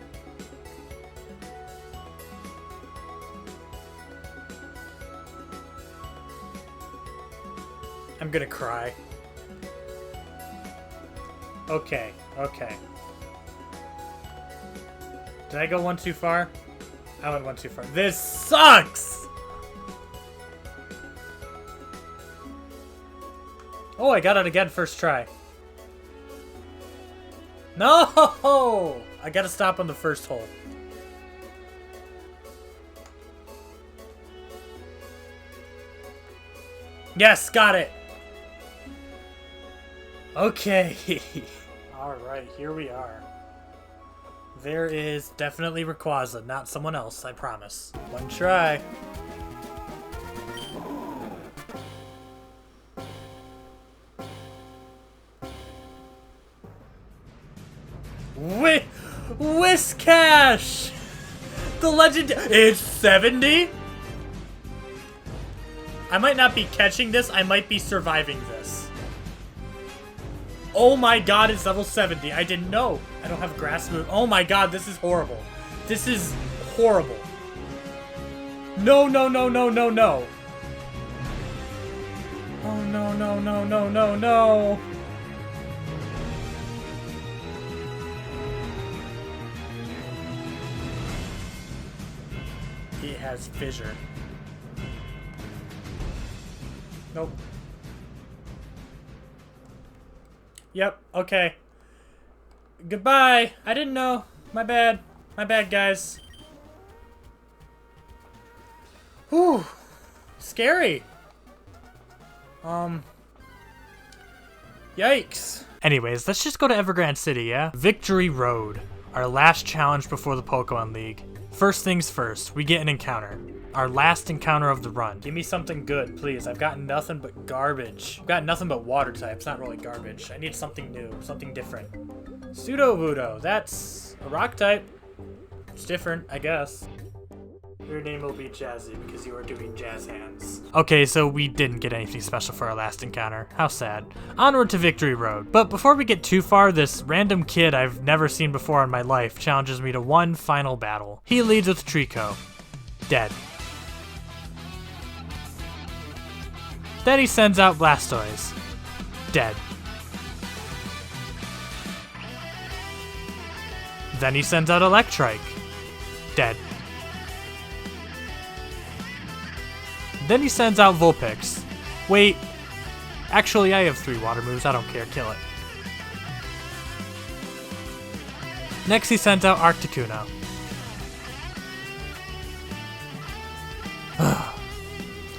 I'm gonna cry. Okay, okay. Did I go 1 too far? I went 1 too far. This sucks! Oh, I got it again first try. No! I gotta stop on the first hole. Yes, got it! Okay. Alright, here we are. There is definitely Rayquaza, not someone else, I promise. 1 try. Whiscash! The legend. It's 70? I might not be catching this, I might be surviving this. Oh my god, it's level 70. I didn't know. I don't have grass move. Oh my god, this is horrible. This is horrible. No, no, no, no, no, no. Oh no, no, no, no, no, no. He has fissure. Nope. Yep, okay. Goodbye. I didn't know. My bad. My bad, guys. Whew. Scary. Yikes. Anyways, let's just go to Evergrande City, yeah? Victory Road. Our last challenge before the Pokemon League. First things first, we get an encounter. Our last encounter of the run. Give me something good, please. I've got nothing but garbage. I've got nothing but water types, not really garbage. I need something new, something different. Pseudo-Voodoo, that's a rock type. It's different, I guess. Your name will be Jazzy because you are doing jazz hands. Okay, so we didn't get anything special for our last encounter. How sad. Onward to Victory Road. But before we get too far, this random kid I've never seen before in my life challenges me to one final battle. He leads with Trico. Dead. Then he sends out Blastoise. Dead. Then he sends out Electrike. Dead. Then he sends out Vulpix. Wait. Actually, I have 3 water moves. I don't care. Kill it. Next, he sends out Articuno.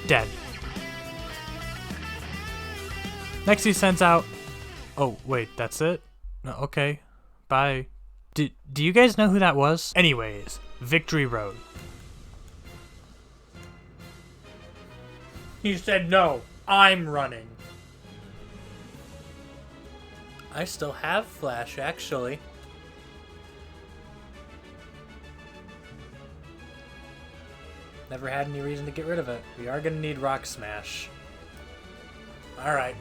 Dead. Next, he sends out... Oh, wait. That's it? No, okay. Bye. Do you guys know who that was? Anyways, Victory Road. He said no, I'm running. I still have Flash, actually. Never had any reason to get rid of it. We are gonna need Rock Smash. Alright.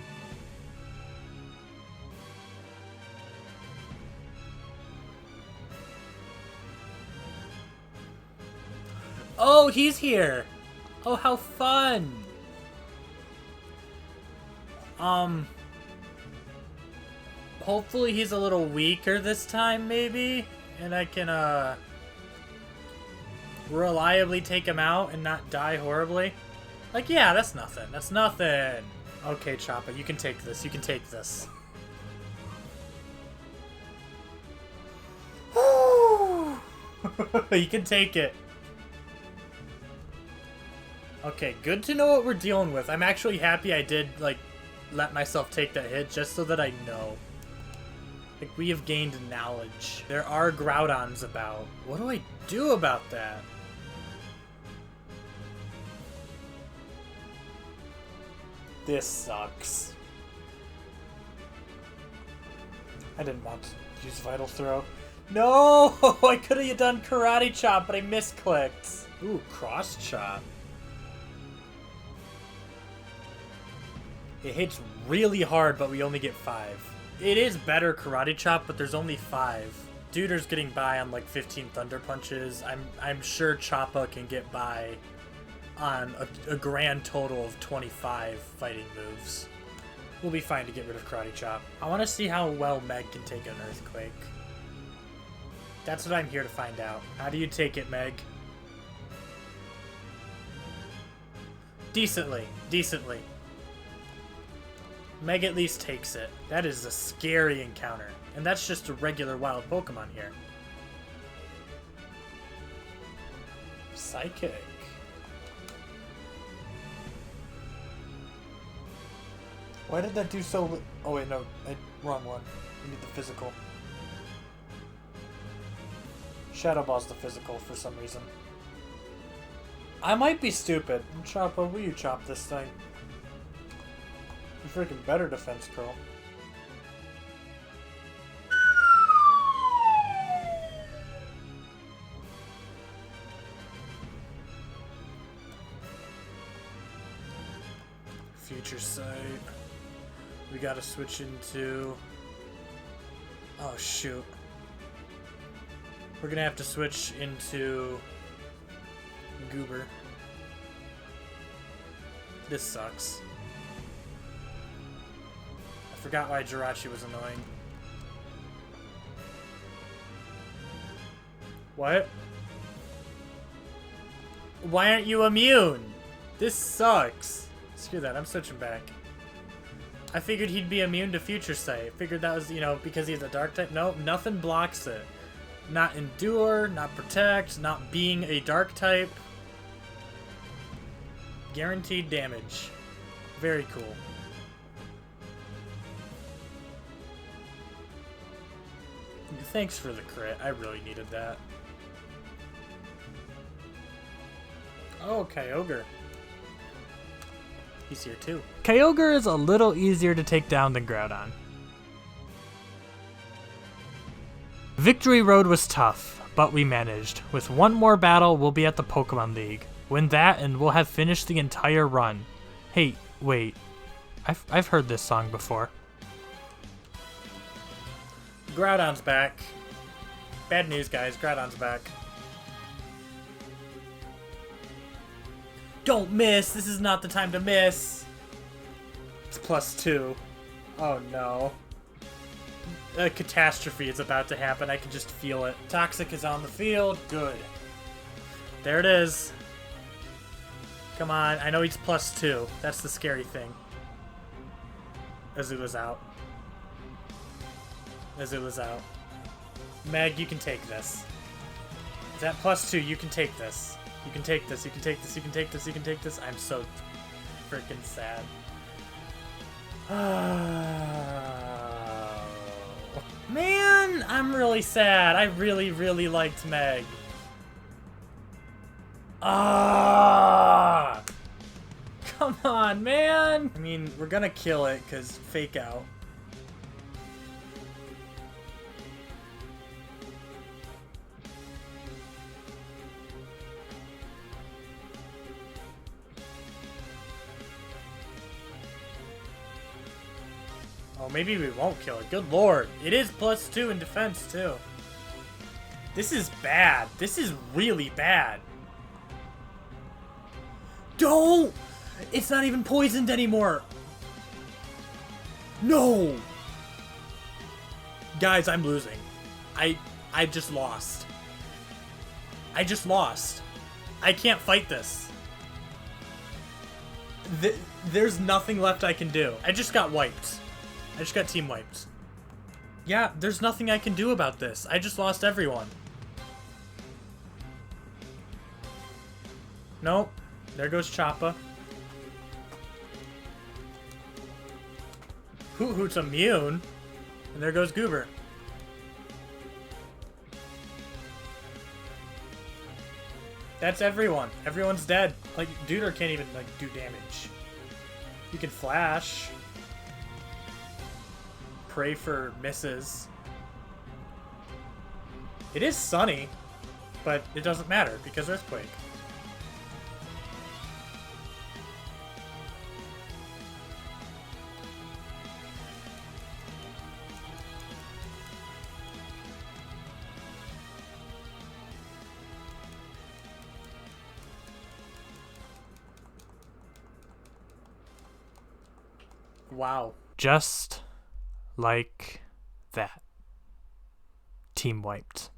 Oh, he's here! Oh, how fun! Hopefully he's a little weaker this time, maybe? And I can, reliably take him out and not die horribly? Like, yeah, that's nothing. That's nothing! Okay, Choppa, you can take this. You can take this. You can take it. Okay, good to know what we're dealing with. I'm actually happy I did, like, let myself take that hit just so that I know. Like, we have gained knowledge. There are Groudons about. What do I do about that? This sucks. I didn't want to use Vital Throw. No! I could have done Karate Chop, but I misclicked. Ooh, Cross Chop. It hits really hard, but we only get 5. It is better Karate Chop, but there's only 5. Duder's getting by on like 15 Thunder Punches. I'm sure Choppa can get by on a grand total of 25 fighting moves. We'll be fine to get rid of Karate Chop. I want to see how well Meg can take an Earthquake. That's what I'm here to find out. How do you take it, Meg? Decently. Decently. Meg at least takes it. That is a scary encounter. And that's just a regular wild Pokemon here. Psychic. Why did that do so oh wait, no. Wrong one. We need the physical. Shadow Ball's the physical for some reason. I might be stupid. Choppa, will you chop this thing? You freaking better defense curl. Future Sight. We gotta switch into... Oh, shoot. We're gonna have to switch into... Goober. This sucks. I forgot why Jirachi was annoying. What? Why aren't you immune? This sucks. Screw that, I'm switching back. I figured he'd be immune to Future Sight. Figured that was, you know, because he's a dark type. Nope, nothing blocks it. Not Endure, not Protect, not being a dark type. Guaranteed damage. Very cool. Thanks for the crit. I really needed that. Oh, Kyogre. He's here too. Kyogre is a little easier to take down than Groudon. Victory Road was tough, but we managed. With one more battle, we'll be at the Pokemon League. Win that, and we'll have finished the entire run. Hey, wait. I've heard this song before. Groudon's back. Bad news, guys. Groudon's back. Don't miss! This is not the time to miss! It's +2. Oh no. A catastrophe is about to happen. I can just feel it. Toxic is on the field. Good. There it is. Come on. I know he's +2. That's the scary thing. Azula's out. Azula's out. Meg, you can take this. Is that +2? You can take this. You can take this. You can take this. You can take this. You can take this. I'm so freaking sad. Man, I'm really sad. I really, really liked Meg. Ah! Come on, man. I mean, we're gonna kill it because fake out. Oh, maybe we won't kill it. Good lord. It is +2 in defense, too. This is bad. This is really bad. Don't! It's not even poisoned anymore. No! Guys, I'm losing. I just lost. I just lost. I can't fight this. There's nothing left I can do. I just got wiped. I just got team wiped. Yeah, there's nothing I can do about this. I just lost everyone. Nope. There goes Choppa. Hoot's immune. And there goes Goober. That's everyone. Everyone's dead. Like, Duder can't even, like, do damage. You can flash. Pray for misses. It is sunny, but it doesn't matter because Earthquake. Wow. Just like that. Team wiped.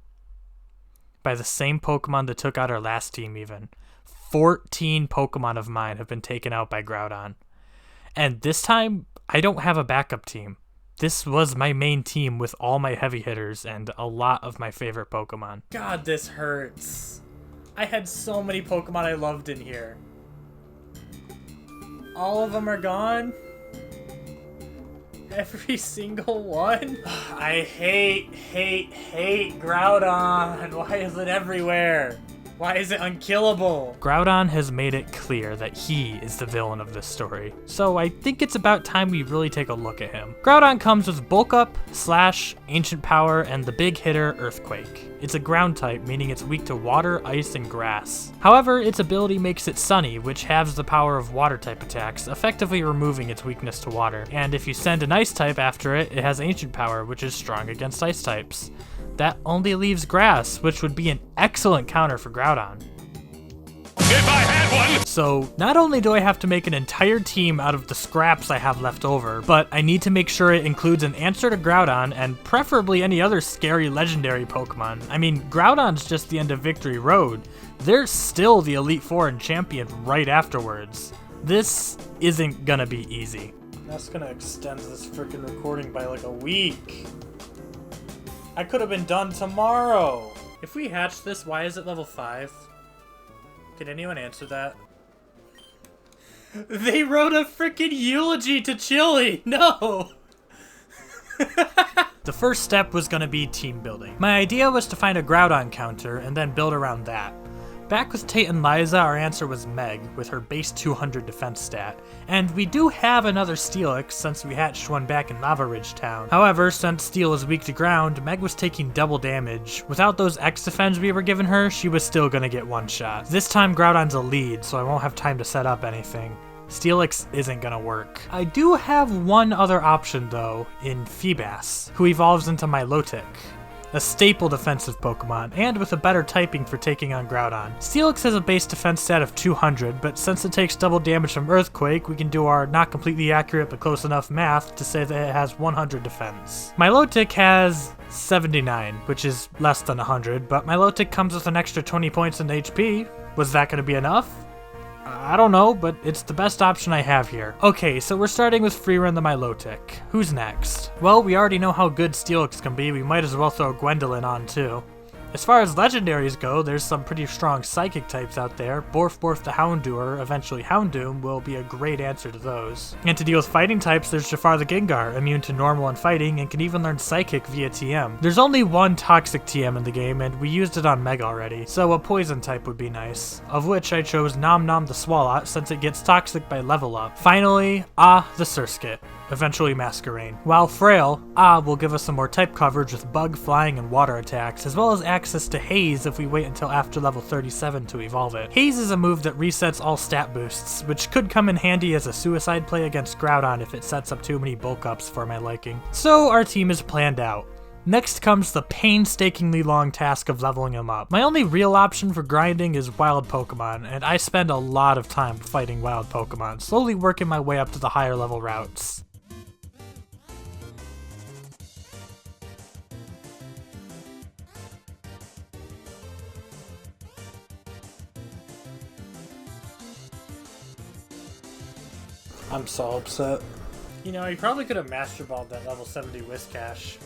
By the same Pokemon that took out our last team even. 14 Pokemon of mine have been taken out by Groudon. And this time, I don't have a backup team. This was my main team with all my heavy hitters and a lot of my favorite Pokemon. God, this hurts. I had so many Pokemon I loved in here. All of them are gone? Every single one? I hate Groudon. Why is it everywhere? Why is it unkillable? Groudon has made it clear that he is the villain of this story, so I think it's about time we really take a look at him. Groudon comes with Bulk Up, Slash, Ancient Power, and the big hitter, Earthquake. It's a ground type, meaning it's weak to water, ice, and grass. However, its ability makes it Sunny, which halves the power of water type attacks, effectively removing its weakness to water. And if you send an ice type after it, it has Ancient Power, which is strong against ice types. That only leaves grass, which would be an excellent counter for Groudon. If I had one! So, not only do I have to make an entire team out of the scraps I have left over, but I need to make sure it includes an answer to Groudon and preferably any other scary legendary Pokemon. I mean, Groudon's just the end of Victory Road. There's still the Elite Four and Champion right afterwards. This isn't gonna be easy. That's gonna extend this freaking recording by like a week. I could have been done tomorrow. If we hatch this, why is it level 5? Can anyone answer that? They wrote a freaking eulogy to Chili! No! The first step was going to be team building. My idea was to find a Groudon counter and then build around that. Back with Tate and Liza, our answer was Meg, with her base 200 defense stat. And we do have another Steelix, since we hatched one back in Lava Ridge Town. However, since Steel is weak to ground, Meg was taking double damage. Without those X defense we were giving her, she was still gonna get one shot. This time Groudon's a lead, so I won't have time to set up anything. Steelix isn't gonna work. I do have one other option though, in Feebas, who evolves into Milotic. A staple defensive Pokemon, and with a better typing for taking on Groudon. Steelix has a base defense stat of 200, but since it takes double damage from Earthquake, we can do our not completely accurate but close enough math to say that it has 100 defense. Milotic has 79, which is less than 100, but Milotic comes with an extra 20 points in HP. Was that going to be enough? I don't know, but it's the best option I have here. Okay, so we're starting with Freerun the Milotic. Who's next? Well, we already know how good Steelix can be, we might as well throw Gwendolyn on too. As far as legendaries go, there's some pretty strong psychic types out there. Borf the Houndour, eventually Houndoom, will be a great answer to those. And to deal with fighting types, there's Jafar the Gengar, immune to normal and fighting, and can even learn psychic via TM. There's only one toxic TM in the game, and we used it on Meg already, so a poison type would be nice. Of which I chose Nom Nom the Swalot, since it gets toxic by level up. Finally, the Surskit, eventually Masquerain. While frail, will give us some more type coverage with bug, flying, and water attacks, as well as access to Haze if we wait until after level 37 to evolve it. Haze is a move that resets all stat boosts, which could come in handy as a suicide play against Groudon if it sets up too many bulk ups for my liking. So our team is planned out. Next comes the painstakingly long task of leveling him up. My only real option for grinding is wild Pokemon, and I spend a lot of time fighting wild Pokemon, slowly working my way up to the higher level routes. I'm so upset. You know, he probably could have Master Balled that level 70 Whiscash.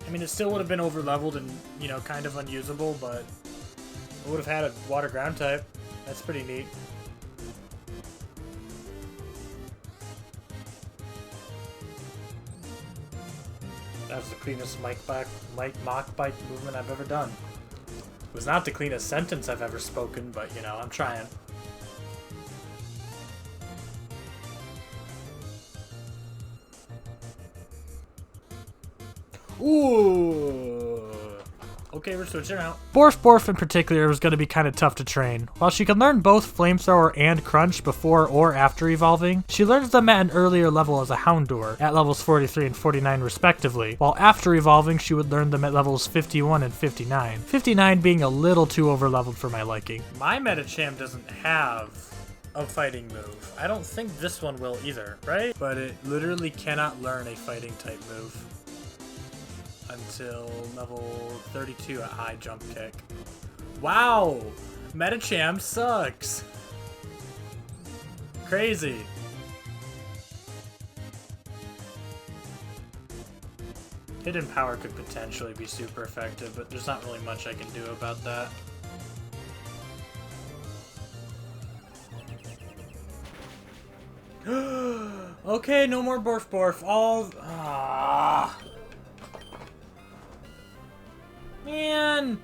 I mean, it still would have been over leveled and, you know, kind of unusable, but it would have had a water ground type. That's pretty neat. That was the cleanest mock bite movement I've ever done. It was not the cleanest sentence I've ever spoken, but, you know, I'm trying. Ooh. Okay, we're switching out. Borf in particular was going to be kind of tough to train. While she can learn both Flamethrower and Crunch before or after evolving, she learns them at an earlier level as a Houndour, at levels 43 and 49 respectively, while after evolving she would learn them at levels 51 and 59. 59 being a little too overleveled for my liking. My Medicham doesn't have a fighting move. I don't think this one will either, right? But it literally cannot learn a fighting type move until level 32 at high jump kick. Wow! Medicham sucks! Crazy! Hidden Power could potentially be super effective, but there's not really much I can do about that. Okay, no more Borf. All... Man!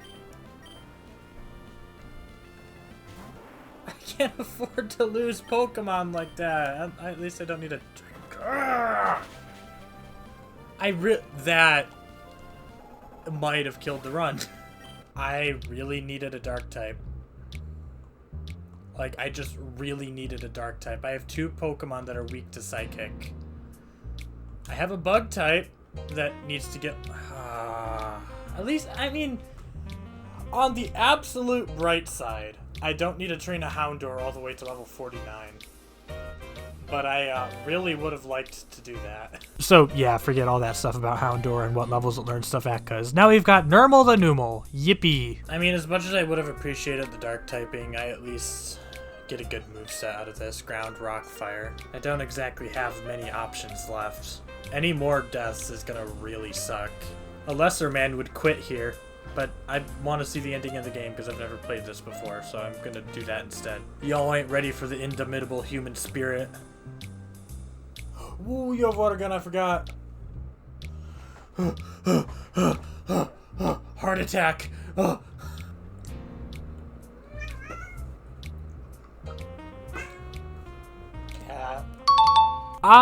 can't afford to lose Pokemon like that. At least I don't need a... That might have killed the run. I really needed a dark type. Like, I just really needed a dark type. I have 2 Pokemon that are weak to Psychic. I have a bug type that needs to get... at least, I mean, on the absolute bright side, I don't need to train a Houndour all the way to level 49. But I really would have liked to do that. So, yeah, forget all that stuff about Houndour and what levels it learns stuff at, because now we've got Nermal the Numel. Yippee. I mean, as much as I would have appreciated the dark typing, I at least get a good moveset out of this. Ground, Rock, Fire. I don't exactly have many options left. Any more deaths is gonna really suck. A lesser man would quit here, but I want to see the ending of the game because I've never played this before, so I'm gonna do that instead. Y'all ain't ready for the indomitable human spirit. Ooh, you have water gun, I forgot. Heart attack. Cat.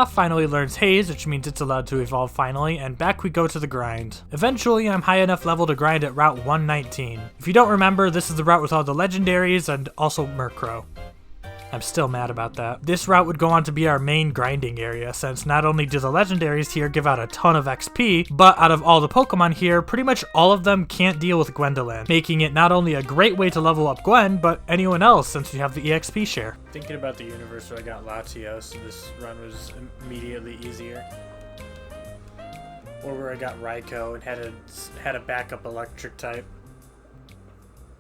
Finally learns Haze, which means it's allowed to evolve finally, and back we go to the grind. Eventually, I'm high enough level to grind at Route 119. If you don't remember, this is the route with all the legendaries and also Murkrow. I'm still mad about that. This route would go on to be our main grinding area, since not only do the legendaries here give out a ton of XP, but out of all the Pokemon here, pretty much all of them can't deal with Gwendolyn, making it not only a great way to level up Gwen, but anyone else since we have the EXP share. Thinking about the universe where I got Latios, this run was immediately easier. Or where I got Raikou and had a backup electric type.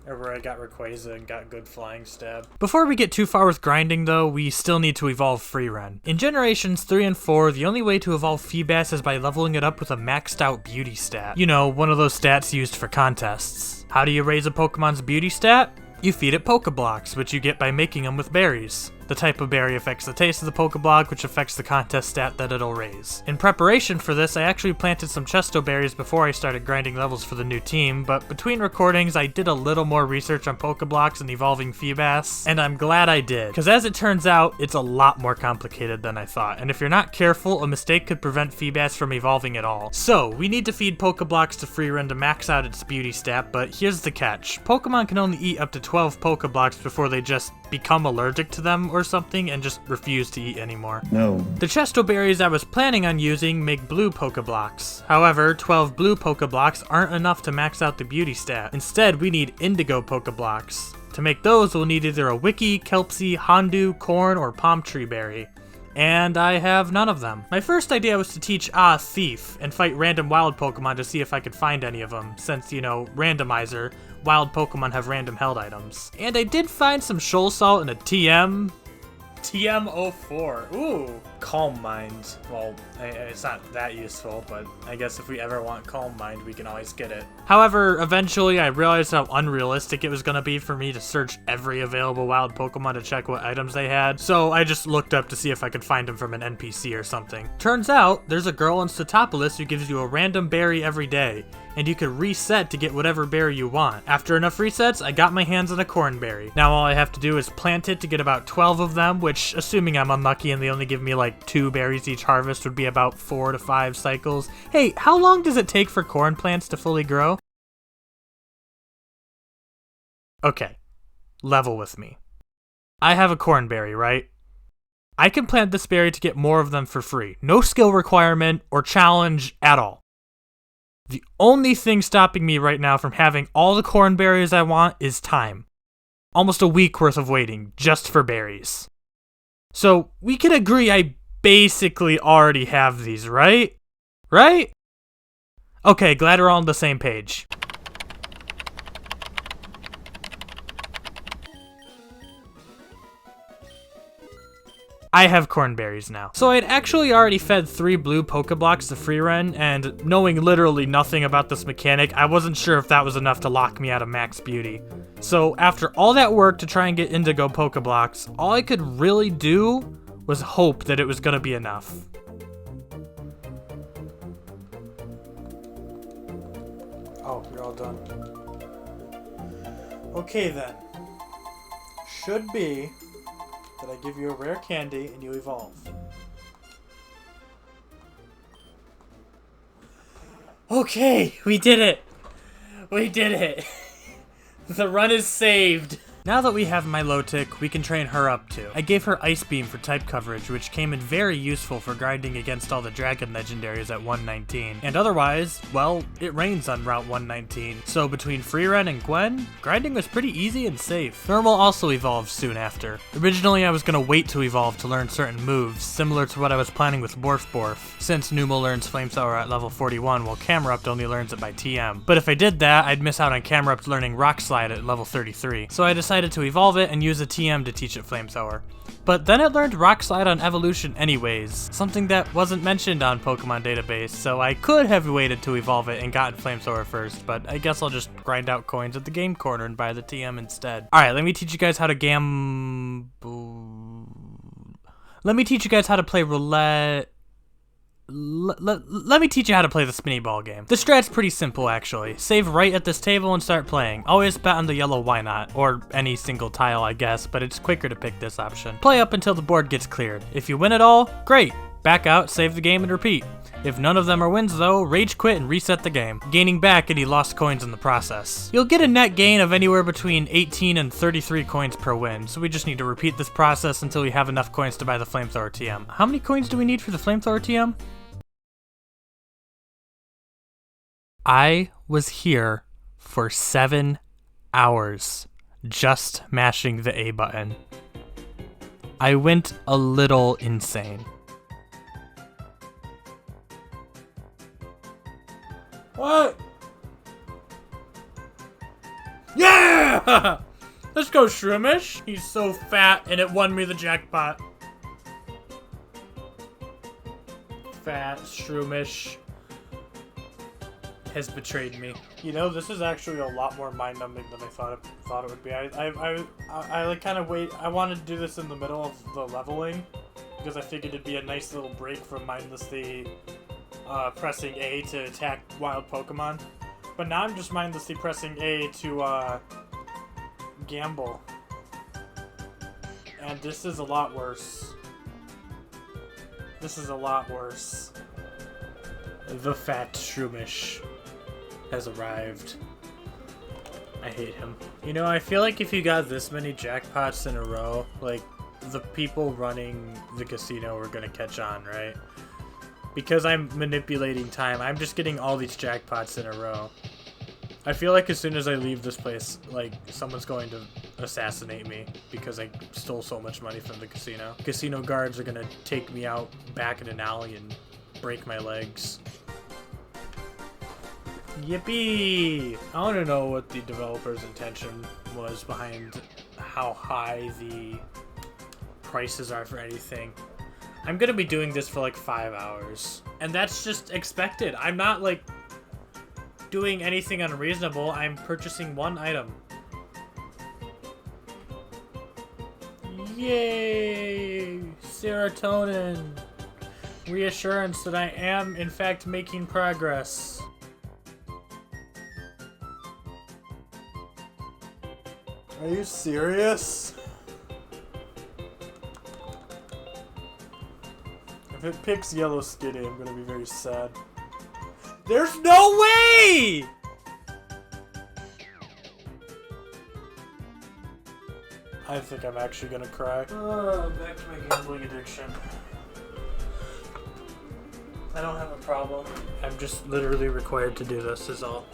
Or where I got Rayquaza and got good flying stab. Before we get too far with grinding though, we still need to evolve Freerun. In generations 3 and 4, the only way to evolve Feebas is by leveling it up with a maxed out beauty stat. You know, one of those stats used for contests. How do you raise a Pokemon's beauty stat? You feed it Pokeblocks, which you get by making them with berries. The type of berry affects the taste of the Pokeblock, which affects the contest stat that it'll raise. In preparation for this, I actually planted some Chesto berries before I started grinding levels for the new team, but between recordings, I did a little more research on Pokeblocks and evolving Feebas, and I'm glad I did, because as it turns out, it's a lot more complicated than I thought, and if you're not careful, a mistake could prevent Feebas from evolving at all. So, we need to feed Pokeblocks to Freerun to max out its beauty stat, but here's the catch. Pokemon can only eat up to 12 Pokeblocks before they just become allergic to them or something and just refuse to eat anymore. No. The Chesto berries I was planning on using make blue Pokeblocks. However, 12 blue Pokeblocks aren't enough to max out the beauty stat. Instead, we need indigo Pokeblocks. To make those, we'll need either a Wiki, Kelpsie, Hondu, Corn, or Palm Tree Berry. And I have none of them. My first idea was to teach Thief and fight random wild Pokemon to see if I could find any of them, since, you know, Randomizer, wild Pokemon have random held items. And I did find some Shoal Salt and a TM04. Ooh. Calm Mind. Well, it's not that useful, but I guess if we ever want Calm Mind, we can always get it. However, eventually I realized how unrealistic it was going to be for me to search every available wild Pokemon to check what items they had, so I just looked up to see if I could find them from an NPC or something. Turns out, there's a girl in Setopolis who gives you a random berry every day, and you can reset to get whatever berry you want. After enough resets, I got my hands on a cornberry. Now all I have to do is plant it to get about 12 of them, which, assuming I'm unlucky and they only give me like 2 berries each harvest, would be about 4 to 5 cycles. Hey, how long does it take for corn plants to fully grow? Okay, level with me. I have a cornberry, right? I can plant this berry to get more of them for free. No skill requirement or challenge at all. The only thing stopping me right now from having all the cornberries I want is time. Almost a week worth of waiting just for berries. So we can agree I basically already have these, right? Right? Okay, glad we're all on the same page. I have cornberries now. So I had actually already fed 3 blue Pokeblocks to Freerun, and knowing literally nothing about this mechanic, I wasn't sure if that was enough to lock me out of max beauty. So after all that work to try and get indigo Pokeblocks, all I could really do was hope that it was gonna be enough. Oh, you're all done. Okay then. Should be Then I give you a rare candy and you evolve. Okay, we did it! We did it! The run is saved! Now that we have Milotic, we can train her up too. I gave her Ice Beam for type coverage, which came in very useful for grinding against all the Dragon Legendaries at 119. And otherwise, well, it rains on Route 119. So between Freeren and Gwen, grinding was pretty easy and safe. Thermal also evolved soon after. Originally I was gonna wait to evolve to learn certain moves, similar to what I was planning with Borf, since Numa learns Flamethrower at level 41 while Camerupt only learns it by TM. But if I did that, I'd miss out on Camerupt learning Rock Slide at level 33. So I decided to evolve it and use a TM to teach it Flamethrower. But then it learned Rock Slide on evolution anyways, something that wasn't mentioned on Pokemon Database, so I could have waited to evolve it and gotten Flamethrower first, but I guess I'll just grind out coins at the game corner and buy the TM instead. Alright, let me teach you guys how to Let me teach you guys how to play roulette. Let me teach you how to play the spinny ball game. The strat's pretty simple actually. Save right at this table and start playing. Always bet on the yellow why not, or any single tile I guess, but it's quicker to pick this option. Play up until the board gets cleared. If you win it all, great. Back out, save the game and repeat. If none of them are wins though, rage quit and reset the game, gaining back any lost coins in the process. You'll get a net gain of anywhere between 18 and 33 coins per win, so we just need to repeat this process until we have enough coins to buy the Flamethrower TM. How many coins do we need for the Flamethrower TM? I was here for 7 hours just mashing the A button. I went a little insane. What? Yeah! Let's go, Shroomish. He's so fat and it won me the jackpot. Fat Shroomish has betrayed me. You know, this is actually a lot more mind-numbing than I thought it would be. I like kind of wait. I wanted to do this in the middle of the leveling because I figured it'd be a nice little break from mindlessly pressing A to attack wild Pokemon. But now I'm just mindlessly pressing A to gamble, and this is a lot worse. This is a lot worse. The fat Shroomish has arrived. I hate him. You know, I feel like if you got this many jackpots in a row, like, the people running the casino were gonna catch on, right? Because I'm manipulating time, I'm just getting all these jackpots in a row. I feel like as soon as I leave this place, like, someone's going to assassinate me because I stole so much money from the casino. Casino guards are gonna take me out back in an alley and break my legs. Yippee! I want to know what the developer's intention was behind how high the prices are for anything. I'm gonna be doing this for like 5 hours. And that's just expected. I'm not like doing anything unreasonable. I'm purchasing one item. Yay! Serotonin! Reassurance that I am in fact making progress. Are you serious? If it picks Yellow Skitty, I'm gonna be very sad. There's no way! I think I'm actually gonna cry. Back to my gambling addiction. I don't have a problem. I'm just literally required to do this, is all.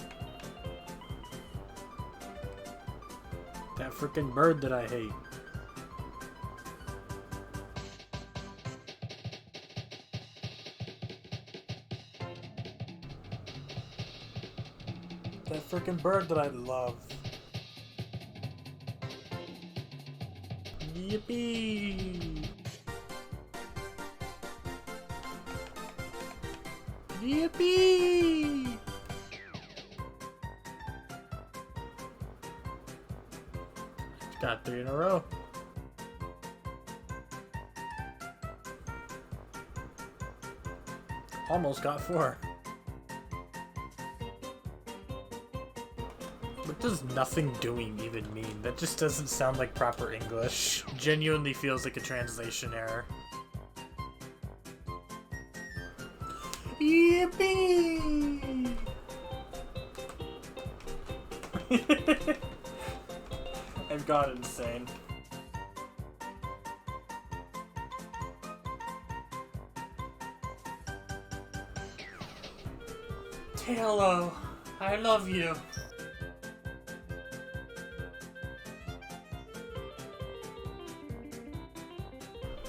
That freaking bird that I hate. That freaking bird that I love. Yippee! Yippee! Got 3 in a row. Almost got 4. But does nothing doing even mean? That just doesn't sound like proper English. Genuinely feels like a translation error. Yippee! I've gone insane. Hello, I love you.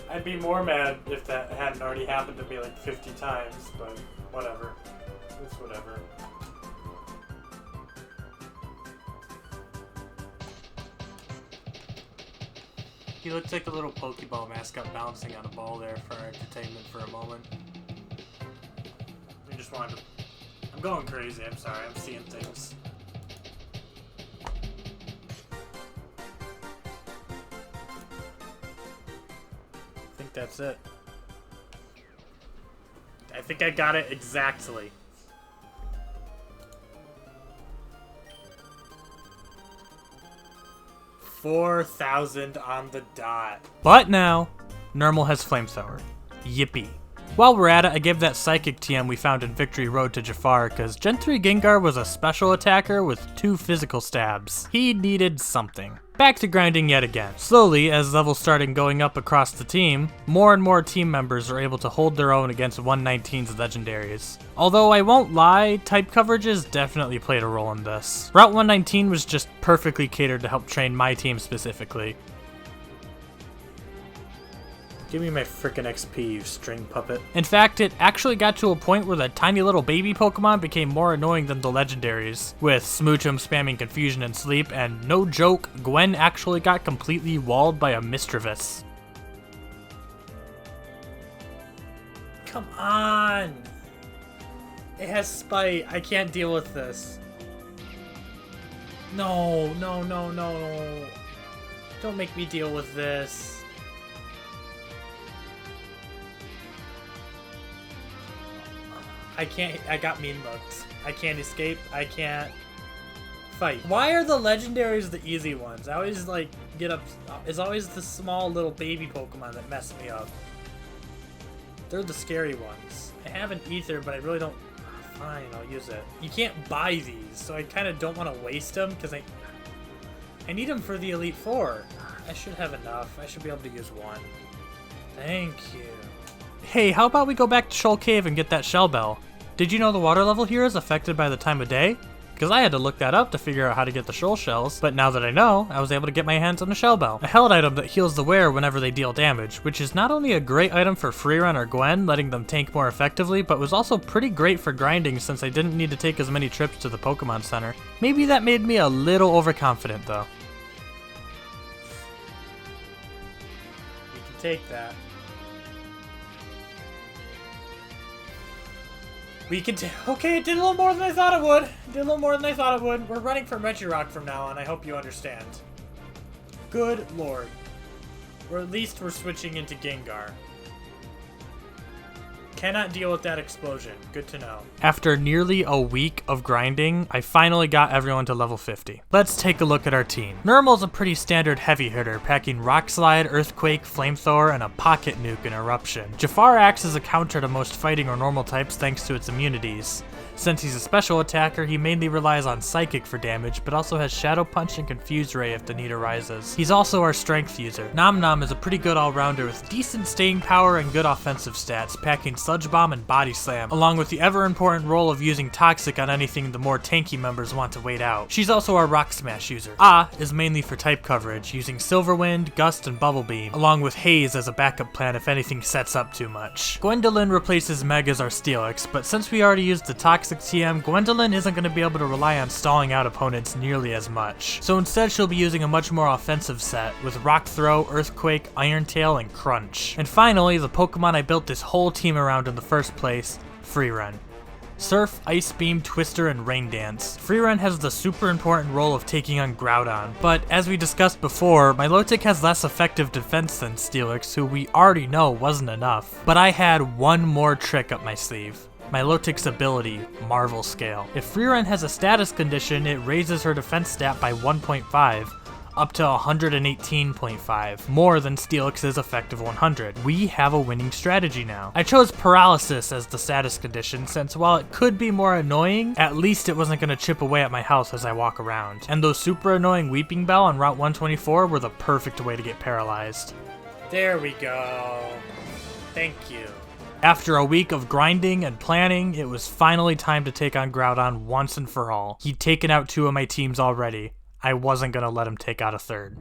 I'd be more mad if that hadn't already happened to me like 50 times, but whatever. It's whatever. He looks like a little Pokeball mascot bouncing on a ball there for our entertainment for a moment. I just wanted to... I'm going crazy, I'm sorry, I'm seeing things. I think that's it. I think I got it exactly. $4,000 on the dot. But now, Nermal has Flamethrower. Yippee. While we're at it, I gave that Psychic TM we found in Victory Road to Jafar, because Gen 3 Gengar was a special attacker with 2 physical stabs. He needed something. Back to grinding yet again. Slowly, as levels started going up across the team, more and more team members are able to hold their own against 119's legendaries. Although I won't lie, type coverages definitely played a role in this. Route 119 was just perfectly catered to help train my team specifically. Give me my frickin' XP, you string puppet. In fact, it actually got to a point where the tiny little baby Pokemon became more annoying than the legendaries, with Smoochum spamming Confusion and Sleep, and no joke, Gwen actually got completely walled by a Mischievous. Come on! It has Spite, I can't deal with this. No, no, no, no. Don't make me deal with this. I can't, I got mean looked. I can't escape, I can't fight. Why are the legendaries the easy ones? I always like get up, it's always the small little baby Pokemon that mess me up. They're the scary ones. I have an Ether, but I really don't, fine, I'll use it. You can't buy these, so I kind of don't want to waste them because I need them for the Elite Four. I should have enough, I should be able to use one. Thank you. Hey, how about we go back to Shoal Cave and get that Shell Bell? Did you know the water level here is affected by the time of day? Because I had to look that up to figure out how to get the Shoal Shells, but now that I know, I was able to get my hands on a Shell Bell. A held item that heals the wearer whenever they deal damage, which is not only a great item for Freerun or Gwen, letting them tank more effectively, but was also pretty great for grinding since I didn't need to take as many trips to the Pokemon Center. Maybe that made me a little overconfident though. You can take that. We can okay, it did a little more than I thought it would. We're running for Regirock from now on, I hope you understand. Good lord. Or at least we're switching into Gengar. Cannot deal with that explosion. Good to know. After nearly a week of grinding, I finally got everyone to level 50. Let's take a look at our team. Nermal's a pretty standard heavy hitter, packing Rock Slide, Earthquake, Flamethrower, and a Pocket Nuke in Eruption. Jafar acts as a counter to most fighting or normal types thanks to its immunities. Since he's a special attacker, he mainly relies on Psychic for damage, but also has Shadow Punch and Confuse Ray if the need arises. He's also our strength user. Nom Nom is a pretty good all-rounder with decent staying power and good offensive stats, packing Sludge Bomb and Body Slam, along with the ever-important role of using Toxic on anything the more tanky members want to wait out. She's also our Rock Smash user. Ah is mainly for type coverage, using Silver Wind, Gust, and Bubble Beam, along with Haze as a backup plan if anything sets up too much. Gwendolyn replaces Meg as our Steelix, but since we already used the Toxic TM, Gwendolyn isn't going to be able to rely on stalling out opponents nearly as much. So instead she'll be using a much more offensive set, with Rock Throw, Earthquake, Iron Tail, and Crunch. And finally, the Pokemon I built this whole team around in the first place, Freerun. Surf, Ice Beam, Twister, and Rain Dance. Freerun has the super important role of taking on Groudon, but as we discussed before, Milotic has less effective defense than Steelix, who we already know wasn't enough. But I had one more trick up my sleeve. Milotic's ability, Marvel Scale. If Freerun has a status condition, it raises her defense stat by 1.5, up to 118.5, more than Steelix's effective 100. We have a winning strategy now. I chose Paralysis as the status condition since while it could be more annoying, at least it wasn't going to chip away at my health as I walk around. And those super annoying Weeping Bell on Route 124 were the perfect way to get paralyzed. There we go. Thank you. After a week of grinding and planning, it was finally time to take on Groudon once and for all. He'd taken out 2 of my teams already. I wasn't gonna let him take out a 3rd.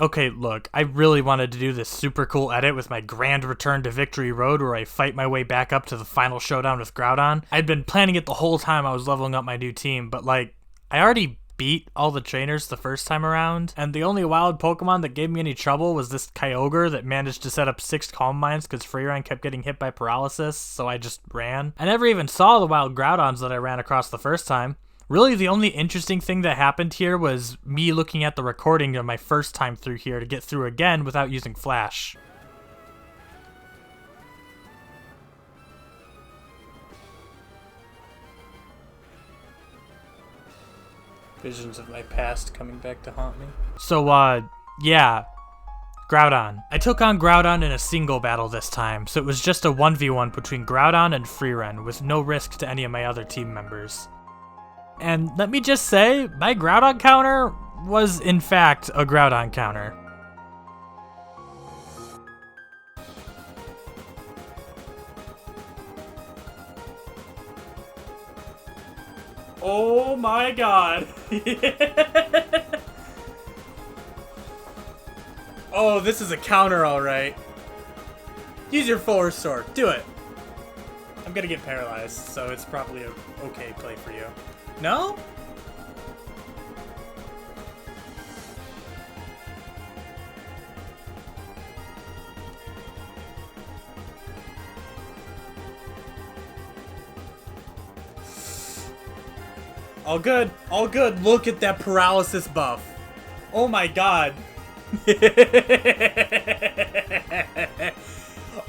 Okay, look, I really wanted to do this super cool edit with my grand return to Victory Road where I fight my way back up to the final showdown with Groudon. I'd been planning it the whole time I was leveling up my new team, but like, I already beat all the trainers the first time around, and the only wild Pokemon that gave me any trouble was this Kyogre that managed to set up 6 Calm Minds because Freerun kept getting hit by paralysis, so I just ran. I never even saw the wild Groudons that I ran across the first time. Really, the only interesting thing that happened here was me looking at the recording of my first time through here to get through again without using Flash. Visions of my past coming back to haunt me. So, yeah. Groudon. I took on Groudon in a single battle this time, so it was just a 1v1 between Groudon and Freerun, with no risk to any of my other team members. And let me just say, my Groudon counter was in fact a Groudon counter. Oh my god. Oh, this is a counter, alright. Use your full restore. Do it. I'm gonna get paralyzed, so it's probably a okay play for you. No? All good. All good. Look at that paralysis buff. Oh my god.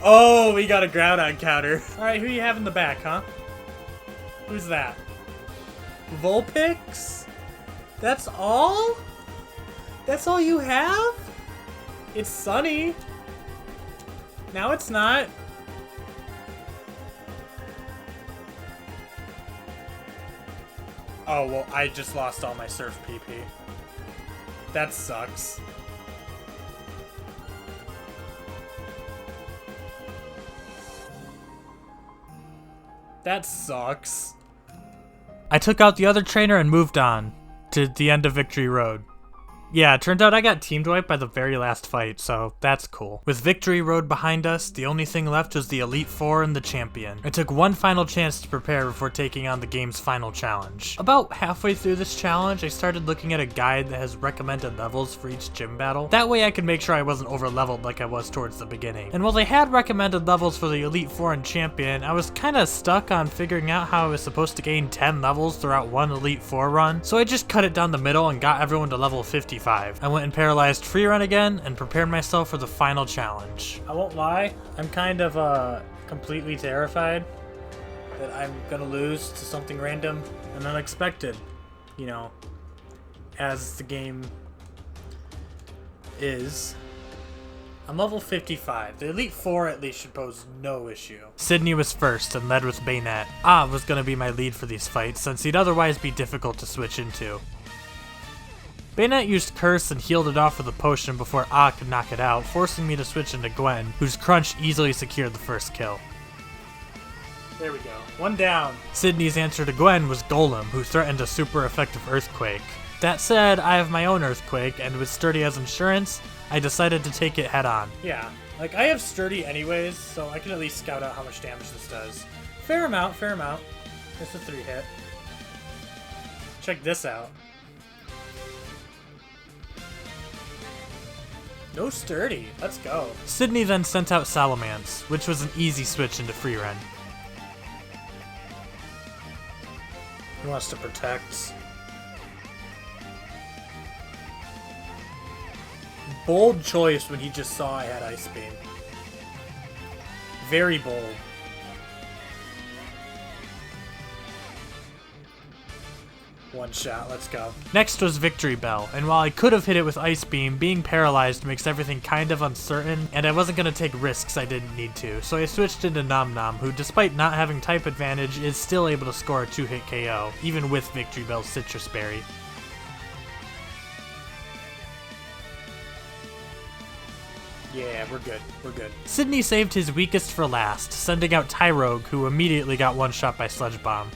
Oh, we got a Groudon counter. Alright, who you have in the back, huh? Who's that? Vulpix? That's all? That's all you have? It's Sunny. Now it's not. Oh, well, I just lost all my Surf PP. That sucks. That sucks. I took out the other trainer and moved on to the end of Victory Road. Yeah, it turned out I got team wiped by the very last fight, so that's cool. With Victory Road behind us, the only thing left was the Elite Four and the Champion. I took one final chance to prepare before taking on the game's final challenge. About halfway through this challenge, I started looking at a guide that has recommended levels for each gym battle. That way I could make sure I wasn't over-leveled like I was towards the beginning. And while they had recommended levels for the Elite Four and Champion, I was kinda stuck on figuring out how I was supposed to gain 10 levels throughout one Elite Four run, so I just cut it down the middle and got everyone to level 55. I went and paralyzed Freerun again and prepared myself for the final challenge. I won't lie, I'm kind of completely terrified that I'm gonna lose to something random and unexpected, you know, as the game is. I'm level 55. The Elite Four at least should pose no issue. Sydney was first and led with Bayonet. Ah was gonna be my lead for these fights since he'd otherwise be difficult to switch into. Bayonet used Curse and healed it off with a potion before Ah could knock it out, forcing me to switch into Gwen, whose Crunch easily secured the first kill. There we go. One down. Sydney's answer to Gwen was Golem, who threatened a super effective Earthquake. That said, I have my own Earthquake, and with Sturdy as insurance, I decided to take it head on. Yeah, like I have Sturdy anyways, so I can at least scout out how much damage this does. Fair amount, fair amount. It's a 3-hit. Check this out. No Sturdy. Let's go. Sydney then sent out Salamence, which was an easy switch into Freerun. He wants to protect. Bold choice when he just saw I had Ice Beam. Very bold. One shot, let's go. Next was Victory Bell, and while I could have hit it with Ice Beam, being paralyzed makes everything kind of uncertain, and I wasn't going to take risks I didn't need to, so I switched into Nom Nom, who despite not having type advantage, is still able to score a 2-hit KO, even with Victory Bell's Citrus Berry. Yeah, we're good. We're good. Sydney saved his weakest for last, sending out Tyrogue, who immediately got one-shot by Sludge Bomb.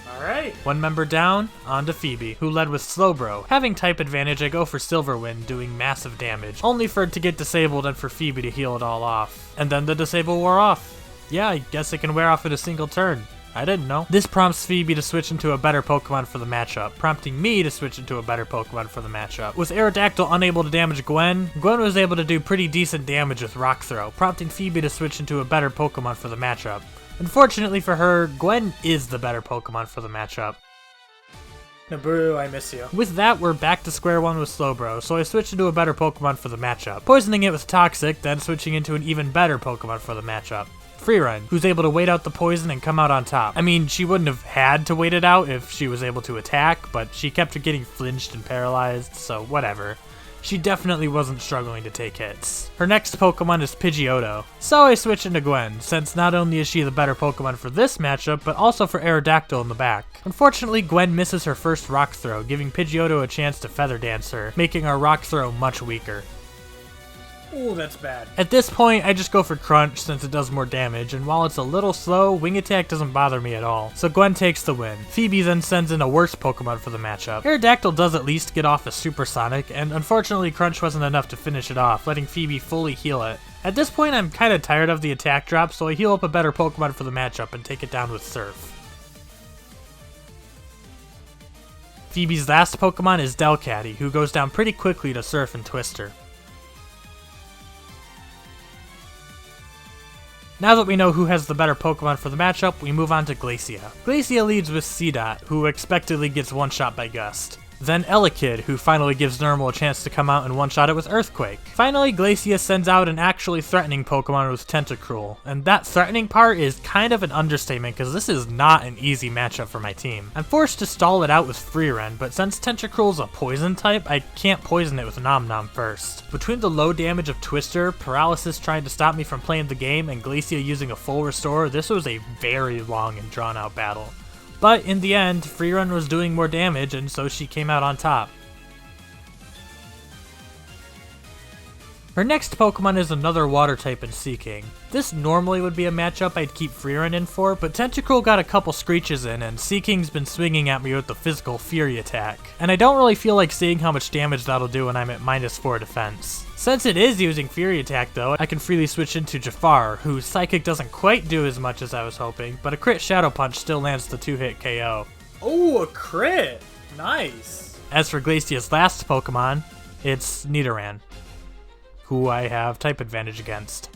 Alright. One member down, on to Phoebe, who led with Slowbro. Having type advantage, I go for Silverwind, doing massive damage, only for it to get disabled and for Phoebe to heal it all off. And then the disable wore off. Yeah, I guess it can wear off in a single turn. I didn't know. This prompts Phoebe to switch into a better Pokemon for the matchup, prompting me to switch into a better Pokemon for the matchup. With Aerodactyl unable to damage Gwen, Gwen was able to do pretty decent damage with Rock Throw, prompting Phoebe to switch into a better Pokemon for the matchup. Unfortunately for her, Gwen is the better Pokemon for the matchup. Naburu, I miss you. With that, we're back to square one with Slowbro, so I switched into a better Pokemon for the matchup, poisoning it with Toxic, then switching into an even better Pokemon for the matchup. Freerun, who's able to wait out the poison and come out on top. I mean, she wouldn't have had to wait it out if she was able to attack, but she kept getting flinched and paralyzed, so whatever. She definitely wasn't struggling to take hits. Her next Pokemon is Pidgeotto, so I switch into Gwen, since not only is she the better Pokemon for this matchup, but also for Aerodactyl in the back. Unfortunately, Gwen misses her first Rock Throw, giving Pidgeotto a chance to Feather Dance her, making our Rock Throw much weaker. Ooh, that's bad. At this point, I just go for Crunch since it does more damage, and while it's a little slow, Wing Attack doesn't bother me at all, so Gwen takes the win. Phoebe then sends in a worse Pokemon for the matchup. Aerodactyl does at least get off a Supersonic, and unfortunately Crunch wasn't enough to finish it off, letting Phoebe fully heal it. At this point, I'm kinda tired of the attack drop, so I heal up a better Pokemon for the matchup and take it down with Surf. Phoebe's last Pokemon is Delcatty, who goes down pretty quickly to Surf and Twister. Now that we know who has the better Pokemon for the matchup, we move on to Glacia. Glacia leads with Seedot, who expectedly gets one-shot by Gust. Then Elekid, who finally gives Normal a chance to come out and one-shot it with Earthquake. Finally, Glacia sends out an actually threatening Pokemon with Tentacruel, and that threatening part is kind of an understatement because this is not an easy matchup for my team. I'm forced to stall it out with Freerun, but since Tentacruel's a poison type, I can't poison it with Nom Nom first. Between the low damage of Twister, Paralysis trying to stop me from playing the game, and Glacia using a full restore, this was a very long and drawn out battle. But in the end, Freerun was doing more damage, and so she came out on top. Her next Pokemon is another water type in Seaking. This normally would be a matchup I'd keep Freerun in for, but Tentacruel got a couple screeches in, and Seaking's been swinging at me with the physical Fury attack. And I don't really feel like seeing how much damage that'll do when I'm at -4 defense. Since it is using Fury attack though, I can freely switch into Jafar, whose Psychic doesn't quite do as much as I was hoping, but a crit Shadow Punch still lands the 2-hit KO. Oh, a crit! Nice! As for Glacia's last Pokemon, it's Nidoran, who I have type advantage against.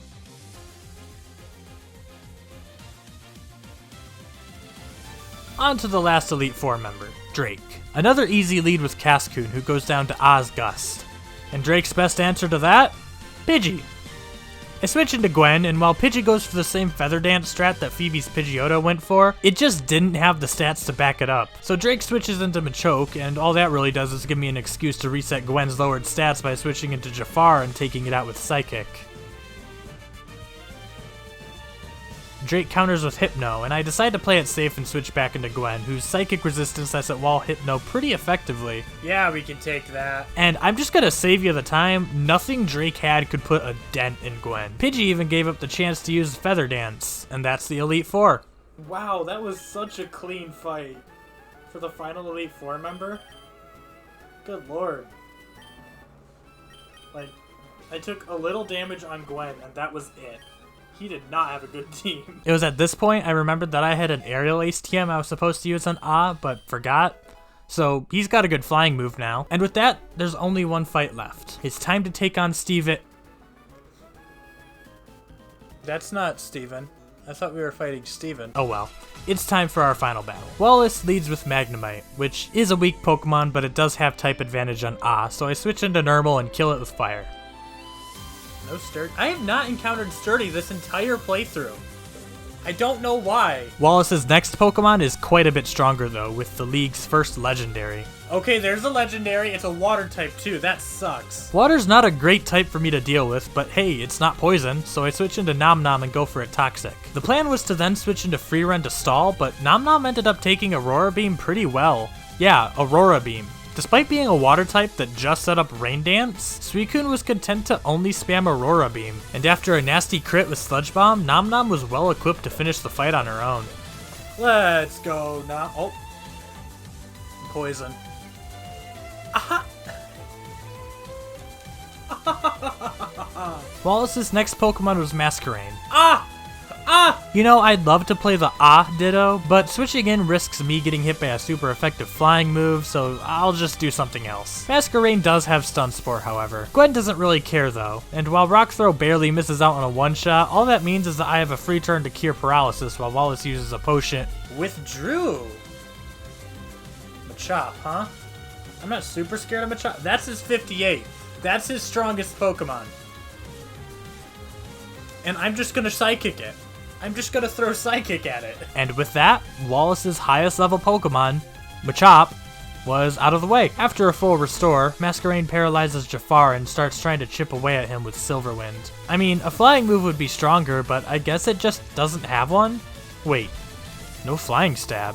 On to the last Elite Four member, Drake. Another easy lead with Cascoon, who goes down to Ozgust. And Drake's best answer to that? Pidgey. I switch into Gwen, and while Pidgey goes for the same Feather Dance strat that Phoebe's Pidgeotto went for, it just didn't have the stats to back it up. So Drake switches into Machoke, and all that really does is give me an excuse to reset Gwen's lowered stats by switching into Jafar and taking it out with Psychic. Drake counters with Hypno, and I decide to play it safe and switch back into Gwen, whose Psychic resistance lets it wall Hypno pretty effectively. Yeah, we can take that. And I'm just gonna save you the time, nothing Drake had could put a dent in Gwen. Pidgey even gave up the chance to use Feather Dance, and that's the Elite Four. Wow, that was such a clean fight. For the final Elite Four member? Good lord. Like, I took a little damage on Gwen, and that was it. He did not have a good team. It was at this point I remembered that I had an Aerial Ace TM I was supposed to use on but forgot. So he's got a good flying move now. And with that, there's only one fight left. It's time to take on Steven. That's not Steven. I thought we were fighting Steven. Oh well. It's time for our final battle. Wallace leads with Magnemite, which is a weak Pokemon, but it does have type advantage on Ah, so I switch into Normal and kill it with Fire. No Sturdy. I have not encountered Sturdy this entire playthrough. I don't know why. Wallace's next Pokemon is quite a bit stronger though, with the league's first legendary. Okay, there's a legendary. It's a water type too. That sucks. Water's not a great type for me to deal with, but hey, it's not poison, so I switch into Nom Nom and go for a Toxic. The plan was to then switch into Free Run to stall, but Nom Nom ended up taking Aurora Beam pretty well. Yeah, Aurora Beam. Despite being a water type that just set up Rain Dance, Suicune was content to only spam Aurora Beam, and after a nasty crit with Sludge Bomb, Nom Nom was well equipped to finish the fight on her own. Let's go now. Oh. Poison. Aha! Wallace's next Pokemon was Masquerain. Ah! Ah! You know, I'd love to play the Ah Ditto, but switching in risks me getting hit by a super effective flying move, so I'll just do something else. Masquerain does have Stun Spore, however. Gwen doesn't really care though, and while Rock Throw barely misses out on a one-shot, all that means is that I have a free turn to cure Paralysis while Wallace uses a potion. Withdrew. Machop, huh? I'm not super scared of Machop. That's his 58. That's his strongest Pokemon. And I'm just gonna Psychic it. I'm just gonna throw Psychic at it. And with that, Wallace's highest level Pokemon, Machop, was out of the way. After a full restore, Masquerain paralyzes Jafar and starts trying to chip away at him with Silver Wind. I mean, a flying move would be stronger, but I guess it just doesn't have one? Wait, no Flying Stab.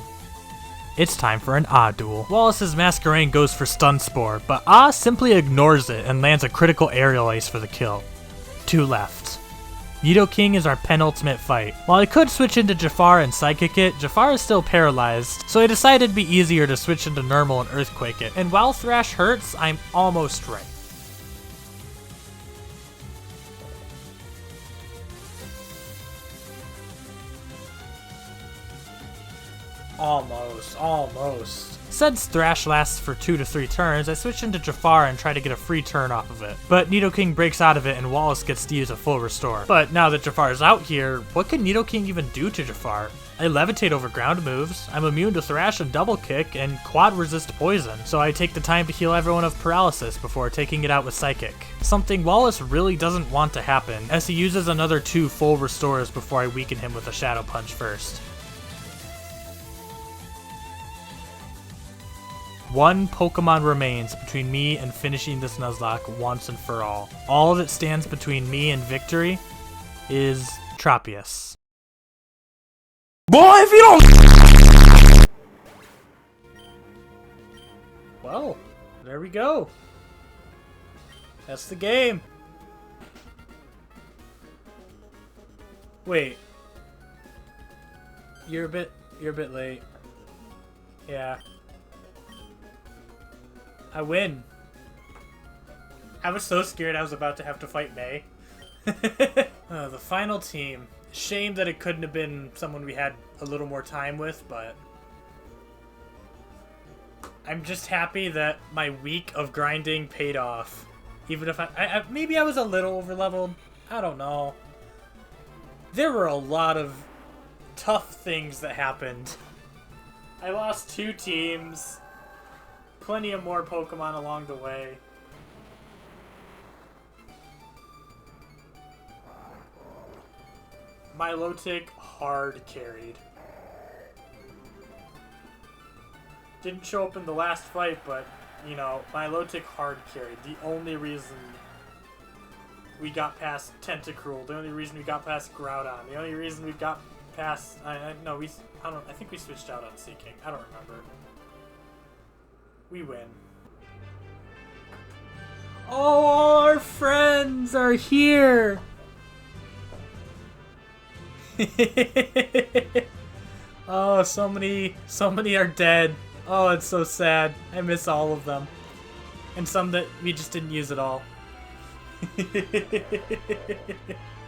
It's time for an Ah duel. Wallace's Masquerain goes for Stun Spore, but Ah simply ignores it and lands a critical Aerial Ace for the kill. 2 left. Nidoking is our penultimate fight. While I could switch into Jafar and Psychic it, Jafar is still paralyzed, so I decided it'd be easier to switch into Normal and Earthquake it. And while Thrash hurts, I'm almost right. Almost. Since Thrash lasts for 2 to 3 turns, I switch into Jafar and try to get a free turn off of it. But Nidoking breaks out of it and Wallace gets to use a full restore. But now that Jafar is out here, what can Nidoking even do to Jafar? I levitate over ground moves, I'm immune to Thrash and Double Kick, and quad resist poison, so I take the time to heal everyone of paralysis before taking it out with Psychic. Something Wallace really doesn't want to happen, as he uses another 2 full restores before I weaken him with a Shadow Punch first. 1 Pokemon remains between me and finishing this Nuzlocke once and for all. All that stands between me and victory is Tropius. Boy, if you don't... Well, there we go. That's the game. Wait. You're a bit late. Yeah. I win. I was so scared I was about to have to fight May. The final team. Shame that it couldn't have been someone we had a little more time with, but I'm just happy that my week of grinding paid off. Even if I maybe I was a little over-leveled. I don't know. There were a lot of tough things that happened. I lost 2 teams. Plenty of more Pokemon along the way. Milotic hard carried. Didn't show up in the last fight, but, you know, Milotic hard carried. The only reason we got past Tentacruel, the only reason we got past Groudon, the only reason we got past... I think we switched out on Seaking. I don't remember. We win. Oh, our friends are here! Oh, so many are dead. Oh, it's so sad. I miss all of them. And some that we just didn't use at all.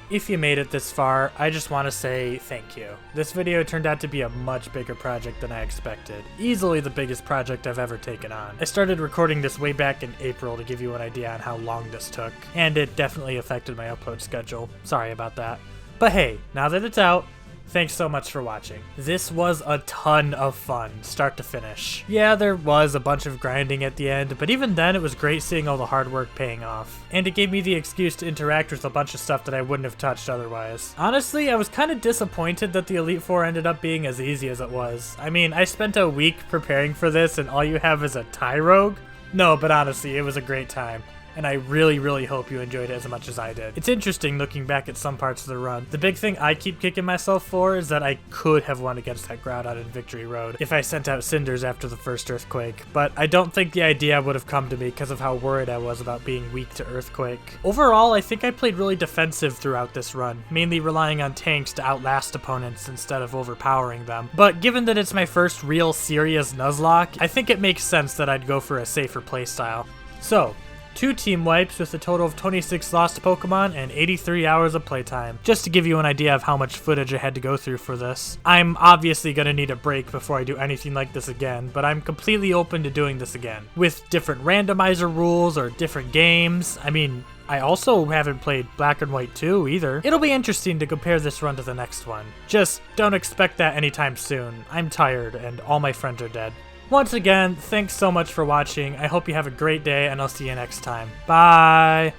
If you made it this far, I just want to say thank you. This video turned out to be a much bigger project than I expected. Easily the biggest project I've ever taken on. I started recording this way back in April to give you an idea on how long this took, and it definitely affected my upload schedule. Sorry about that. But hey, now that it's out, Thanks so much for watching. This was a ton of fun, start to finish. Yeah, there was a bunch of grinding at the end, but even then it was great seeing all the hard work paying off. And it gave me the excuse to interact with a bunch of stuff that I wouldn't have touched otherwise. Honestly, I was kind of disappointed that the Elite Four ended up being as easy as it was. I mean, I spent a week preparing for this and all you have is a TIE rogue? No, but honestly, it was a great time. And I really hope you enjoyed it as much as I did. It's interesting looking back at some parts of the run. The big thing I keep kicking myself for is that I could have won against that Groudon in Victory Road if I sent out Cinders after the first Earthquake, but I don't think the idea would have come to me because of how worried I was about being weak to Earthquake. Overall, I think I played really defensive throughout this run, mainly relying on tanks to outlast opponents instead of overpowering them. But given that it's my first real serious Nuzlocke, I think it makes sense that I'd go for a safer playstyle. So, 2 team wipes with a total of 26 lost Pokemon and 83 hours of playtime. Just to give you an idea of how much footage I had to go through for this. I'm obviously going to need a break before I do anything like this again, but I'm completely open to doing this again. With different randomizer rules or different games. I mean, I also haven't played Black and White 2 either. It'll be interesting to compare this run to the next one. Just don't expect that anytime soon. I'm tired and all my friends are dead. Once again, thanks so much for watching. I hope you have a great day, and I'll see you next time. Bye!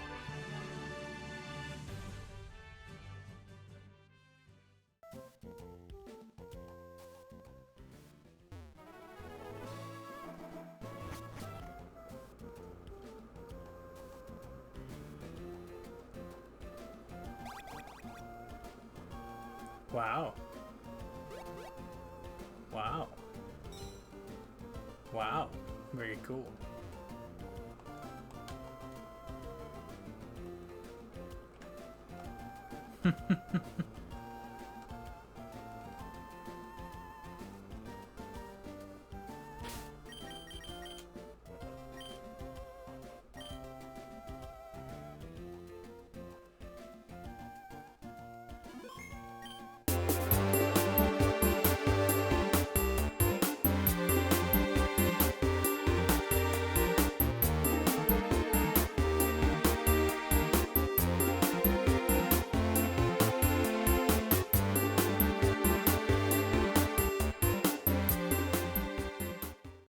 Wow. Wow. Wow, very cool.